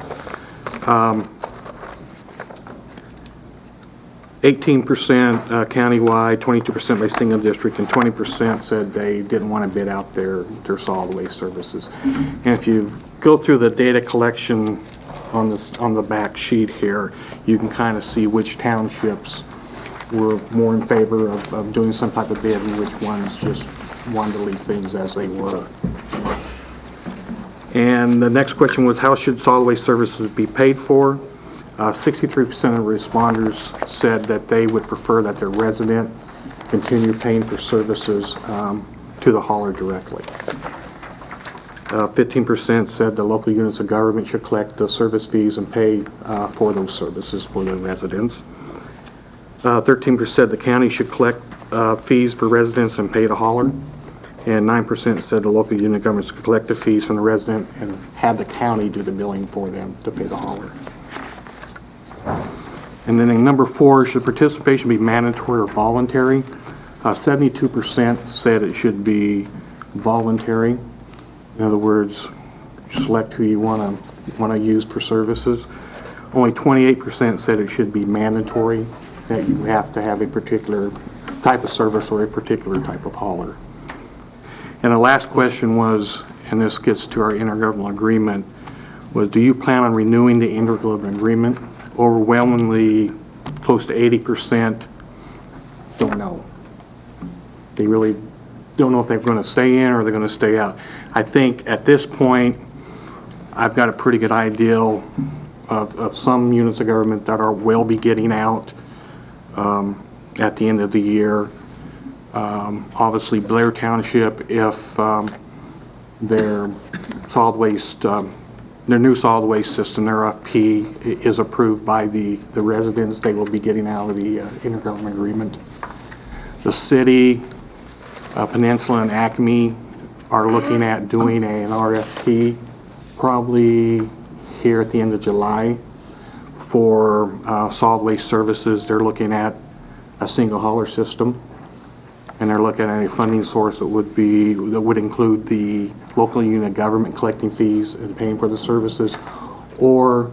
18% countywide, 22% by single district, and 20% said they didn't want to bid out their solid waste services. And if you go through the data collection on the back sheet here, you can kind of see which townships were more in favor of doing some type of bid and which ones just wanted to leave things as they were. And the next question was, how should solid waste services be paid for? 63% of responders said that they would prefer that their resident continue paying for services to the hauler directly. 15% said the local units of government should collect the service fees and pay for those services for the residents. 13% the county should collect fees for residents and pay the hauler. And 9% said the local unit governments could collect the fees from the resident and have the county do the billing for them to pay the hauler. And then in number 4, should participation be mandatory or voluntary? 72% said it should be voluntary. In other words, select who you want to use for services. Only 28% said it should be mandatory, that you have to have a particular type of service or a particular type of hauler. And the last question was, and this gets to our intergovernmental agreement, was do you plan on renewing the intergovernmental agreement? Overwhelmingly, close to 80% don't know. They really don't know if they're going to stay in or they're going to stay out. I think at this point, I've got a pretty good idea of some units of government that will be getting out at the end of the year. Obviously, Blair Township, if their solid waste, their new solid waste system, their RFP, is approved by the residents, they will be getting out of the intergovernmental agreement. The city, Peninsula and Acme are looking at doing an RFP probably here at the end of July for solid waste services. They're looking at a single hauler system, and they're looking at a funding source that would include the local unit government collecting fees and paying for the services, or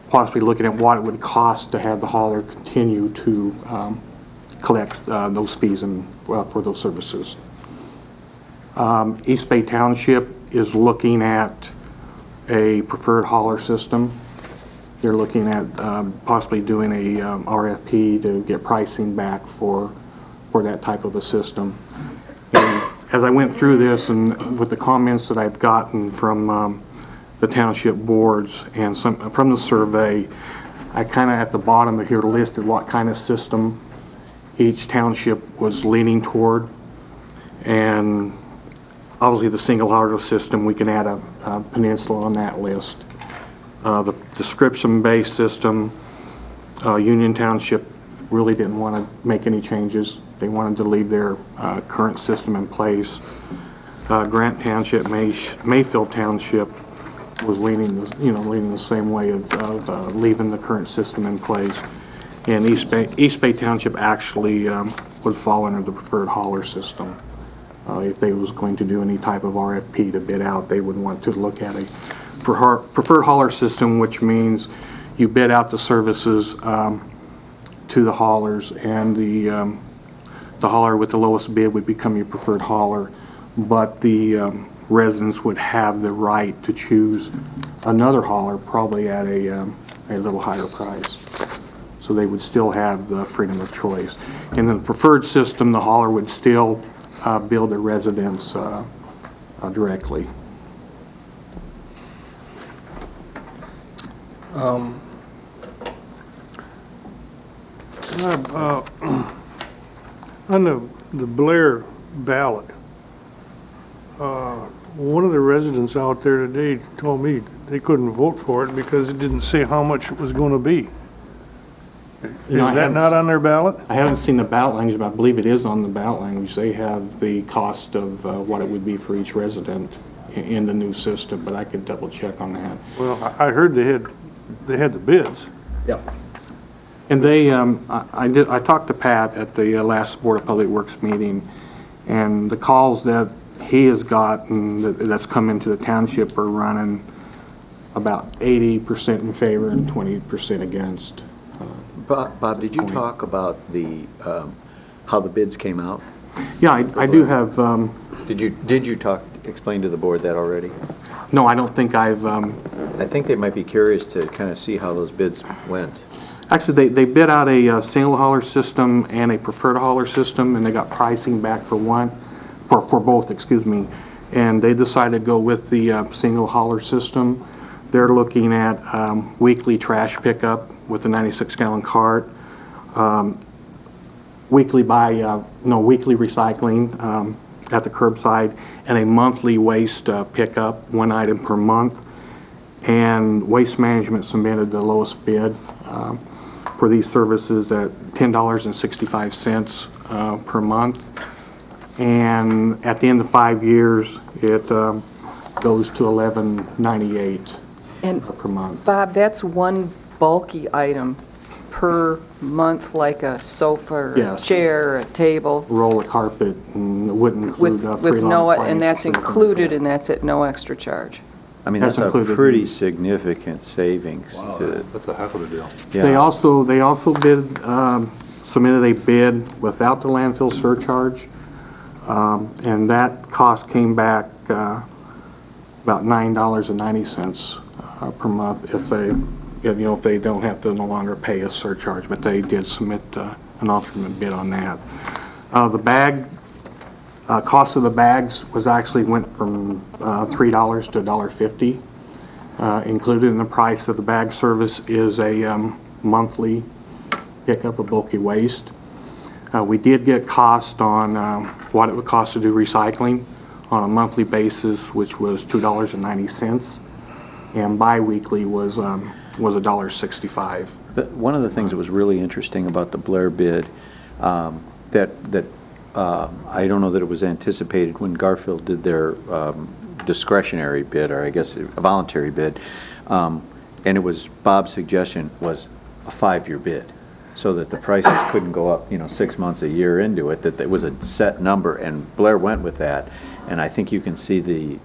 possibly looking at what it would cost to have the hauler continue to collect those fees and for those services. East Bay Township is looking at a preferred hauler system. They're looking at possibly doing a RFP to get pricing back for that type of a system. And as I went through this and with the comments that I've gotten from the township boards and from the survey, I kind of at the bottom of here listed what kind of system each township was leaning toward. And obviously the single hauler system, we can add a Peninsula on that list. The description-based system, Union Township really didn't want to make any changes. They wanted to leave their current system in place. Grant Township, Mayfield Township was leaning the same way of leaving the current system in place. And East Bay Township actually would fall under the preferred hauler system. If they was going to do any type of RFP to bid out, they would want to look at a preferred hauler system, which means you bid out the services to the haulers, and the hauler with the lowest bid would become your preferred hauler, but the residents would have the right to choose another hauler, probably at a little higher price. So they would still have the freedom of choice. In the preferred system, the hauler would still bill the residents directly. On the Blair ballot, one of the residents out there today told me they couldn't vote for it because it didn't say how much it was going to be. Is that not on their ballot? I haven't seen the ballot language, but I believe it is on the ballot language. They have the cost of what it would be for each resident in the new system, but I could double check on that. Well, I heard they had the bids. Yeah. And they, I talked to Pat at the last Board of Public Works meeting, and the calls that he has gotten that's come into the township are running about 80% in favor and 20% against. Bob, did you talk about how the bids came out? Yeah, I do have. Did you explain to the board that already? No, I don't think I've. I think they might be curious to kind of see how those bids went. Actually, they bid out a single hauler system and a preferred hauler system, and they got pricing back for both, excuse me. And they decided to go with the single hauler system. They're looking at weekly trash pickup with a 96-gallon cart, weekly recycling at the curbside, and a monthly waste pickup, 1 item per month. And Waste Management submitted the lowest bid. for these services at $10.65 per month. And at the end of 5 years, it goes to $11.98 And per month. Bob, that's one bulky item per month, like a sofa or a Yes. chair or a table? Roll of carpet, and it wouldn't include With no, freon and that's appliances. included, and that's at no extra charge? I mean, That's that's a included. pretty significant savings. Wow, to- that's a heck of a deal. Yeah. They also submitted a bid without the landfill surcharge, and that cost came back about $9.90 per month if they don't have to no longer pay a surcharge, but they did submit an alternate bid on that. The bag, cost of the bags went from $3 to $1.50. Included in the price of the bag service is a monthly pickup of bulky waste. We did get cost on what it would cost to do recycling on a monthly basis, which was $2.90, and biweekly was $1.65. But one of the things that was really interesting about the Blair bid, that I don't know that it was anticipated when Garfield did their discretionary bid, or I guess a voluntary bid, and it was, Bob's suggestion was a 5-year bid, so that the prices couldn't go up, 6 months, a year into it, that it was a set number, and Blair went with that. And I think you can see the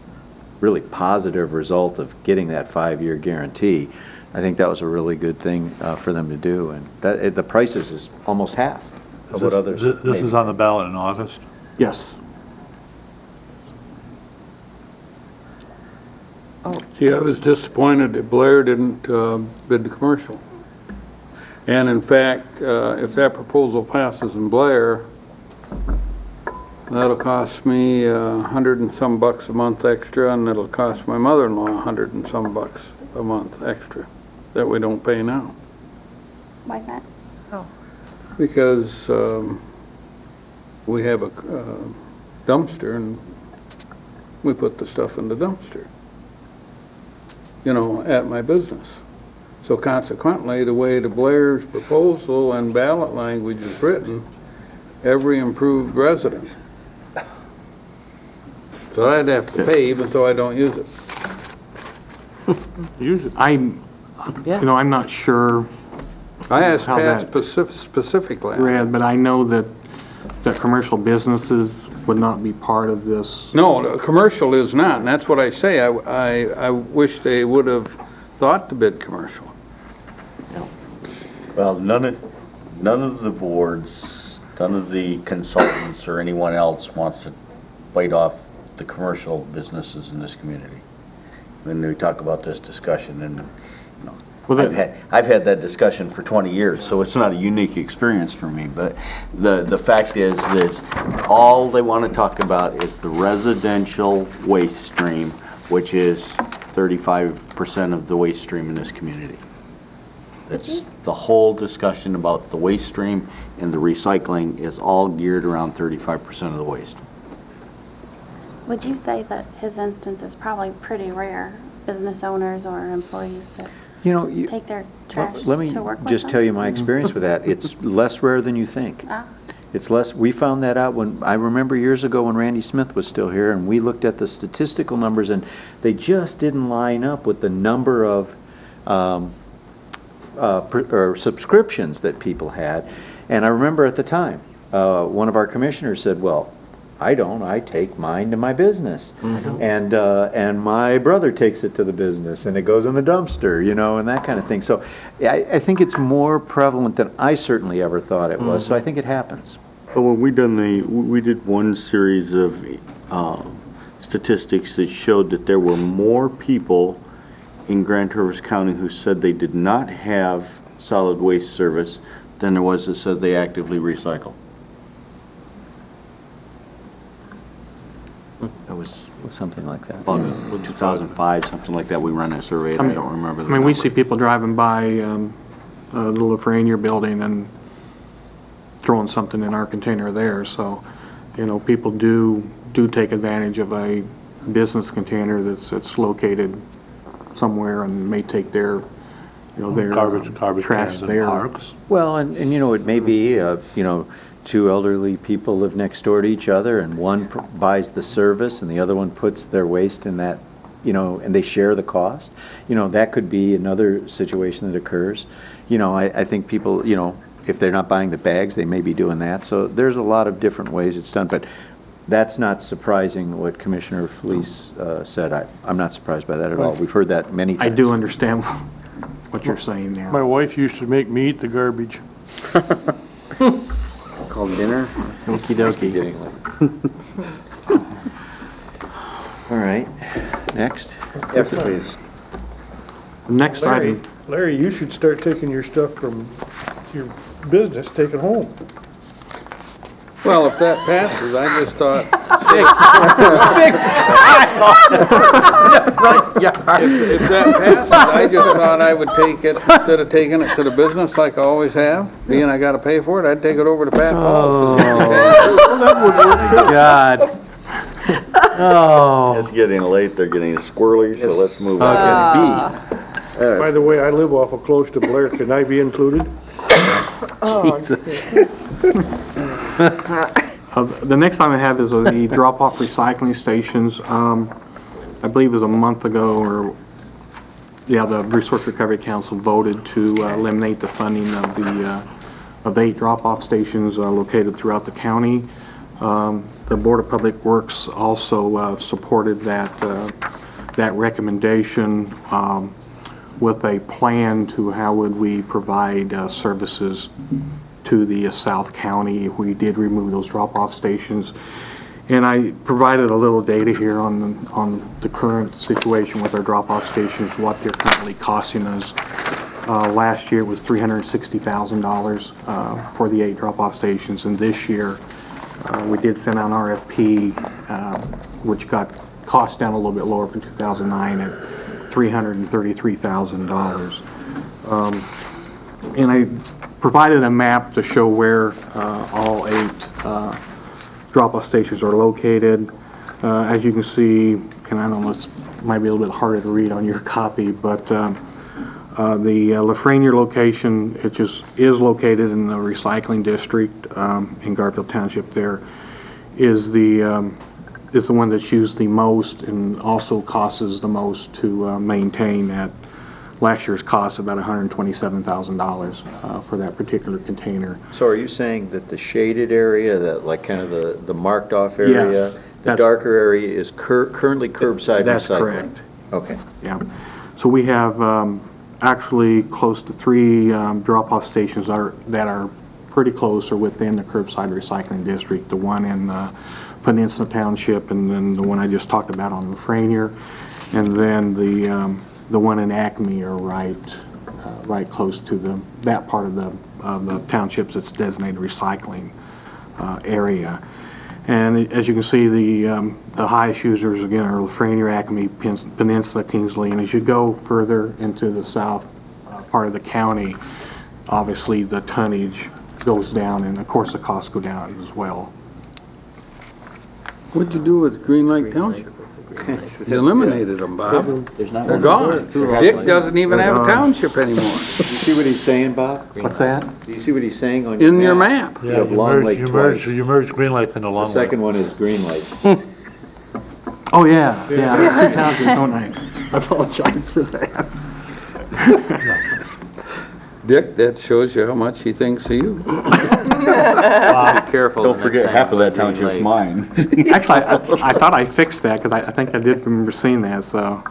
really positive result of getting that 5-year guarantee. I think that was a really good thing for them to do, and the prices is almost half of what others. This is on the ballot in August? Yes. See, I was disappointed that Blair didn't bid the commercial. And in fact, if that proposal passes in Blair, that'll cost me $100 and some bucks a month extra, and it'll cost my mother-in-law $100 and some bucks a month extra that we don't pay now. Why is that? Because we have a dumpster, and we put the stuff in the dumpster, at my business. So consequently, the way the Blair's proposal and ballot language is written, every improved resident. So I'd have to pay even though I don't use it. I'm not sure. I asked how Pat that specifically. read, but I know that commercial businesses would not be part of this. No, the commercial is not, and that's what I say. I wish they would have thought to bid commercial. Well, none of the boards, none of the consultants or anyone else wants to bite off the commercial businesses in this community. When we talk about this discussion, and I've had that discussion for 20 years, so it's not a unique experience for me. But the fact is all they want to talk about is the residential waste stream, which is 35% of the waste stream in this community. It's the whole discussion about the waste stream and the recycling is all geared around 35% of the waste. Would you say that his instance is probably pretty rare, business owners or employees that take their trash Let me to work with just them? tell you my experience with that. It's less rare than you think. It's less, we found that out I remember years ago when Randy Smith was still here, and we looked at the statistical numbers, and they just didn't line up with the number of or subscriptions that people had. And I remember at the time, one of our commissioners said, well, I take mine to my business. And my brother takes it to the business, and it goes in the dumpster, and that kind of thing. So I think it's more prevalent than I certainly ever thought it was, so I think it happens. But when we did one series of statistics that showed that there were more people in Grand Traverse County who said they did not have solid waste service than there was that said they actively recycle. It was something like that. About 2005, something like that, we ran that survey, and I don't remember the we see people driving by the little Rainier building and throwing something in our container there, so, people do take advantage of a business container that's located somewhere and may take their their Garbage trash cans in there. parks. Well, and it may be, two elderly people live next door to each other, and one buys the service, and the other one puts their waste in that, and they share the cost. That could be another situation that occurs. I think people, if they're not buying the bags, they may be doing that. So there's a lot of different ways it's done, but that's not surprising what Commissioner Felice said. I'm not surprised by that at all. We've heard that many times. I do understand what you're saying there. My wife used to make me eat the garbage. Called dinner? Okey dokey. All right, next. Yes, please. Next item. Larry, you should start taking your stuff from your business, take it home. Well, if that passes, I just thought, if that passes, I just thought I would take it, instead of taking it to the business like I always have, being I gotta pay for it, I'd take it over to Pat Paul's. God. Oh. It's getting late, they're getting squirrely, so let's move on. By the way, I live awful close to Blair. Can I be included? Jesus. The next item I have is the drop-off recycling stations. I believe it was a month ago, the Resource Recovery Council voted to eliminate the funding of the 8 drop-off stations located throughout the county. The Board of Public Works also supported that recommendation with a plan to how would we provide services to the South County if we did remove those drop-off stations. And I provided a little data here on the current situation with our drop-off stations, what they're currently costing us. Last year it was $360,000 for the 8 drop-off stations, and this year we did send out an RFP, which got cost down a little bit lower from 2009 at $333,000. And I provided a map to show where all 8 drop-off stations are located. As you can see, and I know this might be a little bit harder to read on your copy, but the Lafreniere location, it just is located in the recycling district in Garfield Township. There is the one that's used the most and also costs the most to maintain. At last year's cost about $127,000 for that particular container. So are you saying that the shaded area, that like kind of the marked off area, Yes, the darker area is currently curbside recycling? That's correct. Okay. Yeah. So we have actually close to 3 drop-off stations that are pretty close or within the curbside recycling district. The one in Peninsula Township, and then the one I just talked about on Lafreniere, and then the one in Acme are right close to that part of the townships that's designated recycling area. And as you can see, the highest users again are Lafreniere, Acme, Peninsula, Kingsley, and as you go further into the south part of the county, obviously the tonnage goes down, and of course the costs go down as well. What'd you do with Green Lake Township? You eliminated them, Bob. They're gone. Dick doesn't even have a township anymore. Do you see what he's saying, Bob? What's that? Do you see what he's saying on In your map? You have Long Lake twice. You merged Green Lake into Long Lake. The second one is Green Lake. Oh, yeah. I have 2 townships, don't I? I apologize for that. Dick, that shows you how much he thinks of you. Be careful. Don't forget, half of that township's mine. Actually, I thought I fixed that, because I think I did remember seeing that, so.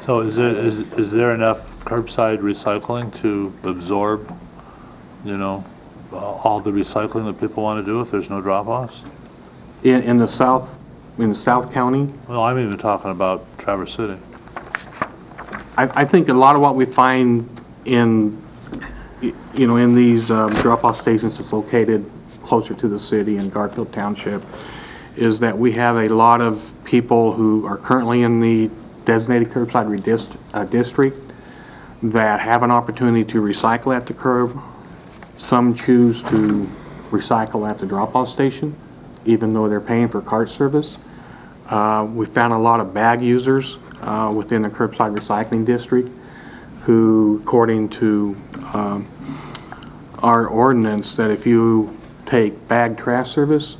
So is there enough curbside recycling to absorb, all the recycling that people want to do if there's no drop-offs? In the South County? Well, I'm even talking about Traverse City. I think a lot of what we find in these drop-off stations that's located closer to the city in Garfield Township is that we have a lot of people who are currently in the designated curbside district that have an opportunity to recycle at the curb. Some choose to recycle at the drop-off station, even though they're paying for cart service. We found a lot of bag users within the curbside recycling district. who, according to our ordinance, that if you take bag trash service,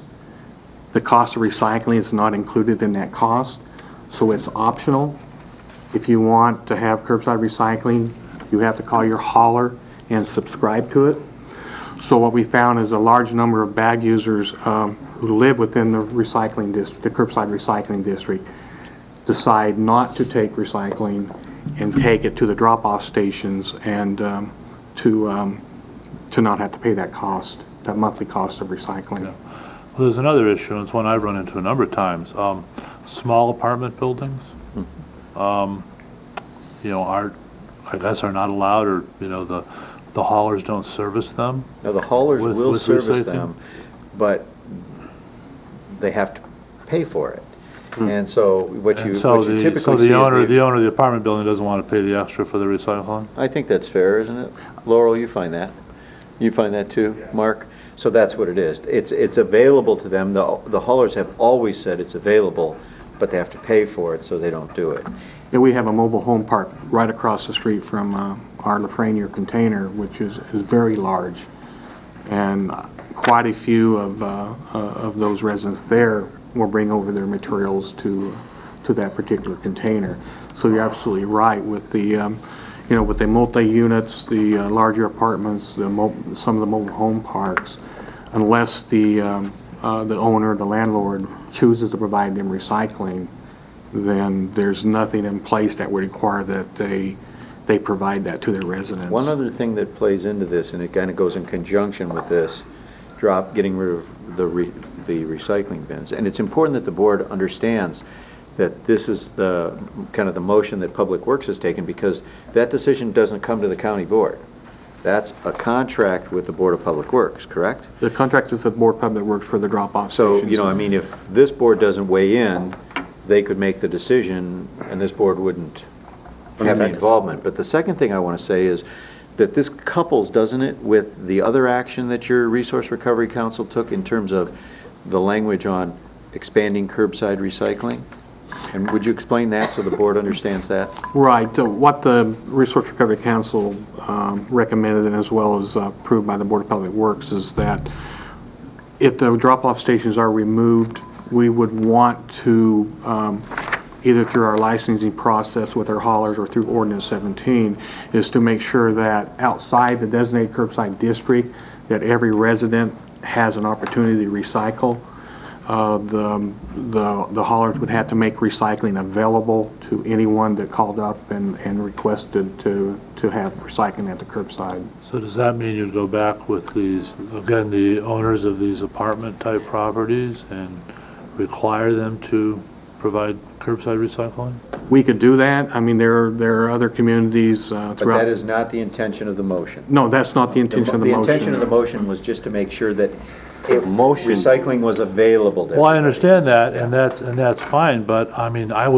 the cost of recycling is not included in that cost, so it's optional. If you want to have curbside recycling, you have to call your hauler and subscribe to it. So what we found is a large number of bag users who live within the recycling district, the curbside recycling district, decide not to take recycling and take it to the drop-off stations and to not have to pay that cost, that monthly cost of recycling. Yeah. Well, there's another issue, and it's one I've run into a number of times. Small apartment buildings, I guess are not allowed, or, the haulers don't service them. Now, the haulers will with service recycling? them, but they have to pay for it. And so what you typically see is the owner of the apartment building doesn't want to pay the extra for the recycling? I think that's fair, isn't it? Laurel, you find that? You find that too, Mark? So that's what it is. It's available to them. The haulers have always said it's available, but they have to pay for it, so they don't do it. And we have a mobile home park right across the street from our Lafreniere container, which is very large. And quite a few of those residents there will bring over their materials to that particular container. So you're absolutely right with the, with the multi-units, the larger apartments, some of the mobile home parks, unless the owner, the landlord, chooses to provide them recycling, then there's nothing in place that would require that they provide that to their residents. One other thing that plays into this, and it kind of goes in conjunction with this, getting rid of the recycling bins. And it's important that the board understands that this is the kind of the motion that Public Works has taken, because that decision doesn't come to the county board. That's a contract with the Board of Public Works, correct? The contract with the Board of Public Works for the drop-off So, stations. if this board doesn't weigh in, they could make the decision, and this board wouldn't have any involvement. But the second thing I want to say is that this couples, doesn't it, with the other action that your Resource Recovery Council took in terms of the language on expanding curbside recycling? And would you explain that so the board understands that? Right. What the Resource Recovery Council recommended, and as well as approved by the Board of Public Works, is that if the drop-off stations are removed, we would want to, either through our licensing process with our haulers or through Ordinance 17, is to make sure that outside the designated curbside district, that every resident has an opportunity to recycle. The haulers would have to make recycling available to anyone that called up and requested to have recycling at the curbside. So does that mean you'd go back with these, again, the owners of these apartment-type properties and require them to provide curbside recycling? We could do that. I mean, there are other communities throughout. But that is not the intention of the motion. No, that's not the intention of the motion. The intention of the motion was just to make sure that recycling was available to Well, I understand that, and that's fine, but, I mean, I've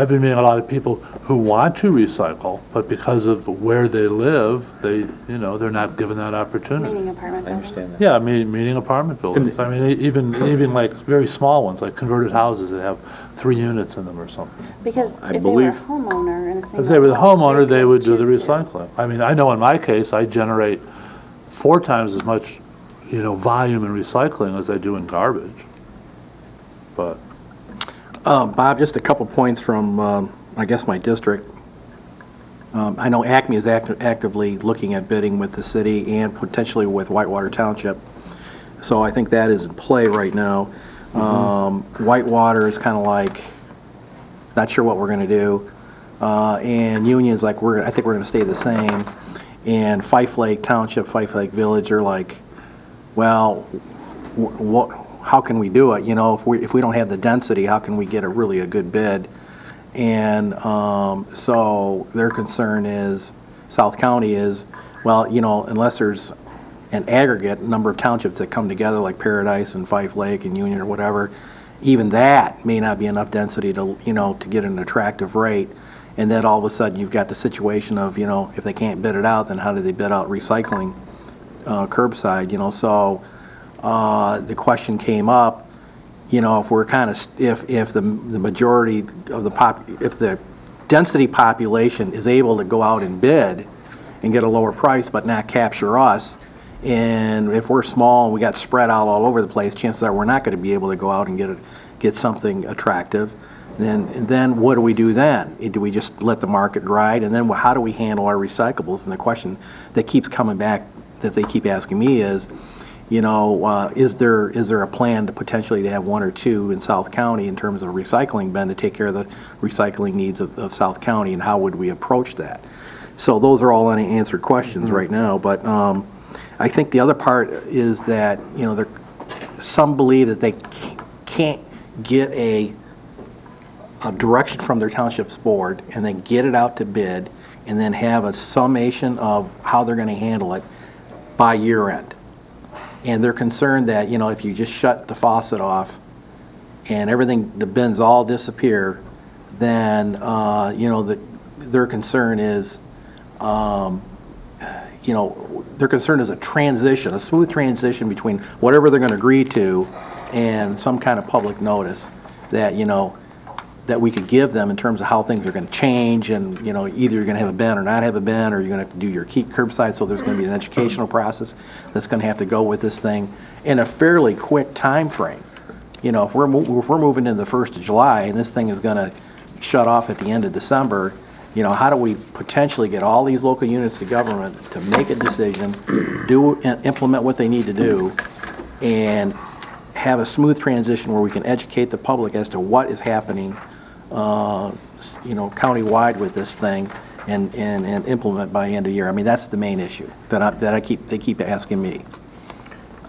been meeting a lot of people who want to recycle, but because of where they live, they're not given that opportunity. Meaning apartment buildings. I understand that. Yeah, meaning apartment buildings. I mean, even like very small ones, like converted houses that have 3 units in them or something. Because I if they were a believe- homeowner in a single If they were the home, homeowner, they could would do the choose to. recycling. I mean, I know in my case, I generate 4 times as much, volume in recycling as I do in garbage. But, Bob, just a couple points from, I guess, my district. I know Acme is actively looking at bidding with the city and potentially with Whitewater Township. So I think that is in play right now. Whitewater is kind of like, not sure what we're going to do. And Union's like, I think we're going to stay the same. And Fife Lake Township, Fife Lake Village are like, well, how can we do it? If we don't have the density, how can we get a really good bid? And so their concern is, South County is, well, unless there's an aggregate number of townships that come together, like Paradise and Fife Lake and Union or whatever, even that may not be enough density to get an attractive rate. And then all of a sudden, you've got the situation of, if they can't bid it out, then how do they bid out recycling curbside? So the question came up, if we're if the majority of the if the density population is able to go out and bid and get a lower price but not capture us. And if we're small and we got spread out all over the place, chances are we're not going to be able to go out and get something attractive. Then what do we do then? Do we just let the market ride? And then how do we handle our recyclables? And the question that keeps coming back, that they keep asking me is, is there a plan to potentially to have one or two in South County in terms of a recycling bin to take care of the recycling needs of South County, and how would we approach that? So those are all unanswered questions right now, but I think the other part is that, some believe that they can't get a direction from their township's board and then get it out to bid and then have a summation of how they're going to handle it by year end. And they're concerned that, if you just shut the faucet off and the bins all disappear, then, their concern is, their concern is a smooth transition between whatever they're going to agree to and some kind of public notice that, that we could give them in terms of how things are going to change, and, either you're going to have a bin or not have a bin, or you're going to have to do your curbside, so there's going to be an educational process that's going to have to go with this thing in a fairly quick time frame. If we're moving into the 1st of July and this thing is going to shut off at the end of December, how do we potentially get all these local units of government to make a decision, implement what they need to do, and have a smooth transition where we can educate the public as to what is happening, countywide with this thing, and implement by end of year. I mean, that's the main issue they keep asking me.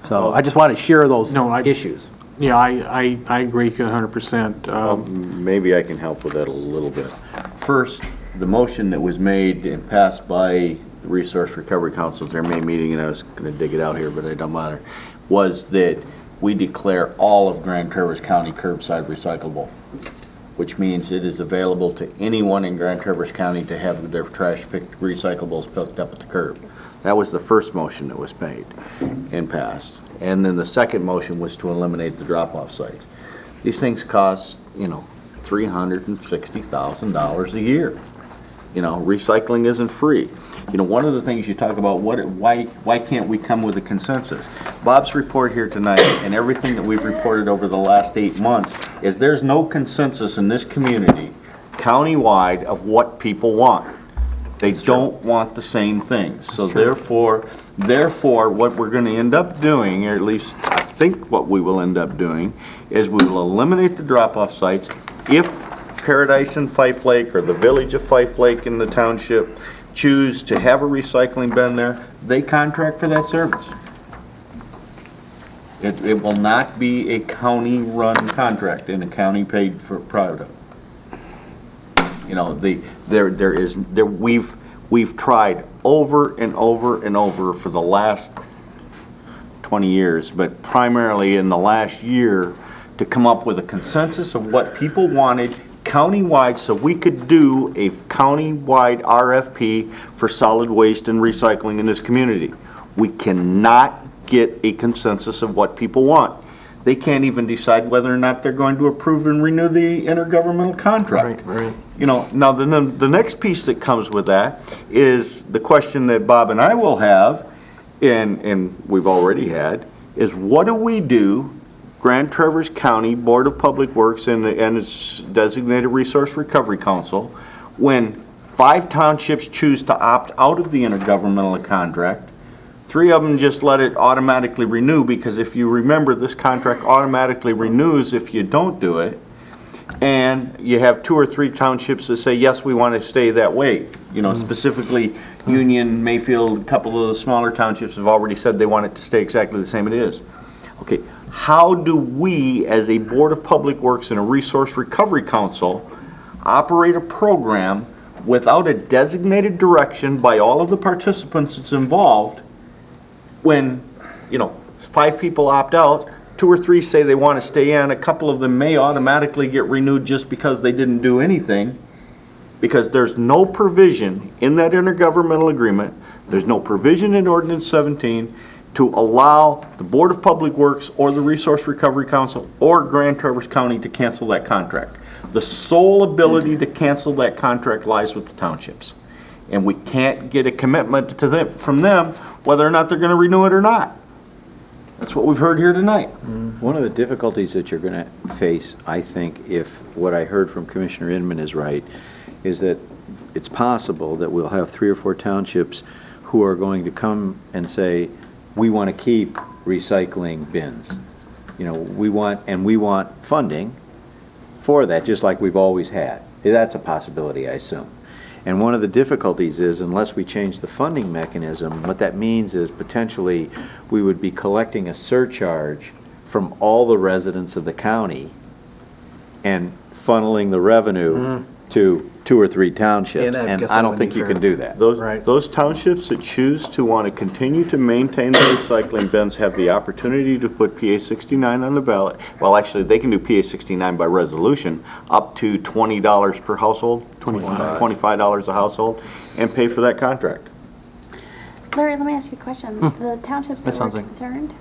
So I just want to share those issues. Yeah, I agree 100%. Maybe I can help with that a little bit. First, the motion that was made and passed by the Resource Recovery Council at their May meeting, and I was going to dig it out here, but it don't matter, was that we declare all of Grand Traverse County curbside recyclable, which means it is available to anyone in Grand Traverse County to have their recyclables picked up at the curb. That was the first motion that was made and passed. And then the second motion was to eliminate the drop-off sites. These things cost, $360,000 a year. Recycling isn't free. One of the things you talk about, why can't we come with a consensus? Bob's report here tonight and everything that we've reported over the last 8 months is there's no consensus in this community, countywide, of what people want. They don't want the same things. So therefore, what we're going to end up doing, or at least I think what we will end up doing, is we will eliminate the drop-off sites if Paradise and Fife Lake, or the village of Fife Lake in the township, choose to have a recycling bin there, they contract for that service. It will not be a county-run contract and a county paid for product. We've tried over and over and over for the last 20 years, but primarily in the last year, to come up with a consensus of what people wanted countywide, so we could do a countywide RFP for solid waste and recycling in this community. We cannot get a consensus of what people want. They can't even decide whether or not they're going to approve and renew the intergovernmental contract. Right. Now the next piece that comes with that is the question that Bob and I will have, and we've already had, is what do we do, Grand Traverse County Board of Public Works and its designated Resource Recovery Council, when 5 townships choose to opt out of the intergovernmental contract, 3 of them just let it automatically renew, because if you remember, this contract automatically renews if you don't do it, and you have 2 or 3 townships that say, yes, we want to stay that way. Specifically Union, Mayfield, a couple of the smaller townships have already said they want it to stay exactly the same it is. Okay. How do we, as a Board of Public Works and a Resource Recovery Council, operate a program without a designated direction by all of the participants that's involved when, 5 people opt out, 2 or 3 say they want to stay in, a couple of them may automatically get renewed just because they didn't do anything, because there's no provision in that intergovernmental agreement, there's no provision in Ordinance 17 to allow the Board of Public Works or the Resource Recovery Council or Grand Traverse County to cancel that contract. The sole ability to cancel that contract lies with the townships. And we can't get a commitment to them, from them, whether or not they're gonna renew it or not. That's what we've heard here tonight. One of the difficulties that you're going to face, I think, if what I heard from Commissioner Inman is right, is that it's possible that we'll have 3 or 4 townships who are going to come and say, we want to keep recycling bins. You know, we want funding for that, just like we've always had. That's a possibility, I assume. And one of the difficulties is, unless we change the funding mechanism, what that means is potentially we would be collecting a surcharge from all the residents of the county and funneling the revenue to 2 or 3 townships. And I don't think you can do that. Those townships that choose to want to continue to maintain the recycling bins have the opportunity to put PA 69 on the ballot. Well, actually, they can do PA 69 by resolution, up to $20 per household, $25 a household, and pay for that contract. Larry, let me ask you a question. The townships That that were sounds like- concerned,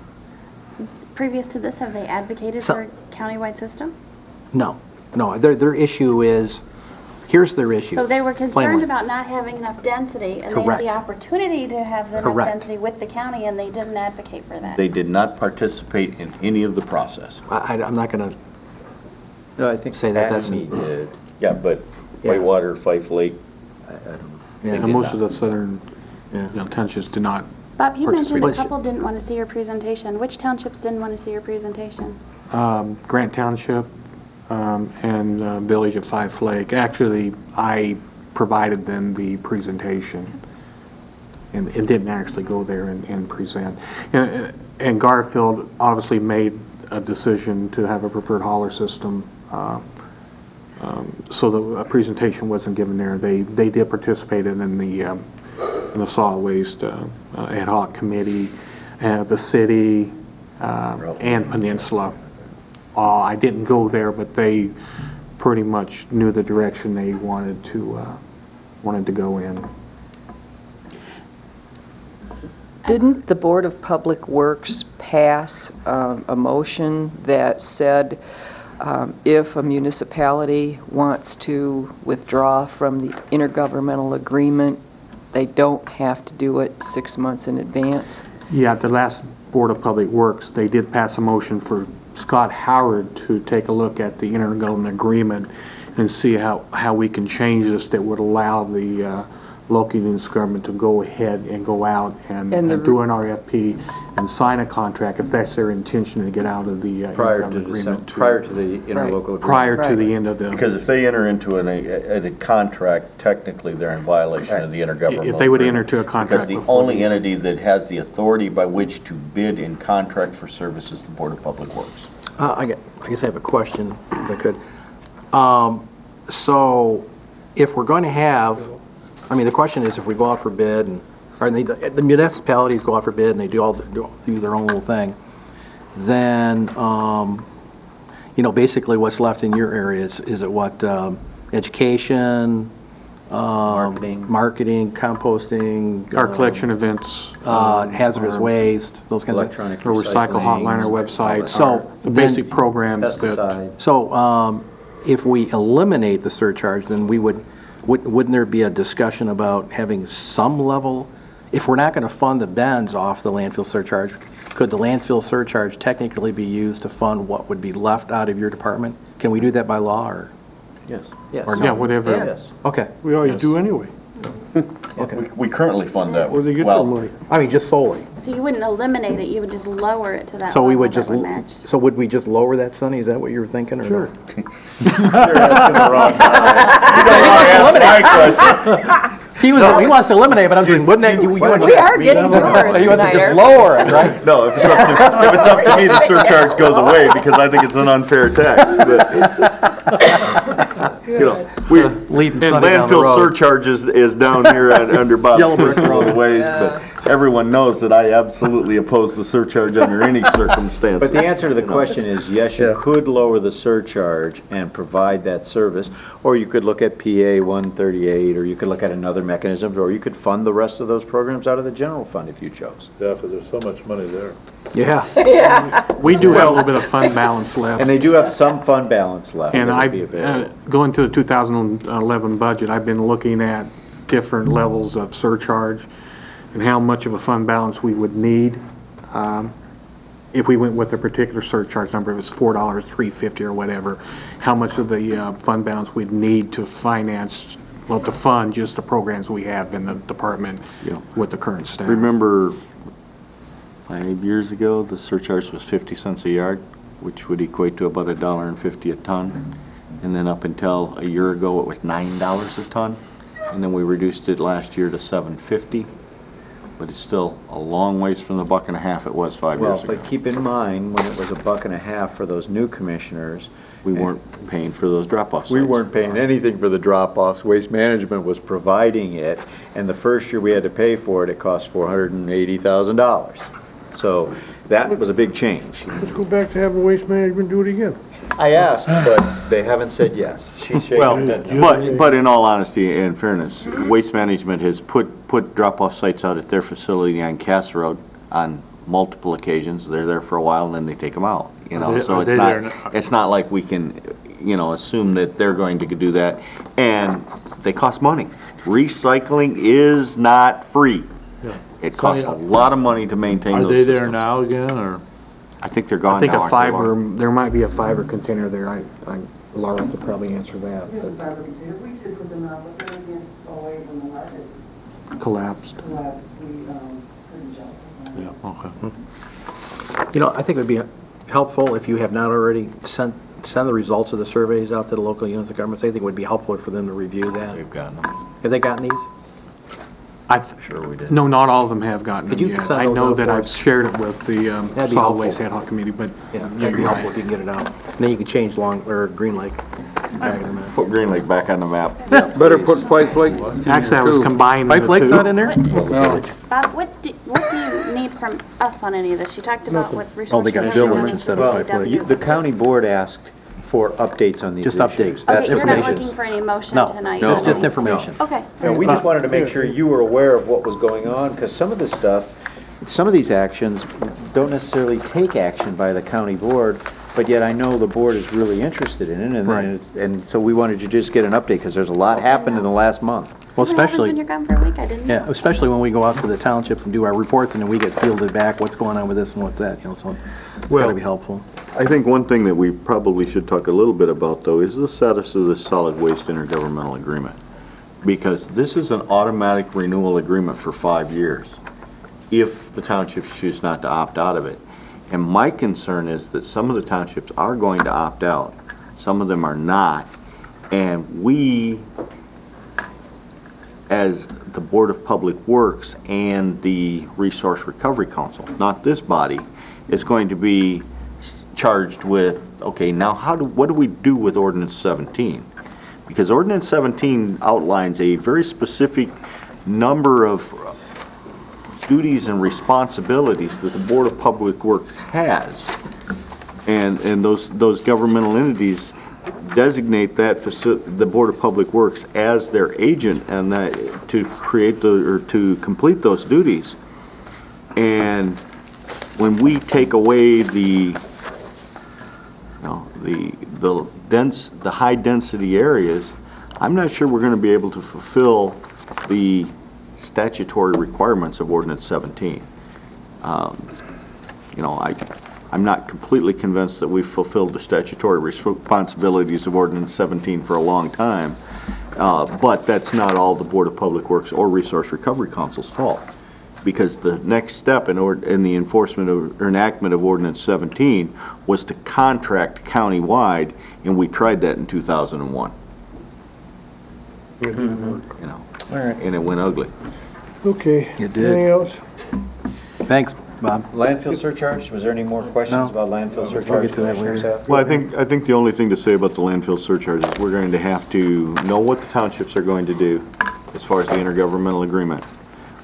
previous to this, have they advocated So- for a countywide system? No, their issue is, here's their issue. So they were concerned plainly. about not having enough density, and they had Correct. the opportunity to have enough Correct. density with the county, and they didn't advocate for that. They did not participate in any of the process. I'm not going to No, I think say that that's... Acme did. Yeah, but Whitewater, Fife Lake, I don't know. Yeah. And most of the southern townships did not. Bob, you mentioned a Participation. couple didn't want to see your presentation. Which townships didn't want to see your presentation? Grant Township and Village of Five Lake. Actually, I provided them the presentation and didn't actually go there and present. And Garfield obviously made a decision to have a preferred hauler system, so the presentation wasn't given there. They did participate in the solid waste ad hoc committee, the city, and Peninsula. I didn't go there, but they pretty much knew the direction they wanted to go in. Didn't the Board of Public Works pass a motion that said if a municipality wants to withdraw from the intergovernmental agreement, they don't have to do it 6 months in advance? Yeah, at the last Board of Public Works, they did pass a motion for Scott Howard to take a look at the intergovernmental agreement and see how we can change this that would allow the local units government to go ahead and go out and do an RFP and sign a contract if that's their intention to get out of the Prior intergovernmental to agreement. prior to the interlocal agreement. Prior to the end of the. because if they enter into a contract, technically they're in violation of the intergovernmental. If they would enter agreement. into a contract Because the before only the- entity that has the authority by which to bid in contract for service is the Board of Public Works. I guess I have a question, if I could. So if we're going to have, the question is if we go out for bid, or the municipalities go out for bid and they do their own little thing, then, basically what's left in your area is it what, education, marketing, composting, Our collection events. hazardous waste, those kinds of Electronic Or recycle hotline, our website. So The then- basic programs that. Pesticide. So if we eliminate the surcharge, then wouldn't there be a discussion about having some level? If we're not going to fund the bends off the landfill surcharge, could the landfill surcharge technically be used to fund what would be left out of your department? Can we do that by law or? Yes. Or no? Yeah, whatever. Yes. Okay. We always do anyway. We currently fund that. Where they get their money. Just solely. So you wouldn't eliminate it, you would just lower it to that So we level would that just, would match. so would we just lower that, Sonny? Is that what you were thinking or no? Sure. You're asking the wrong guy. He wants to eliminate, but I'm saying, wouldn't that? We are getting numbers, He wants to Snyder. just lower it, right? No, if it's up to me, the surcharge goes away because I think it's an unfair tax. But, Leading Sonny down the landfill road. surcharge is down here under Bob's list of all the ways, but everyone knows that I absolutely oppose the surcharge under any circumstance. But the answer to the question is, yes, you could lower the surcharge and provide that service, or you could look at PA 138, or you could look at another mechanism, or you could fund the rest of those programs out of the general fund if you chose. Yeah, because there's so much money there. Yeah. Yeah. We do have a little bit of fund balance left. And they do have some fund balance left. And that I, would be available. going to the 2011 budget, I've been looking at different levels of surcharge and how much of a fund balance we would need if we went with a particular surcharge number, if it's $4, $3.50 or whatever, how much of the fund balance we'd need to finance, well, to fund just the programs we have in the department with the current staff. Remember 5 years ago, the surcharge was 50 cents a yard, which would equate to about $1.50 a ton. And then up until a year ago, it was $9 a ton. And then we reduced it last year to $7.50. But it's still a long ways from the $1.50 it was 5 years ago. But keep in mind, when it was $1.50 for those new commissioners, we weren't paying for those drop-off sites. we weren't paying anything for the drop-offs. Waste Management was providing it, and the first year we had to pay for it, it cost $480,000. So that was a big change. Let's go back to having Waste Management do it again. I asked, but they haven't said yes. She's shaking Well, her head no. but in all honesty and fairness, Waste Management has put drop-off sites out at their facility on Cass Road on multiple occasions. They're there for a while and then they take them out, you know, so it's not like we can, you know, assume that they're going to do that. And they cost money. Recycling is not free. Yeah. It costs a lot of money to maintain Are those they systems. there now again, or? I think they're gone I think now, a aren't they, fiber, Laura? there might be a fiber container there. Laura could probably answer that. There's a fiber container. We did put them out, but then again, away when the lettuce Collapsed. collapsed, we couldn't justify it. Yeah, okay. You know, I think it would be helpful if you have not already send the results of the surveys out to the local units of government. I think it would be helpful for them to review that. We've gotten them. Have they gotten these? Sure we did. No, not all of them have gotten them Could you yet. send I those know out that for I've us? shared it with the That'd be Solid helpful. Waste Ad Hoc Committee, but Yeah, that'd be helpful if you can get it out. And then you can change Green Lake. Tag them in. Put Green Lake back on the map. Better put Five Lake. actually I was combining the two. Five Lake's not in there? Bob, what do you need from us on any of this? You talked about what resources. Oh, they got you have Village on instead Well, of Five Lakes. the county board asked for updates on these Just issues. updates. That's Okay, you're not information. looking for any motion No, tonight? no, it's just Okay. information. Okay. No, we just wanted to make sure you were aware of what was going on, because some of this stuff, some of these actions don't necessarily take action by the county board, but yet I know the board is really interested in it, and so we wanted to just get an update, because there's a lot happened in the last month. Well, So what happens especially, when you're gone for a week? I didn't know. yeah, especially when we go out to the townships and do our reports and then we get fielded back, what's going on with this and what's that, you know, so it's gotta Well- be helpful. I think one thing that we probably should talk a little bit about, though, is the status of the solid waste intergovernmental agreement. Because this is an automatic renewal agreement for 5 years, if the townships choose not to opt out of it. And my concern is that some of the townships are going to opt out, some of them are not. And we, as the Board of Public Works and the Resource Recovery Council, not this body, is going to be charged with, okay, now what do we do with Ordinance 17? Because Ordinance 17 outlines a very specific number of duties and responsibilities that the Board of Public Works has. And those governmental entities designate the Board of Public Works as their agent and that to to complete those duties. And when we take away the high density areas, I'm not sure we're going to be able to fulfill the statutory requirements of Ordinance 17. I'm not completely convinced that we've fulfilled the statutory responsibilities of Ordinance 17 for a long time, but that's not all the Board of Public Works or Resource Recovery Council's fault. Because the next step in the enforcement or enactment of Ordinance 17 was to contract countywide, and we tried that in 2001. And it went ugly. Okay. It did. Anything else? Thanks, Bob. Landfill surcharge, was there any more questions about landfill We'll surcharge? get to that later. commissioners have? Well, I think the only thing to say about the landfill surcharge is we're going to have to know what the townships are going to do as far as the intergovernmental agreement.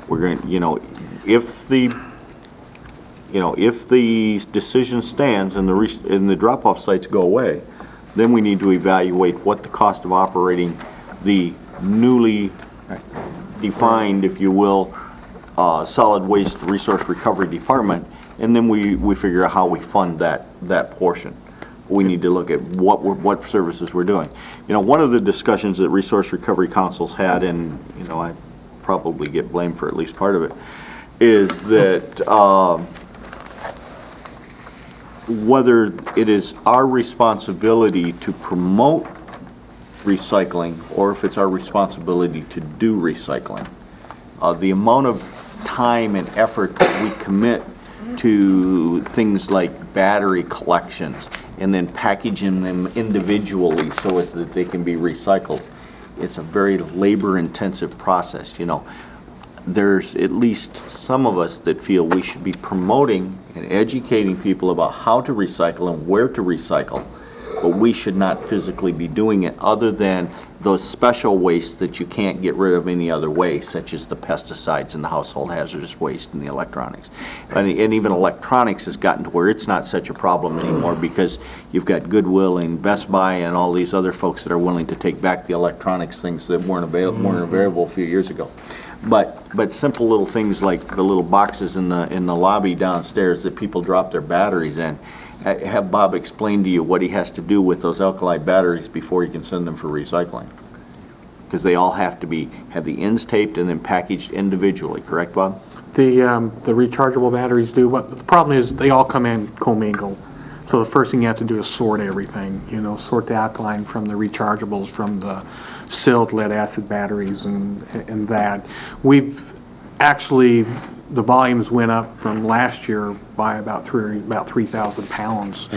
We're going, if the decision stands and the drop-off sites go away, then we need to evaluate what the cost of operating the newly defined, if you will, solid waste resource recovery department and then we figure out how we fund that portion. We need to look at what services we're doing. You know, one of the discussions that Resource Recovery Council's had, and, you know, I probably get blamed for at least part of it, is that whether it is our responsibility to promote recycling or if it's our responsibility to do recycling. The amount of time and effort that we commit to things like battery collections and then packaging them individually so as that they can be recycled. It's a very labor-intensive process, you know. There's at least some of us that feel we should be promoting and educating people about how to recycle and where to recycle, but we should not physically be doing it other than those special wastes that you can't get rid of any other way, such as the pesticides and the household hazardous waste and the electronics. And even electronics has gotten to where it's not such a problem anymore because you've got Goodwill and Best Buy and all these other folks that are willing to take back the electronics things that weren't available a few years ago. But simple little things like the little boxes in the lobby downstairs that people drop their batteries in. Have Bob explain to you what he has to do with those alkali batteries before he can send them for recycling. Because they all have to have the ends taped and then packaged individually, correct, Bob? The rechargeable batteries do, but the problem is they all come in commingled. So the first thing you have to do is sort everything, you know, sort the alkaline from the rechargeables, from the sealed lead acid batteries and that. We've actually, the volumes went up from last year by about 3,000 pounds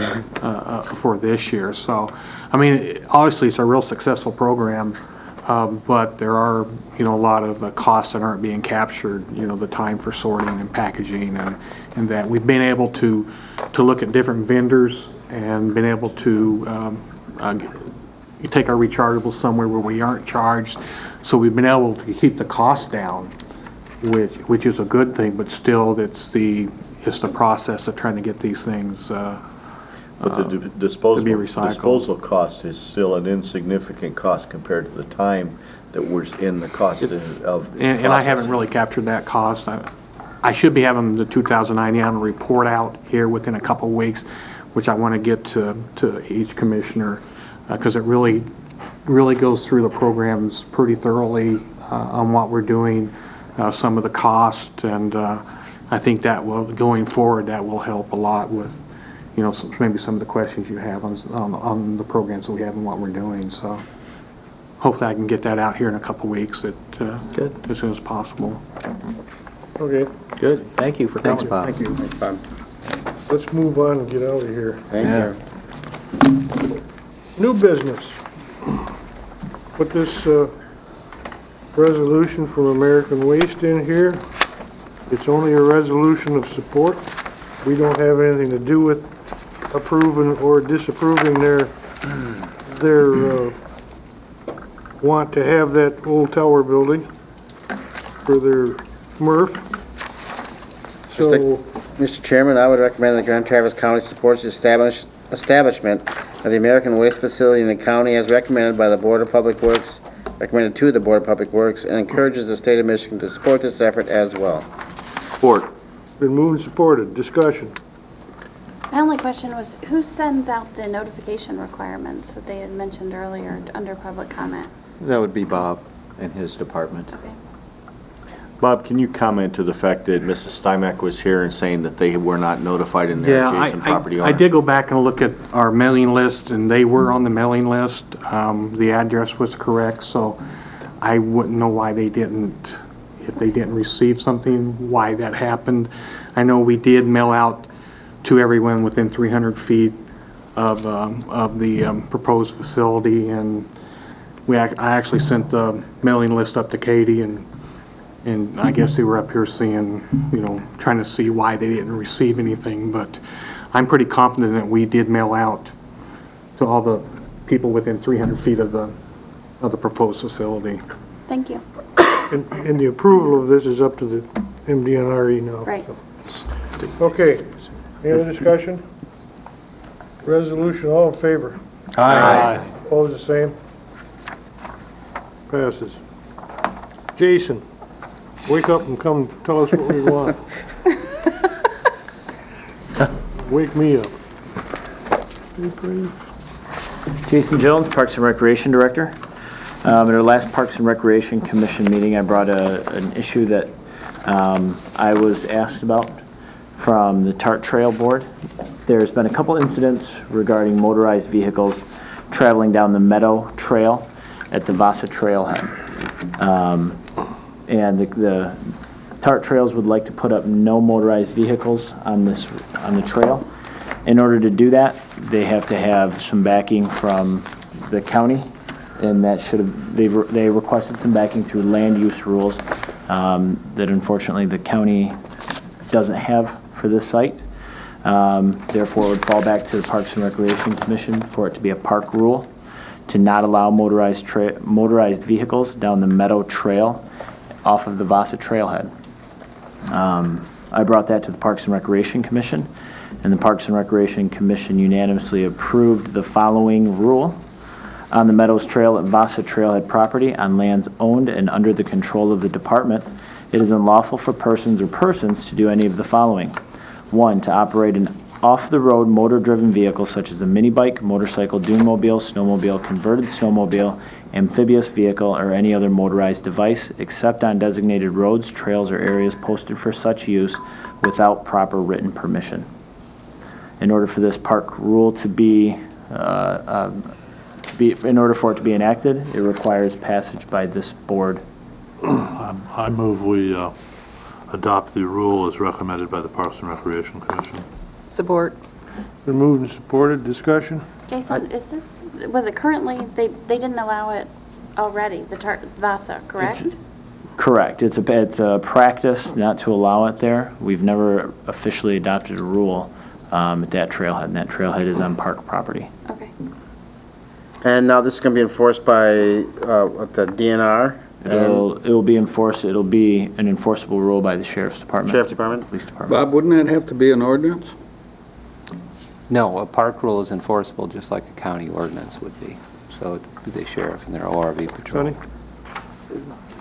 for this year. So, I mean, obviously it's a real successful program, but there are, you know, a lot of the costs that aren't being captured, you know, the time for sorting and packaging and that. We've been able to look at different vendors and been able to take our rechargeables somewhere where we aren't charged. So we've been able to keep the cost down, which is a good thing, but still it's the process of trying to get these things But the disposal cost is still an insignificant cost compared to the time that we're in the cost of and I haven't really captured that cost. I should be having the 2009 report out here within a couple of weeks, which I want to get to each commissioner, because it really goes through the programs pretty thoroughly on what we're doing, some of the cost, and I think that will, going forward, that will help a lot with, you know, maybe some of the questions you have on the programs that we have and what we're doing. So hopefully I can get that out here in a couple of weeks as soon as possible. Okay. Good. Thank you for coming. Thanks, Bob. Thank you. Thanks, Bob. Let's move on and get out of here. Thank you. New business. Put this resolution from American Waste in here. It's only a resolution of support. We don't have anything to do with approving or disapproving their want to have that old tower building for their MRF. So, Mr. Chairman, I would recommend that Grand Traverse County supports the establishment of the American Waste Facility in the county as recommended by the Board of Public Works, recommended to the Board of Public Works, and encourages the state of Michigan to support this effort as well. Support. been moved and supported. Discussion. My only question was, who sends out the notification requirements that they had mentioned earlier under public comment? That would be Bob and his department. Okay. Bob, can you comment to the fact that Mrs. Stymack was here and saying that they were not notified in their adjacent property owner? I did go back and look at our mailing list, and they were on the mailing list. The address was correct, so I wouldn't know why they didn't, if they didn't receive something, why that happened. I know we did mail out to everyone within 300 feet of the proposed facility, and I actually sent the mailing list up to Katie, and I guess they were up here seeing, trying to see why they didn't receive anything, but I'm pretty confident that we did mail out to all the people within 300 feet of the proposed facility. Thank you. And the approval of this is up to the MDNRE now. Right. Okay, any other discussion? Resolution, all in favor? Aye. Opposed, the same? Passes. Jason, wake up and come tell us what we want. Wake me up. Jason Jones, Parks and Recreation Director. At our last Parks and Recreation Commission meeting, I brought an issue that I was asked about from the TART Trail Board. There's been a couple incidents regarding motorized vehicles traveling down the Meadow Trail at the Vasa Trailhead. And the TART Trails would like to put up no motorized vehicles on the trail. In order to do that, they have to have some backing from the county, and that they requested some backing through land use rules that unfortunately the county doesn't have for this site. Therefore, it would fall back to the Parks and Recreation Commission for it to be a park rule to not allow motorized vehicles down the Meadow Trail off of the Vasa Trailhead. I brought that to the Parks and Recreation Commission, and the Parks and Recreation Commission unanimously approved the following rule. On the Meadows Trail at Vasa Trailhead property on lands owned and under the control of the department, it is unlawful for persons or persons to do any of the following. 1, to operate an off-the-road motor-driven vehicle such as a mini bike, motorcycle, dune-mobile, snowmobile, converted snowmobile, amphibious vehicle, or any other motorized device, except on designated roads, trails, or areas posted for such use without proper written permission. In order for this park rule to in order for it to be enacted, it requires passage by this board. I move we adopt the rule as recommended by the Parks and Recreation Commission. Support. Been moved and supported. Discussion? Jason, was it currently, they didn't allow it already, the Vasa, correct? Correct. It's a practice not to allow it there. We've never officially adopted a rule at that trailhead, and that trailhead is on park property. Okay. And now this is going to be enforced by the DNR? It will be enforced. It'll be an enforceable rule by the Sheriff's Department. Sheriff's Department? Police Department. Bob, wouldn't that have to be an ordinance? No, a park rule is enforceable just like a county ordinance would be. So the sheriff and their ORV patrol. Sonny?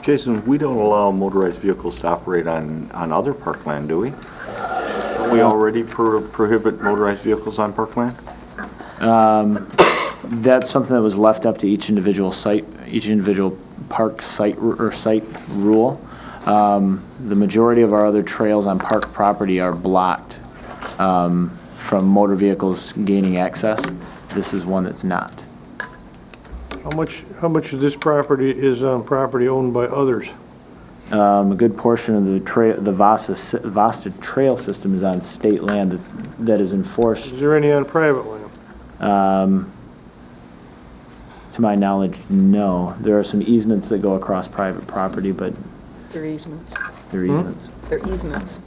Jason, we don't allow motorized vehicles to operate on other parkland, do we? Don't we already prohibit motorized vehicles on parkland? That's something that was left up to each individual site, each individual park site or site rule. The majority of our other trails on park property are blocked from motor vehicles gaining access. This is one that's not. How much of this property is on property owned by others? A good portion of the Vasta Trail system is on state land that is enforced. Is there any on private land? To my knowledge, no. There are some easements that go across private property, but They're easements. they're easements. They're easements.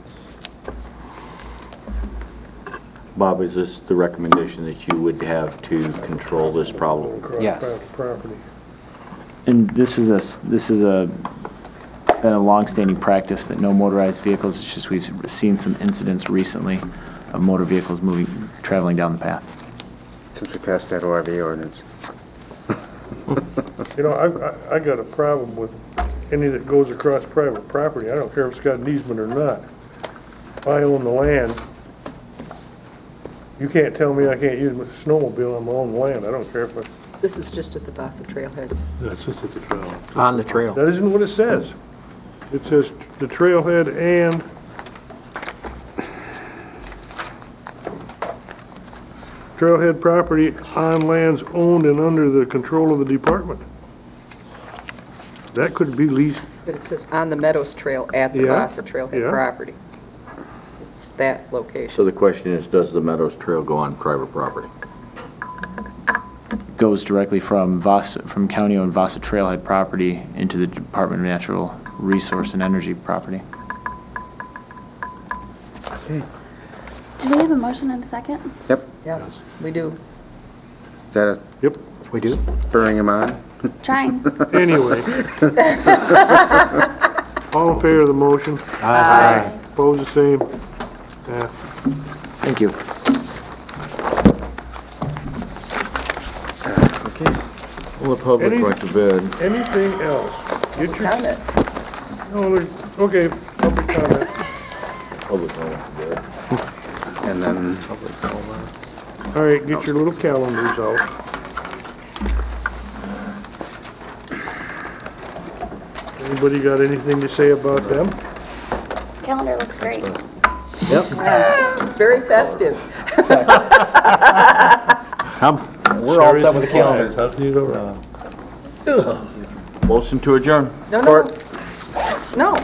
Bob, is this the recommendation that you would have to control this problem? Across Yes. private property. And this is been a long-standing practice that no motorized vehicles. It's just we've seen some incidents recently of motor vehicles traveling down the path. Since we passed that ORV ordinance. You know, I got a problem with any that goes across private property. I don't care if it's got an easement or not. If I own the land, you can't tell me I can't use my snowmobile on my own land. I don't care if This is just at the Vasa Trailhead. That's just at the trail. On the trail. that isn't what it says. It says the trailhead and trailhead property on lands owned and under the control of the department. That could be leased. But it says on the Meadows Trail at the Yeah, Vasa Trailhead yeah. property. It's that location. So the question is, does the Meadows Trail go on private property? Goes directly from county-owned Vasa Trailhead property into the Department of Natural Resource and Energy property. Okay. Do we have a motion and a second? Yep. Yeah, we do. Is that a? Yep. We do? Spurring him on? Trying. Anyway. All in favor of the motion? Aye. Opposed, the same? Yeah. Thank you. Okay. Well, the public went to bed. Anything else? Get your, Comment. no, okay, public comment. Public went to bed. and then All right, get your little calendars out. Anybody got anything to say about them? Calendar looks great. It's very festive. We're all set with the calendars. How do you go around? Motion to adjourn. No,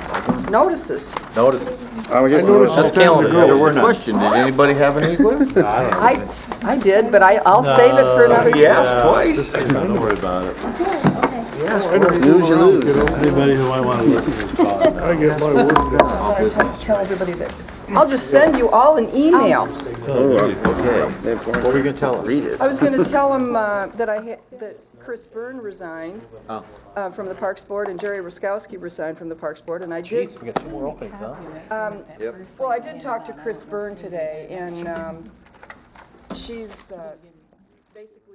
notices. Notices. I was just That's calendar. There were question, did anybody have any? I did, but I'll save it for another. Yes, twice. Don't worry about it. lose, you lose. Anybody who might want to listen to this call. I get my word down. Tell everybody that. I'll just send you all an email. Okay. What were you gonna tell us? Read it. I was going to tell them that that Chris Byrne resigned from the Parks Board and Jerry Ruskowski resigned from the Parks Board, and I did. Jeez, we got 2 more openings, huh? Well, I did talk to Chris Byrne today, and she's basically.